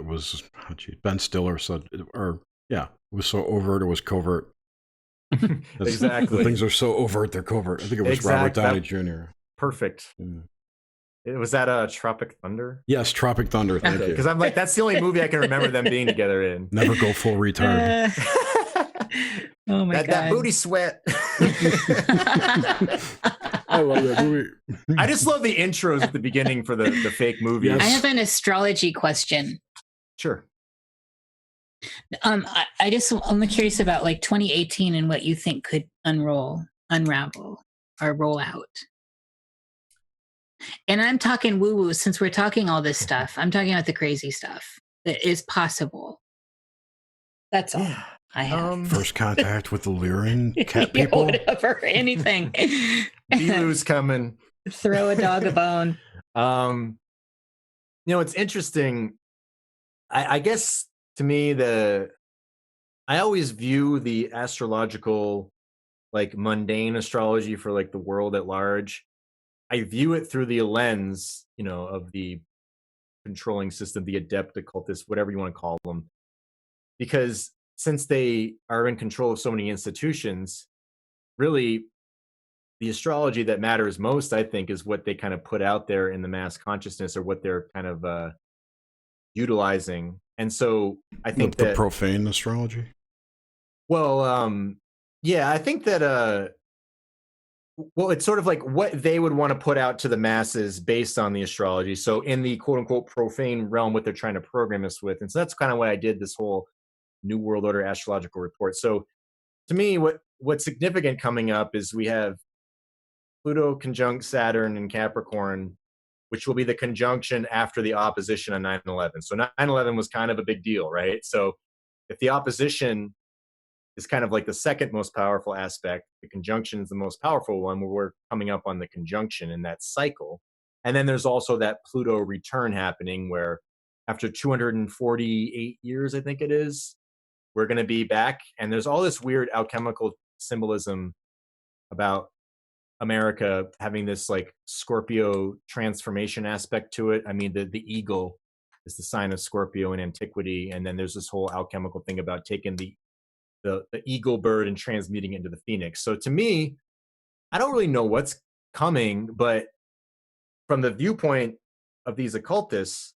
was Ben Stiller said, it was so overt, it was covert. Exactly. The things are so overt, they're covert. I think it was Robert Downey Jr. Perfect. Was that Tropic Thunder? Yes, Tropic Thunder. Thank you. Because I'm like, that's the only movie I can remember them being together in. Never go full retard. Oh my God. That booty sweat. I love that movie. I just love the intros at the beginning for the fake movies. I have an astrology question. Sure. I'm curious about like 2018 and what you think could unravel, or roll out. And I'm talking woo woo since we're talking all this stuff. I'm talking about the crazy stuff that is possible. That's all I have. First contact with the Lyran cat Yeah, people. whatever, anything. Bilu's coming. Throw a dog a bone. It's interesting. I guess to me, I always view the astrological, like mundane astrology for like the world at large. I view it through the lens, of the controlling system, the adept occultists, whatever you want to call them. Because since they are in control of so many institutions, really the astrology that matters most, I think, is what they kind of put out there in the mass consciousness, or what they're kind of utilizing. And so I think the profane astrology. Well, yeah, I think that it's sort of like what they would want to put out to the masses based on the astrology. So in the quote unquote profane realm, what they're trying to program us with. And so that's kind of what I did this whole New World Order astrological report. So to me, what's significant coming up is we have Pluto conjunct Saturn in Capricorn, which will be the conjunction after the opposition on 9/11. So 9/11 was kind of a big deal, right? So if the opposition is kind of like the second most powerful aspect, the conjunction is the most powerful one, where we're coming up on the conjunction in that cycle. And then there's also that Pluto return happening, where after 248 years, I think it is, we're going to be back. And there's all this weird alchemical symbolism about America having this like Scorpio transformation aspect to it. I mean, the eagle is the sign of Scorpio in antiquity. And then there's this whole alchemical thing about taking the eagle bird and transmuting it into the phoenix. So to me, I don't really know what's coming, but from the viewpoint of these occultists,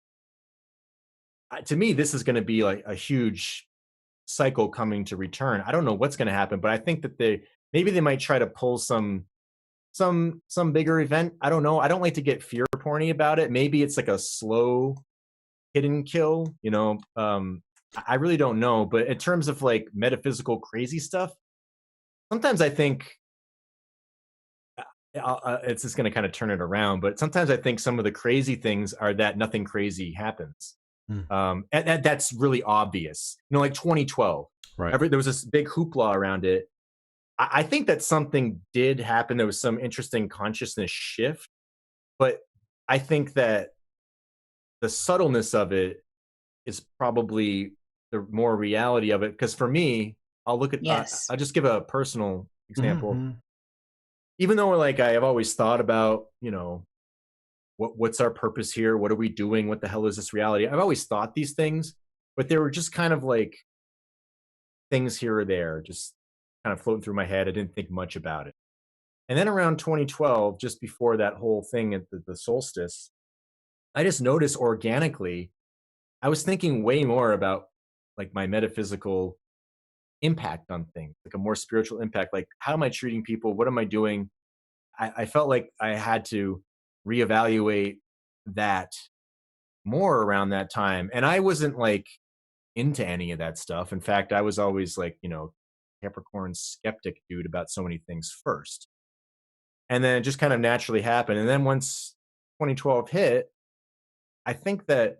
to me, this is going to be like a huge cycle coming to return. I don't know what's going to happen, but I think that maybe they might try to pull some bigger event. I don't know. I don't like to get fear porny about it. Maybe it's like a slow hidden kill, I really don't know. But in terms of like metaphysical crazy stuff, sometimes I think it's just going to kind of turn it around. But sometimes I think some of the crazy things are that nothing crazy happens. And that's really obvious. Like 2012, right? There was this big hoopla around it. I think that something did happen. There was some interesting consciousness shift, but I think that the subtleness of it is probably the more reality of it. Because for me, I'll look at, I'll just give a personal example. Mm-hmm. Even though like I have always thought about, what's our purpose here? What are we doing? What the hell is this reality? I've always thought these things, but they were just kind of like things here or there, just kind of floating through my head. I didn't think much about it. And then around 2012, just before that whole thing at the solstice, I just noticed organically, I was thinking way more about like my metaphysical impact on things, like a more spiritual impact. Like, how am I treating people? What am I doing? I felt like I had to reevaluate that more around that time. And I wasn't like into any of that stuff. In fact, I was always like, Capricorn skeptic dude about so many things first. And then it just kind of naturally happened. And then once 2012 hit, I think that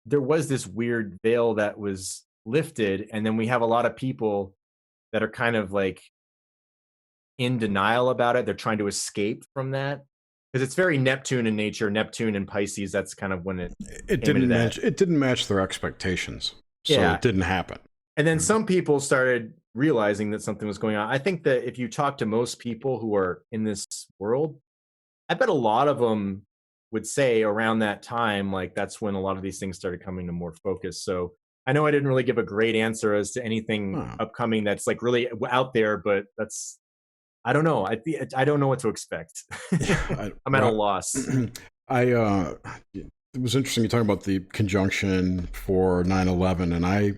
there was this weird veil that was lifted. And then we have a lot of people that are kind of like in denial about it. They're trying to escape from that. Because it's very Neptune in nature, Neptune and Pisces. That's kind of when it didn't match their expectations. So it didn't happen. And then some people started realizing that something was going on. I think that if you talk to most people who are in this world, I bet a lot of them would say around that time, like that's when a lot of these things started coming to more focus. So I know I didn't really give a great answer as to anything upcoming that's like really out there, but I don't know. I don't know what to expect. I'm at a loss. It was interesting you talking about the conjunction for 9/11, and I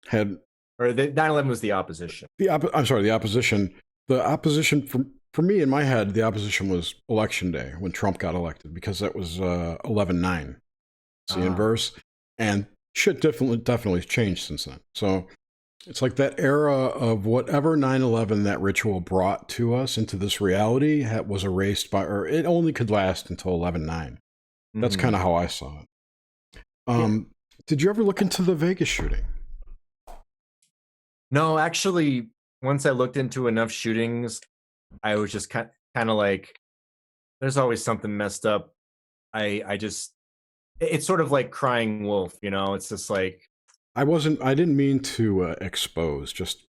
had... Or the 9/11 was the opposition. I'm sorry, the opposition. The opposition, for me, in my head, the opposition was Election Day, when Trump got elected, because that was 11/9. It's the inverse. And shit definitely changed since then. So it's like that era of whatever 9/11 that ritual brought to us into this reality was erased by, or it only could last until 11/9. That's kind of how I saw it. Did you ever look into the Vegas shooting? No, actually, once I looked into enough shootings, I was just kind of like, there's always something messed up. It's sort of like crying wolf, you know? It's just like, I didn't mean to expose, just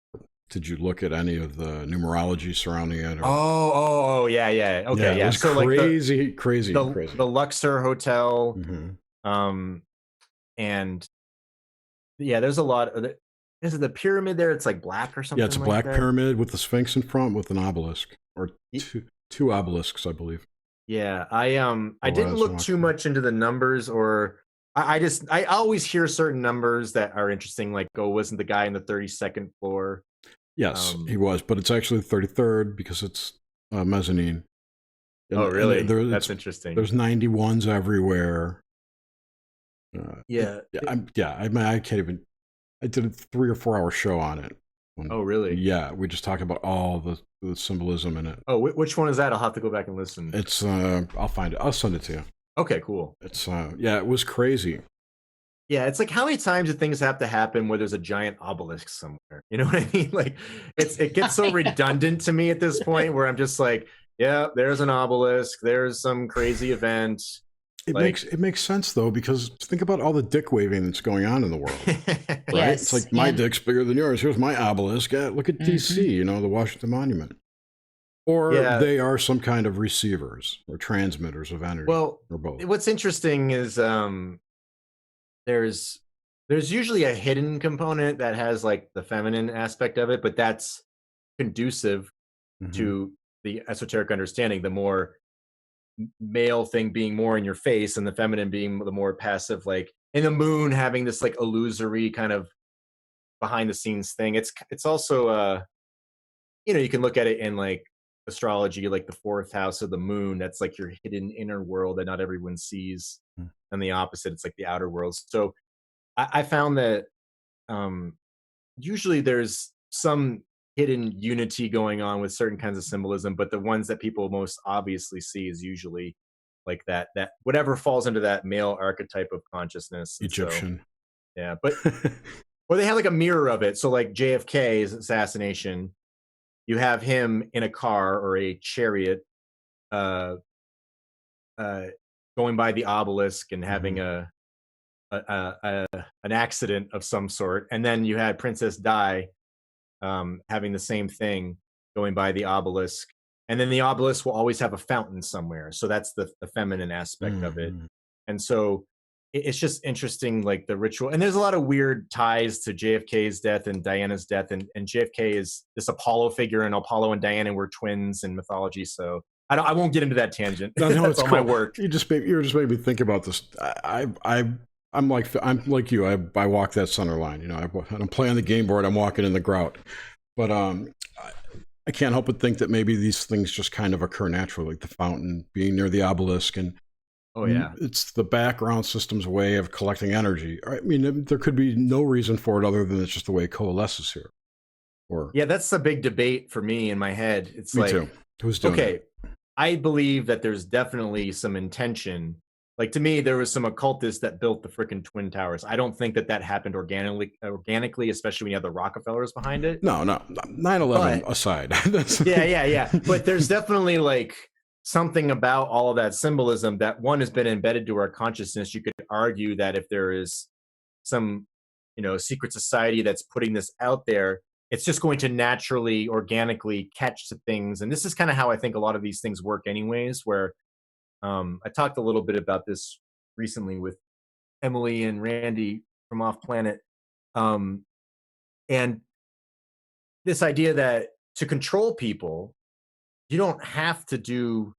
did you look at any of the numerology surrounding it? Or... yeah. Okay, yeah. It was so crazy. The Luxor Hotel, Mm-hmm. and yeah, there's a lot of is it the pyramid there? It's like black or something. Yeah, it's a black pyramid with the Sphinx in front with an obelisk, or two obelisks, I believe. Yeah, I didn't look too much into the numbers, or I always hear certain numbers that are interesting, like, oh, wasn't the guy in the 32nd floor? Yes, he was, but it's actually the 33rd because it's mezzanine. Oh, really? That's interesting. There's 91s everywhere. Yeah. I can't even. I did a 3 or 4 hour show on it. Oh, really? Yeah, we just talked about all the symbolism in it. Oh, which one is that? I'll have to go back and listen. It's I'll find it. I'll send it to you. Okay, cool. It's it was crazy. Yeah, it's like, how many times do things have to happen where there's a giant obelisk somewhere? You know what I mean? Like, it gets so redundant to me at this point, where I'm just like, yeah, there's an obelisk, there's some crazy event. It makes sense though, because think about all the dick waving that's going on in the world, right? Yes, it's like, my dick's bigger than yours. Here's my obelisk. Look at DC, you know, the Washington Monument. Or they are some kind of receivers or transmitters of energy. Well, or both. What's interesting is there's usually a hidden component that has like the feminine aspect of it, but that's conducive to the esoteric understanding. The more male thing being more in your face, and the feminine being the more passive, like in the moon having this like illusory kind of behind the scenes thing. It's also you know, you can look at it in like astrology, like the 4th house of the moon, that's like your hidden inner world that not everyone sees, and the opposite, it's like the outer world. So I found that usually there's some hidden unity going on with certain kinds of symbolism, but the ones that people most obviously see is usually like that whatever falls into that male archetype of consciousness. Egyptian. So, yeah, but or they have like a mirror of it. So like JFK's assassination, you have him in a car or a chariot going by the obelisk and having an accident of some sort, and then you had Princess Di having the same thing going by the obelisk, and then the obelisk will always have a fountain somewhere, so that's the feminine aspect of it. And so it's just interesting, like the ritual, and there's a lot of weird ties to JFK's death and Diana's death, and JFK is this Apollo figure, and Apollo and Diana were twins in mythology, so I won't get into that tangent. No, that's all cool. my work. You just made me think about this. I'm like you. I walk that center line. You know, I'm playing the game board. I'm walking in the grout. But I can't help but think that maybe these things just kind of occur naturally, like the fountain being near the obelisk, and it's the background system's way of collecting energy. I mean, there could be no reason for it other than it's just the way it coalesces here. Or that's the big debate for me in my head. It's me like, too. Who's doing it? I believe that there's definitely some intention. Like, to me, there was some occultists that built the freaking Twin Towers. I don't think that happened organically, especially when you have the Rockefellers behind it. No. 9/11 aside. Yeah. But there's definitely like something about all of that symbolism that, one, has been embedded to our consciousness. You could argue that if there is some, you know, secret society that's putting this out there, it's just going to naturally, organically catch to things. And this is kind of how I think a lot of these things work anyways, where I talked a little bit about this recently with Emily and Randy from Off Planet. And this idea that to control people, you don't have to do,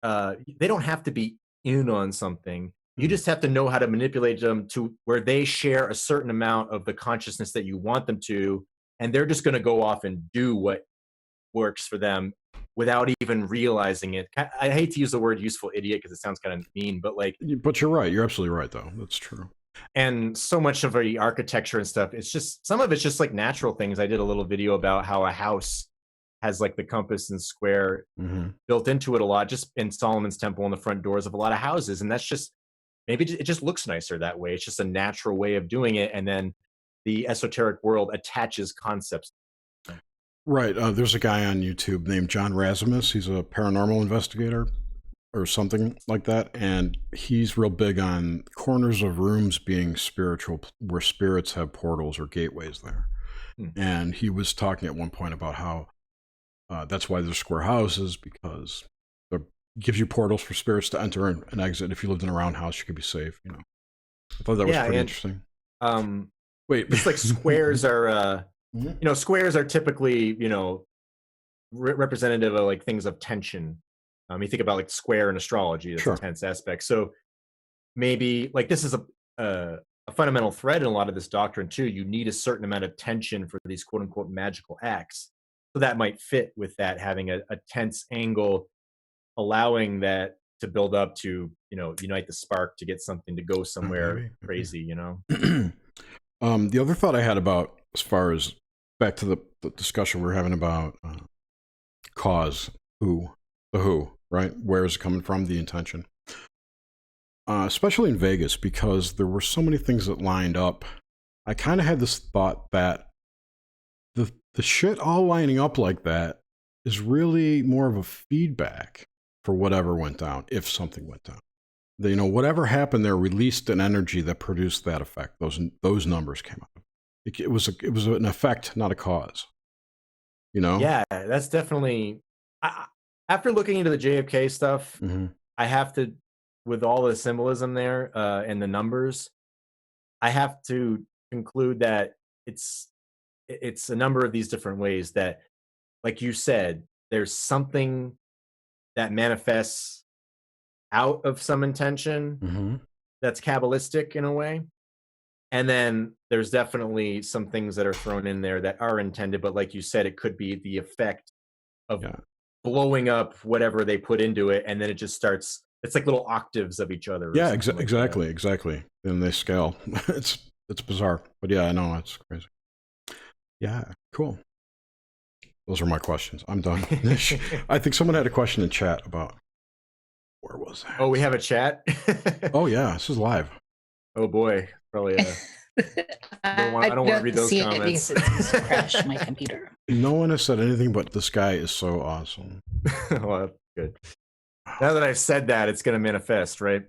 they don't have to be in on something. You just have to know how to manipulate them to where they share a certain amount of the consciousness that you want them to, and they're just going to go off and do what works for them without even realizing it. I hate to use the word useful idiot because it sounds kind of mean, but like... But you're right. You're absolutely right, though. That's true. And so much of the architecture and stuff, it's just, some of it's just like natural things. I did a little video about how a house has like the compass and square built into it a lot, just in Solomon's Temple and the front doors of a lot of houses. And that's just, maybe it just looks nicer that way. It's just a natural way of doing it. And then the esoteric world attaches concepts. Right. There's a guy on YouTube named John Rasmus. He's a paranormal investigator or something like that. And he's real big on corners of rooms being spiritual, where spirits have portals or gateways there. And he was talking at one point about how that's why there's square houses, because it gives you portals for spirits to enter and exit. If you lived in a round house, you could be safe, you know. I thought that was pretty interesting. Wait, it's like squares are, you know, squares are typically, you know, representative of like things of tension. You think about like square in astrology, that's a tense aspect. So maybe like this is a fundamental thread in a lot of this doctrine too. You need a certain amount of tension for these quote unquote magical acts. So that might fit with that, having a tense angle, allowing that to build up to, you know, unite the spark to get something to go somewhere crazy, you know? The other thought I had about, as far as back to the discussion we were having about cause, the who, right? Where is it coming from? The intention. Especially in Vegas, because there were so many things that lined up. I kind of had this thought that the shit all lining up like that is really more of a feedback for whatever went down, if something went down. You know, whatever happened there released an energy that produced that effect. Those numbers came up. It was an effect, not a cause. You know? Yeah, that's definitely. After looking into the JFK stuff, I have to, with all the symbolism there and the numbers, I have to conclude that it's a number of these different ways that, like you said, there's something that manifests out of some intention that's Kabbalistic in a way. And then there's definitely some things that are thrown in there that are intended, but like you said, it could be the effect of blowing up whatever they put into it, and then it just starts, it's like little octaves of each other. Yeah, exactly. And they scale. It's bizarre. But yeah, I know, it's crazy. Yeah, cool. Those are my questions. I'm done. I think someone had a question in chat about, where was that? Oh, we have a chat? Oh yeah, this is live. Oh boy, probably. I don't want to read those comments. It's crash my computer. No one has said anything but this guy is so awesome. Well, that's good. Now that I've said that, it's going to manifest, right?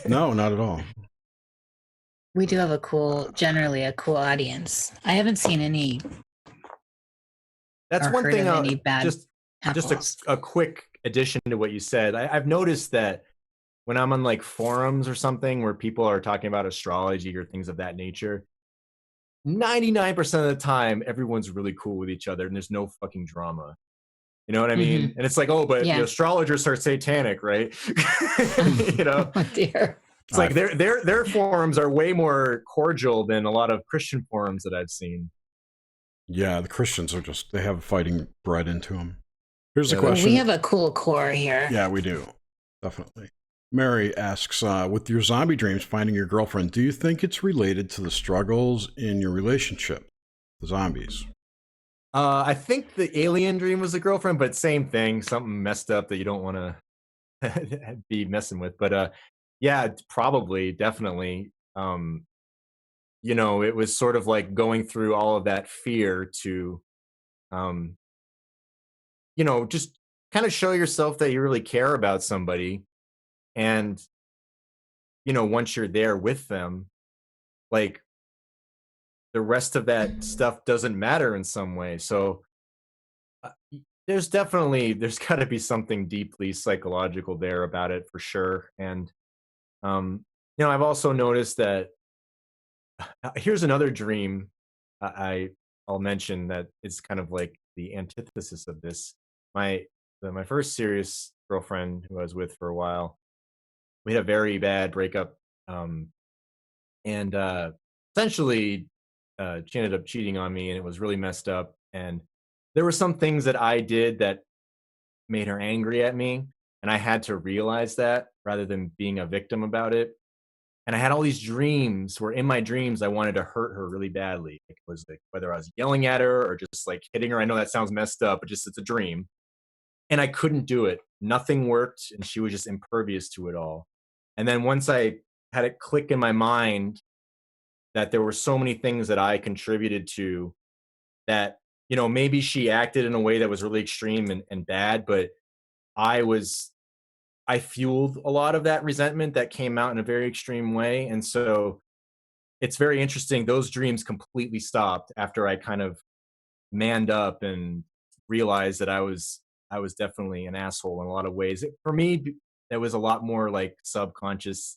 No, not at all. We do have generally a cool audience. I haven't seen any. That's one thing. Just a quick addition to what you said. I've noticed that when I'm on like forums or something where people are talking about astrology or things of that nature, 99% of the time, everyone's really cool with each other and there's no fucking drama. You know what I mean? And it's like, oh, but the astrologers are satanic, right? You know? Oh, dear. It's like their forums are way more cordial than a lot of Christian forums that I've seen. Yeah, the Christians are just, they have fighting bred into them. Here's the question. We have a cool core here. Yeah, we do. Definitely. Mary asks, with your zombie dreams finding your girlfriend, do you think it's related to the struggles in your relationship, the zombies? I think the alien dream was the girlfriend, but same thing, something messed up that you don't want to be messing with. But yeah, probably, definitely. You know, it was sort of like going through all of that fear to, you know, just kind of show yourself that you really care about somebody. And, you know, once you're there with them, like the rest of that stuff doesn't matter in some way. So there's got to be something deeply psychological there about it for sure. And, you know, I've also noticed that here's another dream I'll mention that is kind of like the antithesis of this. My first serious girlfriend who I was with for a while, we had a very bad breakup, and essentially she ended up cheating on me, and it was really messed up. And there were some things that I did that made her angry at me, and I had to realize that rather than being a victim about it. And I had all these dreams where in my dreams I wanted to hurt her really badly. It was like whether I was yelling at her or just like hitting her. I know that sounds messed up, but just it's a dream. And I couldn't do it. Nothing worked, and she was just impervious to it all. And then once I had it click in my mind that there were so many things that I contributed to, that, you know, maybe she acted in a way that was really extreme and bad, but I fueled a lot of that resentment that came out in a very extreme way. And so it's very interesting. Those dreams completely stopped after I kind of manned up and realized that I was definitely an asshole in a lot of ways. For me, there was a lot more like subconscious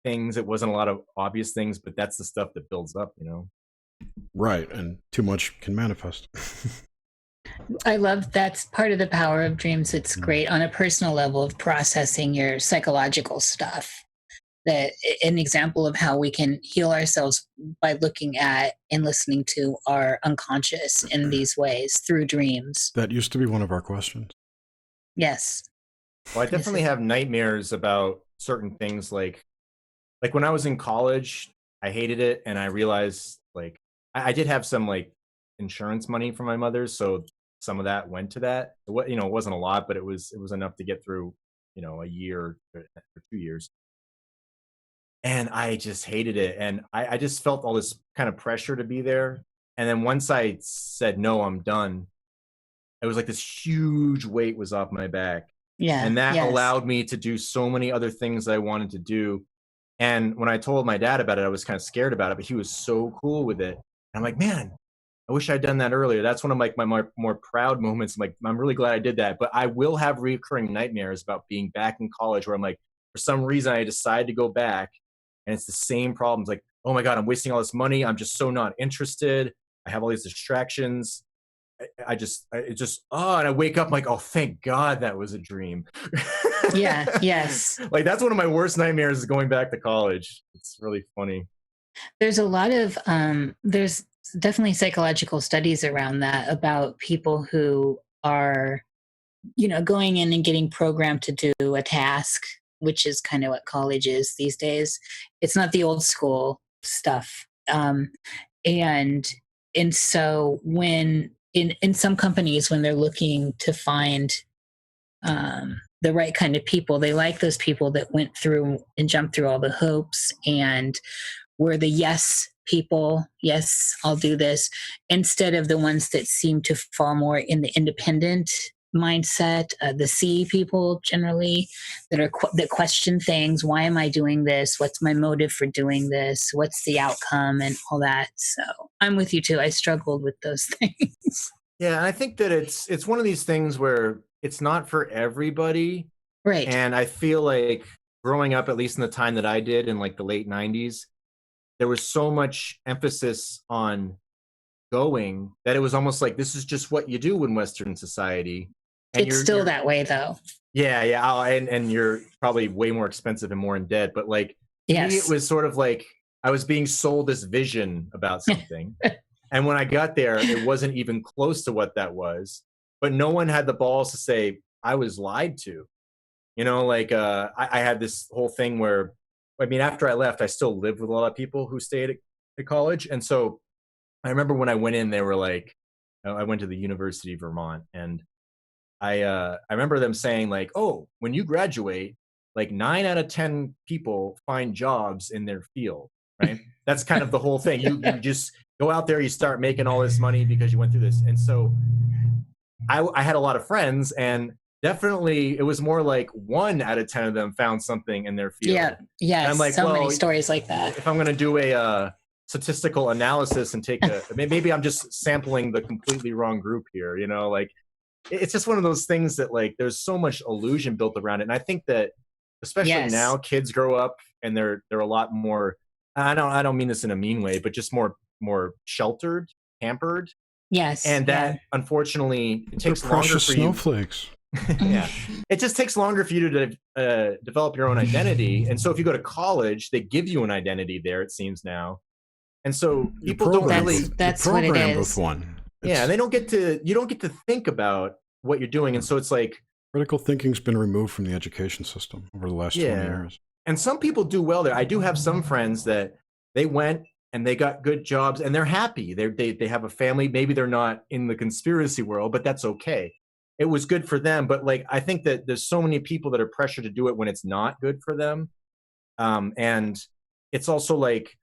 things. It wasn't a lot of obvious things, but that's the stuff that builds up, you know? Right, and too much can manifest. I love that's part of the power of dreams. It's great on a personal level of processing your psychological stuff. That an example of how we can heal ourselves by looking at and listening to our unconscious in these ways through dreams. That used to be one of our questions. Yes. Well, I definitely have nightmares about certain things like when I was in college, I hated it, and I realized like I did have some like insurance money from my mother, so some of that went to that. You know, it wasn't a lot, but it was enough to get through, you know, a year or 2 years. And I just hated it, and I just felt all this kind of pressure to be there. And then once I said no, I'm done, it was like this huge weight was off my back. Yeah. And that yes. allowed me to do so many other things that I wanted to do. And when I told my dad about it, I was kind of scared about it, but he was so cool with it. And I'm like, man, I wish I'd done that earlier. That's one of like my more proud moments. I'm like, I'm really glad I did that. But I will have recurring nightmares about being back in college where I'm like, for some reason, I decide to go back, and it's the same problems. Like, oh my God, I'm wasting all this money. I'm just so not interested. I have all these distractions. And I wake up like, oh, thank God that was a dream. Yeah. Yes. Like that's one of my worst nightmares is going back to college. It's really funny. There's a lot of there's definitely psychological studies around that about people who are, you know, going in and getting programmed to do a task, which is kind of what college is these days. It's not the old school stuff. And so when in some companies, when they're looking to find the right kind of people, they like those people that went through and jumped through all the hoops and were the yes people. Yes, I'll do this, instead of the ones that seem to fall more in the independent mindset, the C people generally that question things. Why am I doing this? What's my motive for doing this? What's the outcome and all that? So I'm with you too. I struggled with those things. Yeah, and I think that it's one of these things where it's not for everybody. Right. And I feel like growing up, at least in the time that I did in like the late 90s, there was so much emphasis on going that it was almost like this is just what you do in Western society. And it's still that way though. Yeah. And you're probably way more expensive and more in debt. But like, yes. to me, it was sort of like I was being sold this vision about something. And when I got there, it wasn't even close to what that was. But no one had the balls to say, I was lied to. You know, like I had this whole thing where, I mean, after I left, I still lived with a lot of people who stayed at college. And so I remember when I went in, they were like, I went to the University of Vermont, and I remember them saying like, oh, when you graduate, like 9 out of 10 people find jobs in their field, right? That's kind of the whole thing. You just go out there, you start making all this money because you went through this. And so I had a lot of friends, and definitely it was more like 1 out of 10 of them found something in their field. Yeah. Yes. I'm like, so many stories like that. If I'm going to do a statistical analysis and take maybe I'm just sampling the completely wrong group here, you know, like it's just one of those things that like there's so much illusion built around it. And I think that especially now kids grow up and they're a lot more, I don't mean this in a mean way, but just more sheltered, pampered. Yes. And that unfortunately it takes longer precious for snowflakes. Yeah, it just takes longer for you to develop your own identity. And so if you go to college, they give you an identity there, it seems now. And so people don't really that's what it is. With one. Yeah, you don't get to think about what you're doing. And so it's like critical thinking's been removed from the education system over the last 20 years. And some people do well there. I do have some friends that they went and they got good jobs and they're happy. They have a family. Maybe they're not in the conspiracy world, but that's okay. It was good for them. But like, I think that there's so many people that are pressured to do it when it's not good for them. And it's also like,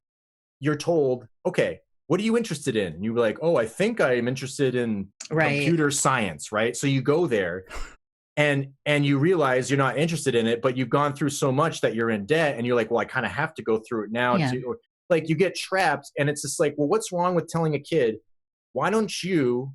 you're told, okay, what are you interested in? And you're like, oh, I think I'm interested in computer science, right? So you go there and you realize you're not interested in it, but you've gone through so much that you're in debt and you're like, well, I kind of have to go through it now. Or, like, you get trapped, and it's just like, well, what's wrong with telling a kid, why don't you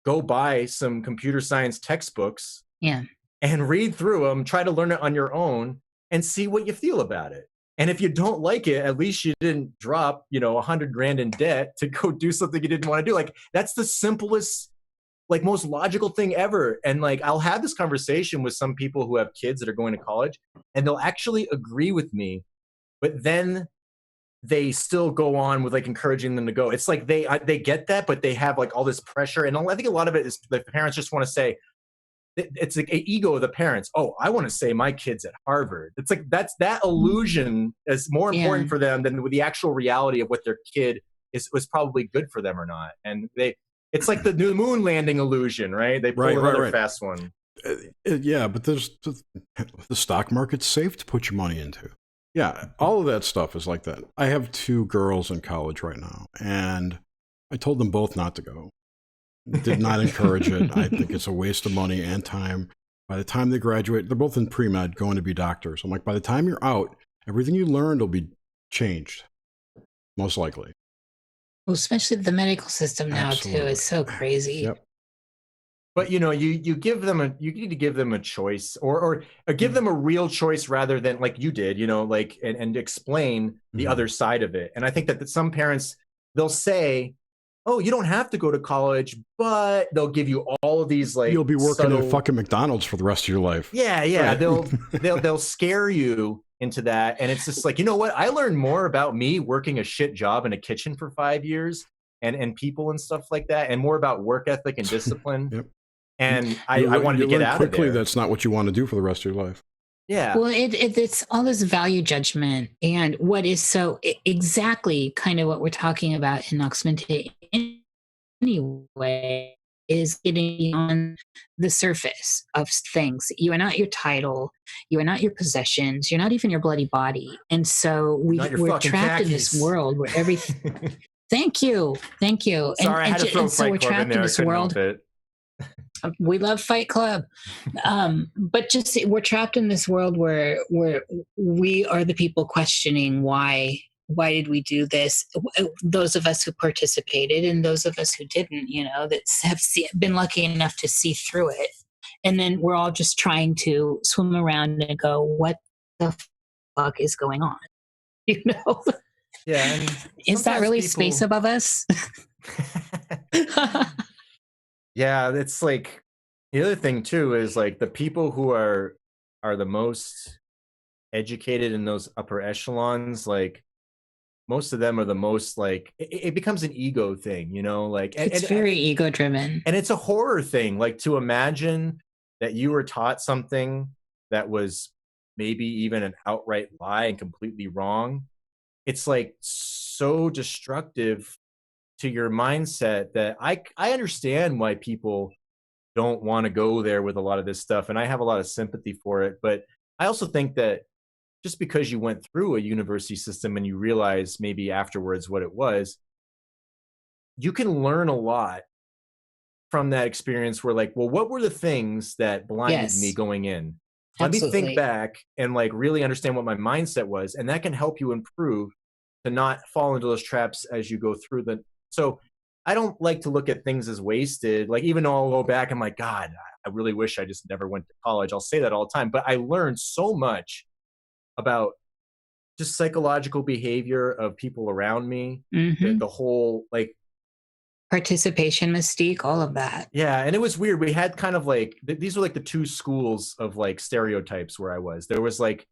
go buy some computer science textbooks and read through them, try to learn it on your own and see what you feel about it. And if you don't like it, at least you didn't drop, $100,000 in debt to go do something you didn't want to do. Like, that's the simplest, like, most logical thing ever. And like, I'll have this conversation with some people who have kids that are going to college, and they'll actually agree with me, but then they still go on with like encouraging them to go. It's like they get that, but they have like all this pressure. And I think a lot of it is the parents just want to say, it's like an ego of the parents. Oh, I want to say my kid's at Harvard. It's like, that illusion is more important for them than the actual reality of what their kid was probably good for them or not. And it's like the new moon landing illusion, right? They pull another fast one. Yeah, but there's the stock market's safe to put your money into. Yeah, all of that stuff is like that. I have 2 girls in college right now, and I told them both not to go. Did not encourage it. I think it's a waste of money and time. By the time they graduate, they're both in pre-med, going to be doctors. I'm like, by the time you're out, everything you learned will be changed, most likely. Well, especially the medical system now, too, is so crazy. Yep. But you give them you need to give them a choice, or give them a real choice rather than like you did, like, and explain the other side of it. And I think that some parents, they'll say, oh, you don't have to go to college, but they'll give you all of these, like, you'll be working at fucking McDonald's for the rest of your life. Yeah. Right. They'll scare you into that. And it's just like, you know what? I learned more about me working a shit job in a kitchen for 5 years and people and stuff like that, and more about work ethic and discipline. Yep. And I wanted to get out quickly of there. That's not what you want to do for the rest of your life. Yeah. Well, it's all this value judgment, and what is so exactly kind of what we're talking about in Nox Mente anyway is getting on the surface of things. You are not your title. You are not your possessions. You're not even your bloody body. And so we're trapped khakis. in this world where everything. Thank you. Sorry, I had to throw Fight we're Club trapped in there. in this world. We love Fight Club, but just we're trapped in this world where we are the people questioning why did we do this? Those of us who participated and those of us who didn't, that have been lucky enough to see through it, and then we're all just trying to swim around and go, what the fuck is going on? Yeah. Is that really space above us? Yeah, it's like, the other thing too is like the people who are the most educated in those upper echelons, like most of them are the most, like, it becomes an ego thing, like it's very ego driven, and it's a horror thing, like, to imagine that you were taught something that was maybe even an outright lie and completely wrong. It's like so destructive to your mindset that I understand why people don't want to go there with a lot of this stuff, and I have a lot of sympathy for it. But I also think that just because you went through a university system and you realize maybe afterwards what it was, you can learn a lot from that experience where, like, well, what were the things that blinded me going in? Let me think back and like really understand what my mindset was, and that can help you improve to not fall into those traps as you go through the. So I don't like to look at things as wasted. Like, even though I'll go back, I'm like, God, I really wish I just never went to college. I'll say that all the time. But I learned so much about just psychological behavior of people around me, the whole, like, participation mystique, all of that. Yeah. And it was weird. We had kind of like, these were like the 2 schools of like stereotypes where I was. There was like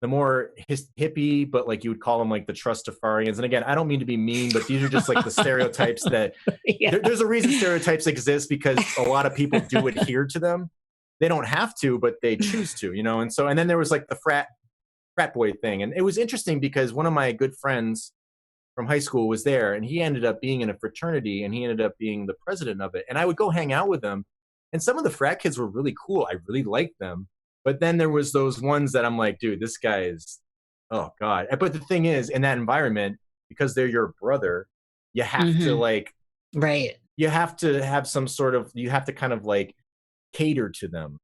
the more hippie, but like you would call them like the Trustafarians. And again, I don't mean to be mean, but these are just like the stereotypes that there's a reason stereotypes exist, because a lot of people do adhere to them. They don't have to, but they choose to, And so, and then there was like the frat frat boy thing. And it was interesting because one of my good friends from high school was there, and he ended up being in a fraternity, and he ended up being the president of it. And I would go hang out with him, and some of the frat kids were really cool. I really liked them. But then there was those ones that I'm like, dude, this guy is, oh God. But the thing is, in that environment, because they're your brother, you have to like, right. You have to have some sort of, you have to kind of like cater to them,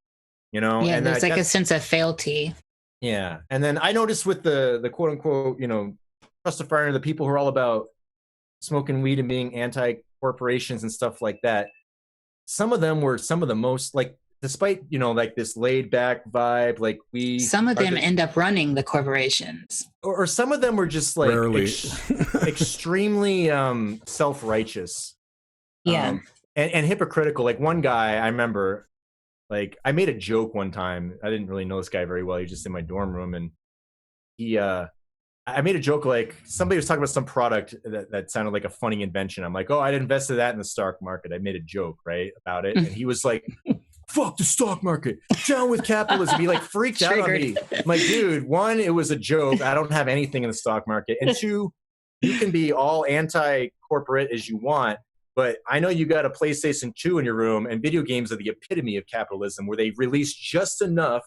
you know? Yeah, and there's like a sense of fealty. Yeah. And then I noticed with the quote unquote, you know, justifier, the people who are all about smoking weed and being anti-corporations and stuff like that, some of them were some of the most like, despite, you know, like this laid back vibe, like some of them end up running the corporations, or some of them were just like extremely self-righteous, and hypocritical. Like one guy I remember, like I made a joke one time. I didn't really know this guy very well. He was just in my dorm room, and I made a joke, like somebody was talking about some product that sounded like a funny invention. I'm like, oh, I'd invested that in the stock market. I made a joke, right, about it. And he was like, fuck the stock market, down with capitalism. He like freaked out on me. I'm like, dude, one, it was a joke. I don't have anything in the stock market. And two, you can be all anti-corporate as you want, but I know you got a PlayStation 2 in your room, and video games are the epitome of capitalism, where they release just enough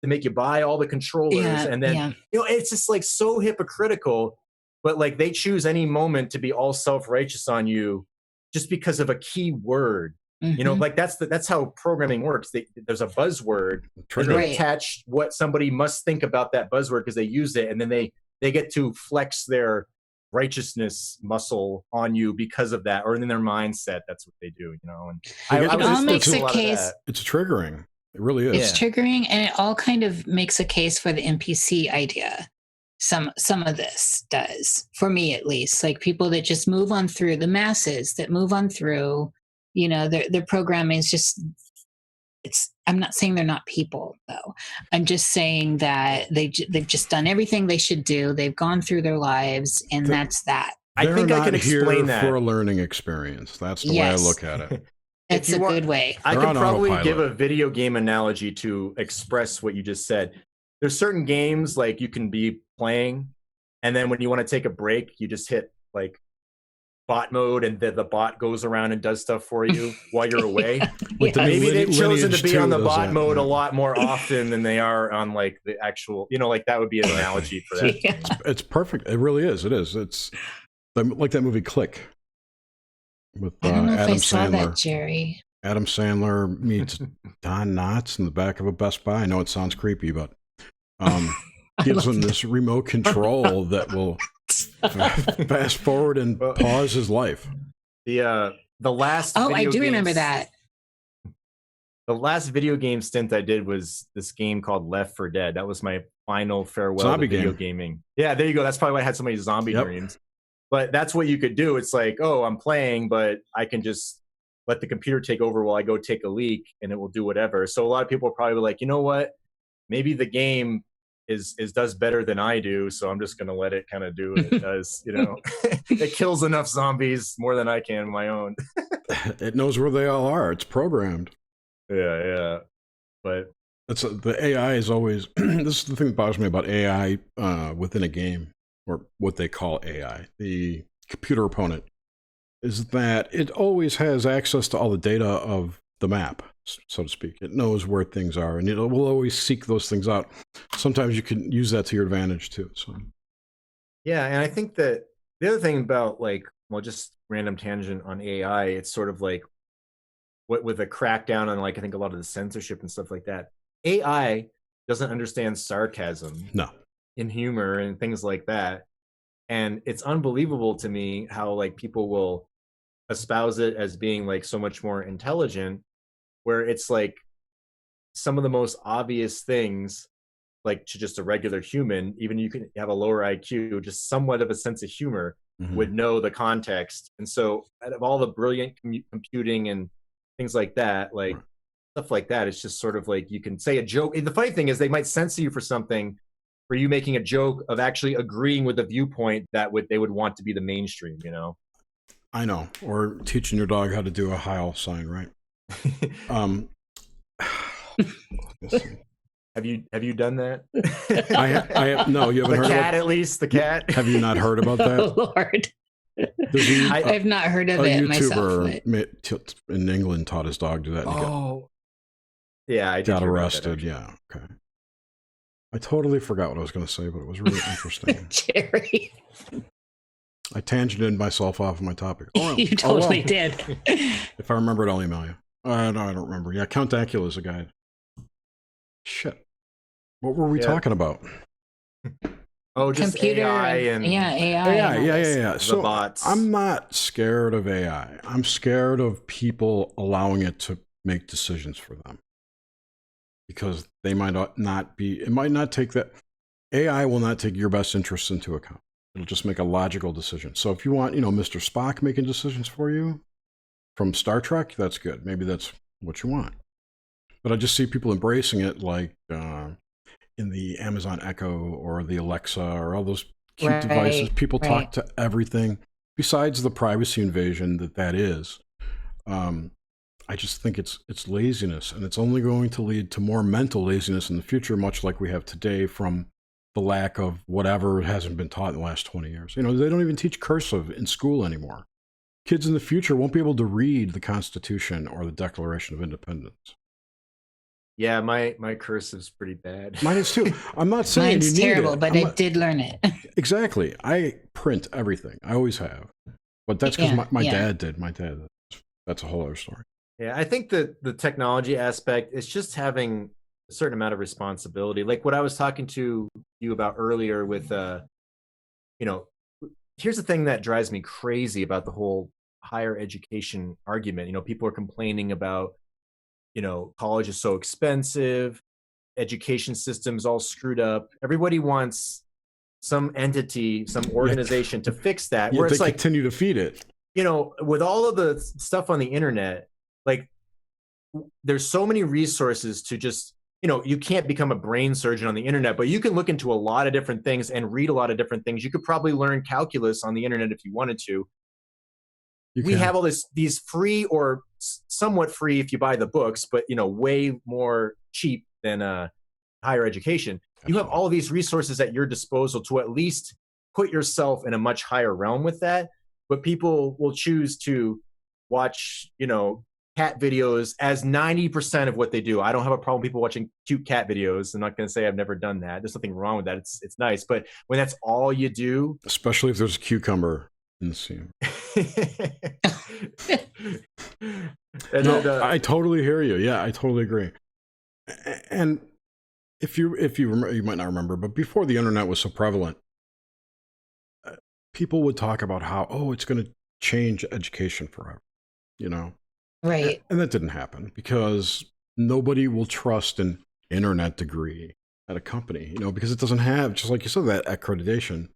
to make you buy all the controllers. And then, you know, it's just like so hypocritical, but like they choose any moment to be all self-righteous on you just because of a key word. You know, like that's how programming works. There's a buzzword, and they attach what somebody must think about that buzzword because they use it, and then they get to flex their righteousness muscle on you because of that, or in their mindset. That's what they do, you know. And it all makes a case. It's triggering. It really is. It's triggering, and it all kind of makes a case for the NPC idea. Some of this does, for me at least. Like people that just move on through, the masses that move on through. You know, their programming is just, I'm not saying they're not people, though. I'm just saying that they've just done everything they should do. They've gone through their lives, and that's that. I think I can explain that. For a learning experience. That's the way I look at it. It's a good way. I could probably give a video game analogy to express what you just said. There's certain games like you can be playing, and then when you want to take a break, you just hit like bot mode, and the bot goes around and does stuff for you while you're away. Maybe they've chosen to be on the bot mode a lot more often than they are on like the actual, you know, like that would be an analogy for that. It's perfect. It really is. It is. It's like that movie Click with I don't know Adam if I Sandler. Saw that, Jerry. Adam Sandler meets Don Knotts in the back of a Best Buy. I know it sounds creepy, but gives him this remote control that will fast forward and pause his life. The last I do remember that. The last video game stint I did was this game called Left 4 Dead. That was my final farewell zombie to video gaming. Yeah, there you go. That's probably why I had so many zombie dreams. But that's what you could do. It's like, oh, I'm playing, but I can just let the computer take over while I go take a leak, and it will do whatever. So a lot of people are probably like, you know what? Maybe the game does better than I do, so I'm just going to let it kind of do what it does. You know, it kills enough zombies more than I can on my own. It knows where they all are. It's programmed. Yeah. But the AI is always. This is the thing that bothers me about AI within a game, or what they call AI, the computer opponent, is that it always has access to all the data of the map, so to speak. It knows where things are, and it will always seek those things out. Sometimes you can use that to your advantage too. So, yeah, and I think that the other thing about just random tangent on AI, it's sort of like what with a crackdown on I think a lot of the censorship and stuff like that. AI doesn't understand sarcasm, in humor and things like that, and it's unbelievable to me how people will espouse it as being so much more intelligent, where it's some of the most obvious things, to just a regular human, even you can have a lower IQ, just somewhat of a sense of humor, would know the context. And so out of all the brilliant computing and things like that, stuff like that, it's just sort of you can say a joke. The funny thing is they might censor you for something, for you making a joke of actually agreeing with the viewpoint that they would want to be the mainstream, you know? I know. Or teaching your dog how to do a Heil sign, right? Have you done that? I have no. You haven't The heard cat, about, at least the cat. have you not heard about that? Oh Lord. There's a, I've not heard of a it myself. YouTuber in England taught his dog to do that, and Yeah, I he did got hear about that, arrested. actually. Yeah, okay. I totally forgot what I was going to say, but it was really interesting. Jerry. I tangented myself off of my topic. Oh, well. You totally did. If I remember it, I'll email you. No, I don't remember. Yeah, Count Dankula is a guy. Shit. What were we talking about? Oh, just Computer AI and AI. Yeah. So bots. I'm not scared of AI. I'm scared of people allowing it to make decisions for them. Because they might not be, it might not take that. AI will not take your best interests into account. It'll just make a logical decision. So if you want, Mr. Spock making decisions for you from Star Trek, that's good. Maybe that's what you want. But I just see people embracing it, like in the Amazon Echo or the Alexa or all those cute devices. People talk to everything besides the privacy invasion that is. I just think it's laziness, and it's only going to lead to more mental laziness in the future, much like we have today from the lack of whatever hasn't been taught in the last 20 years. They don't even teach cursive in school anymore. Kids in the future won't be able to read the Constitution or the Declaration of Independence. Yeah, my cursive's pretty bad. Mine is too. I'm not saying mine's you need terrible, it. but I did learn it. Exactly. I print everything. I always have. But that's because my dad did. My dad. That's a whole other story. Yeah, I think that the technology aspect is just having a certain amount of responsibility. Like what I was talking to you about earlier with, here's the thing that drives me crazy about the whole higher education argument. People are complaining about, college is so expensive, education system's all screwed up. Everybody wants some entity, some organization to fix that. Where it's like continue to feed it. With all of the stuff on the internet, like there's so many resources to just, you can't become a brain surgeon on the internet, but you can look into a lot of different things and read a lot of different things. You could probably learn calculus on the internet if you wanted to. We have all these free or somewhat free if you buy the books, but way more cheap than higher education. Absolutely. You have all of these resources at your disposal to at least put yourself in a much higher realm with that. But people will choose to watch, cat videos as 90% of what they do. I don't have a problem with people watching cute cat videos. I'm not going to say I've never done that. There's nothing wrong with that. It's nice. But when that's all you do, especially if there's a cucumber in the scene. I totally hear you. Yeah, I totally agree. And if you remember, you might not remember, but before the internet was so prevalent, people would talk about how, it's going to change education forever, Right. And that didn't happen because nobody will trust an internet degree at a company, because it doesn't have, just like you said, that accreditation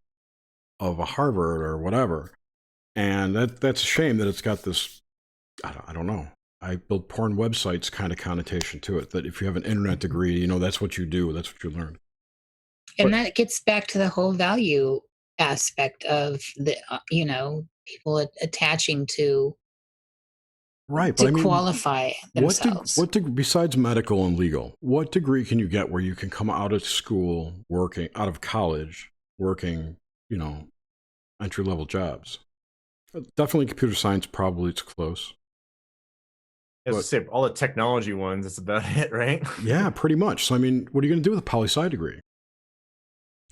of a Harvard or whatever. And that's a shame that it's got this, I don't know, I build porn websites kind of connotation to it, that if you have an internet degree, that's what you do, that's what you learn. And that gets back to the whole value aspect of the, people attaching to, right, to qualify themselves. Besides medical and legal, what degree can you get where you can come out of school out of college, working, entry-level jobs? Definitely computer science, probably it's close. As I say, all the technology ones, that's about it, right? Yeah, pretty much. So, what are you going to do with a poli-sci degree?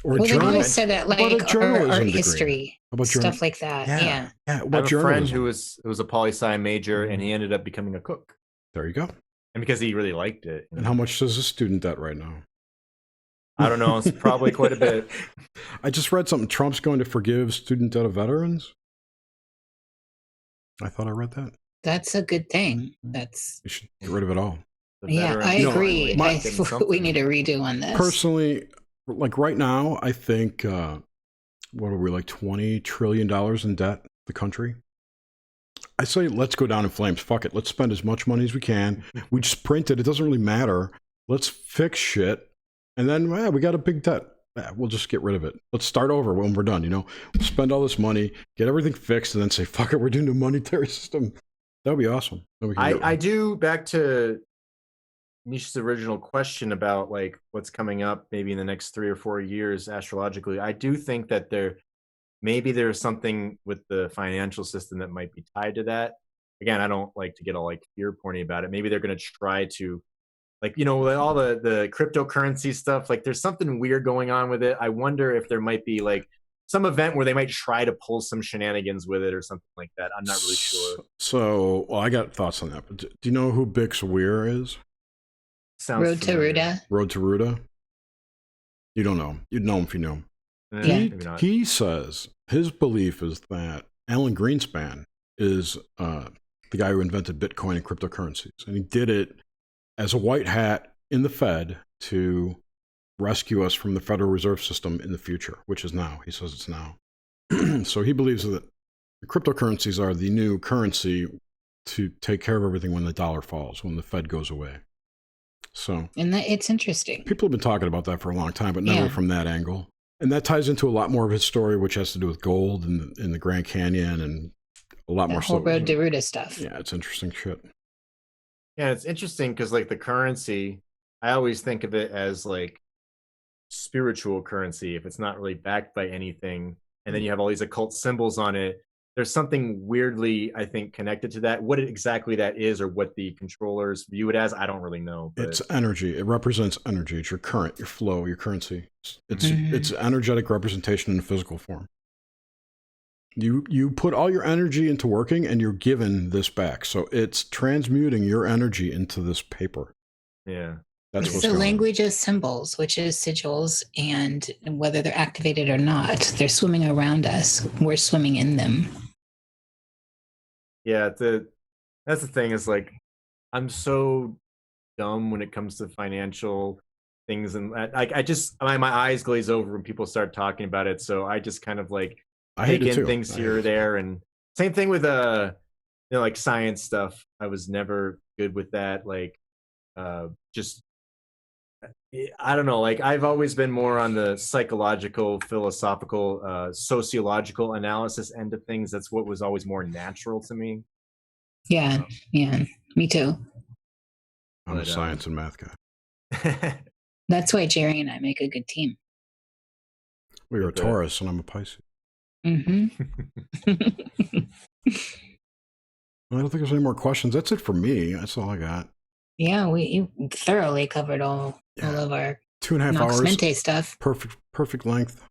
Or they've always said that, like, or history, stuff like that. Yeah. I have a friend who was a poli-sci major, and he ended up becoming a cook. There you go. And because he really liked it. And how much does a student debt right now? I don't know. It's probably quite a bit. I just read something. Trump's going to forgive student debt of veterans. I thought I read that. That's a good thing. You should get rid of it all. I agree. We need a redo on this. Personally, like right now, I think, what are we, like $20 trillion in debt, the country? I say, let's go down in flames. Fuck it. Let's spend as much money as we can. We just print it. It doesn't really matter. Let's fix shit. And then we got a big debt. We'll just get rid of it. Let's start over when we're done, We'll spend all this money, get everything fixed, and then say, fuck it, we're doing a monetary system. That would be awesome. I do, back to Nish's original question about like what's coming up maybe in the next 3 or 4 years astrologically, I do think that there's something with the financial system that might be tied to that. Again, I don't like to get all like fear porny about it. Maybe they're going to try to, like, like all the cryptocurrency stuff, like there's something weird going on with it. I wonder if there might be like some event where they might try to pull some shenanigans with it or something like that. I'm not really sure. So, well, I got thoughts on that. But do you know who Bix Weir is? Sounds Road to familiar. Ruda. Road to Ruda? You don't know him. You'd know him if you knew him. Yeah. Maybe not. He says his belief is that Alan Greenspan is the guy who invented Bitcoin and cryptocurrencies. And he did it as a white hat in the Fed to rescue us from the Federal Reserve System in the future, which is now. He says it's now. So he believes that cryptocurrencies are the new currency to take care of everything when the dollar falls, when the Fed goes away. So, And it's interesting. people have been talking about that for a long time, but never from that angle. And that ties into a lot more of his story, which has to do with gold and in the Grand Canyon and a lot The more whole stuff. Road to Ruda stuff. Yeah, it's interesting shit. Yeah, it's interesting because like the currency, I always think of it as like spiritual currency if it's not really backed by anything. And then you have all these occult symbols on it. There's something weirdly, I think, connected to that. What exactly that is or what the controllers view it as, I don't really know. But It's energy. It represents energy. It's your current, your flow, your currency. It's Mhm. it's energetic representation in a physical form. You put all your energy into working and you're given this back. So it's transmuting your energy into this paper. yeah. That's It's what's the going on. language of symbols, which is sigils, and whether they're activated or not, they're swimming around us. We're swimming in them. Yeah, that's the thing is like I'm so dumb when it comes to financial things, and I just my eyes glaze over when people start talking about it. So I just kind of like I hate take it in too. things I here or hate it. there, and same thing with like science stuff. I was never good with that. Like just I don't know. Like I've always been more on the psychological, philosophical, sociological analysis end of things. That's what was always more natural to me. Yeah, yeah, me too. I'm a But, science and math guy. That's why Jerry and I make a good team. We are a With the- Taurus and I'm a Pisces. Hmm. I don't think there's any more questions. That's it for me. That's all I got. Yeah, you thoroughly covered all of our 2.5 Nox hours. Mente stuff. Perfect length.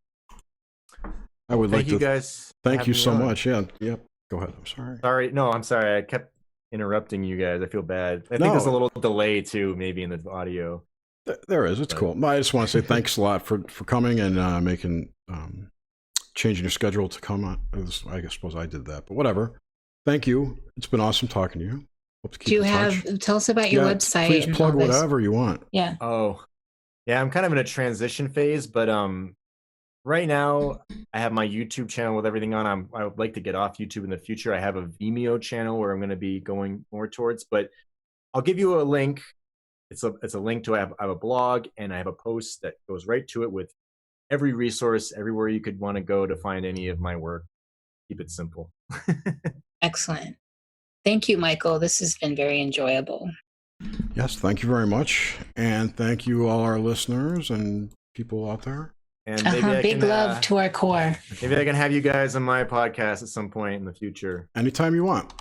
I would Thank like you to guys. thank having you me so on. much. Yeah. Yep. Go ahead. I'm sorry. Sorry, no, I'm sorry. I kept interrupting you guys. I feel bad. I think there's a little delay too, maybe in the audio. There is. It's cool. I just want to say thanks a lot for coming and making changing your schedule to come on. I suppose I did that, but whatever. Thank you. It's been awesome talking to you. Hope to keep Do you in touch. tell us about your website? Please and plug all this. whatever you want. Yeah. Oh, yeah. I'm kind of in a transition phase, but right now I have my YouTube channel with everything on. I would like to get off YouTube in the future. I have a Vimeo channel where I'm going to be going more towards, but I'll give you a link. It's a link to I have a blog and I have a post that goes right to it with every resource, everywhere you could want to go to find any of my work. Keep it simple. Excellent. Thank you, Michael. This has been very enjoyable. Yes, thank you very much, and thank you all our listeners and people out there. And maybe I Big can, love to our core. maybe I can have you guys on my podcast at some point in the future. Anytime you want.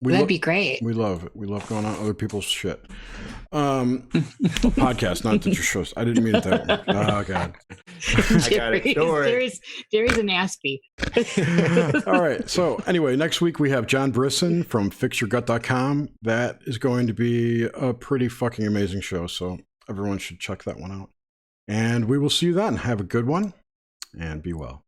That'd be great. We love it. We love going on other people's shit. Podcast, not that your shows. I didn't mean it that way. Oh, God. I got it. Don't worry. Jerry's an Aspie. All right. So anyway, next week we have John Brisson from fixyourgut.com. That is going to be a pretty fucking amazing show. So everyone should check that one out. And we will see you then. Have a good one and be well.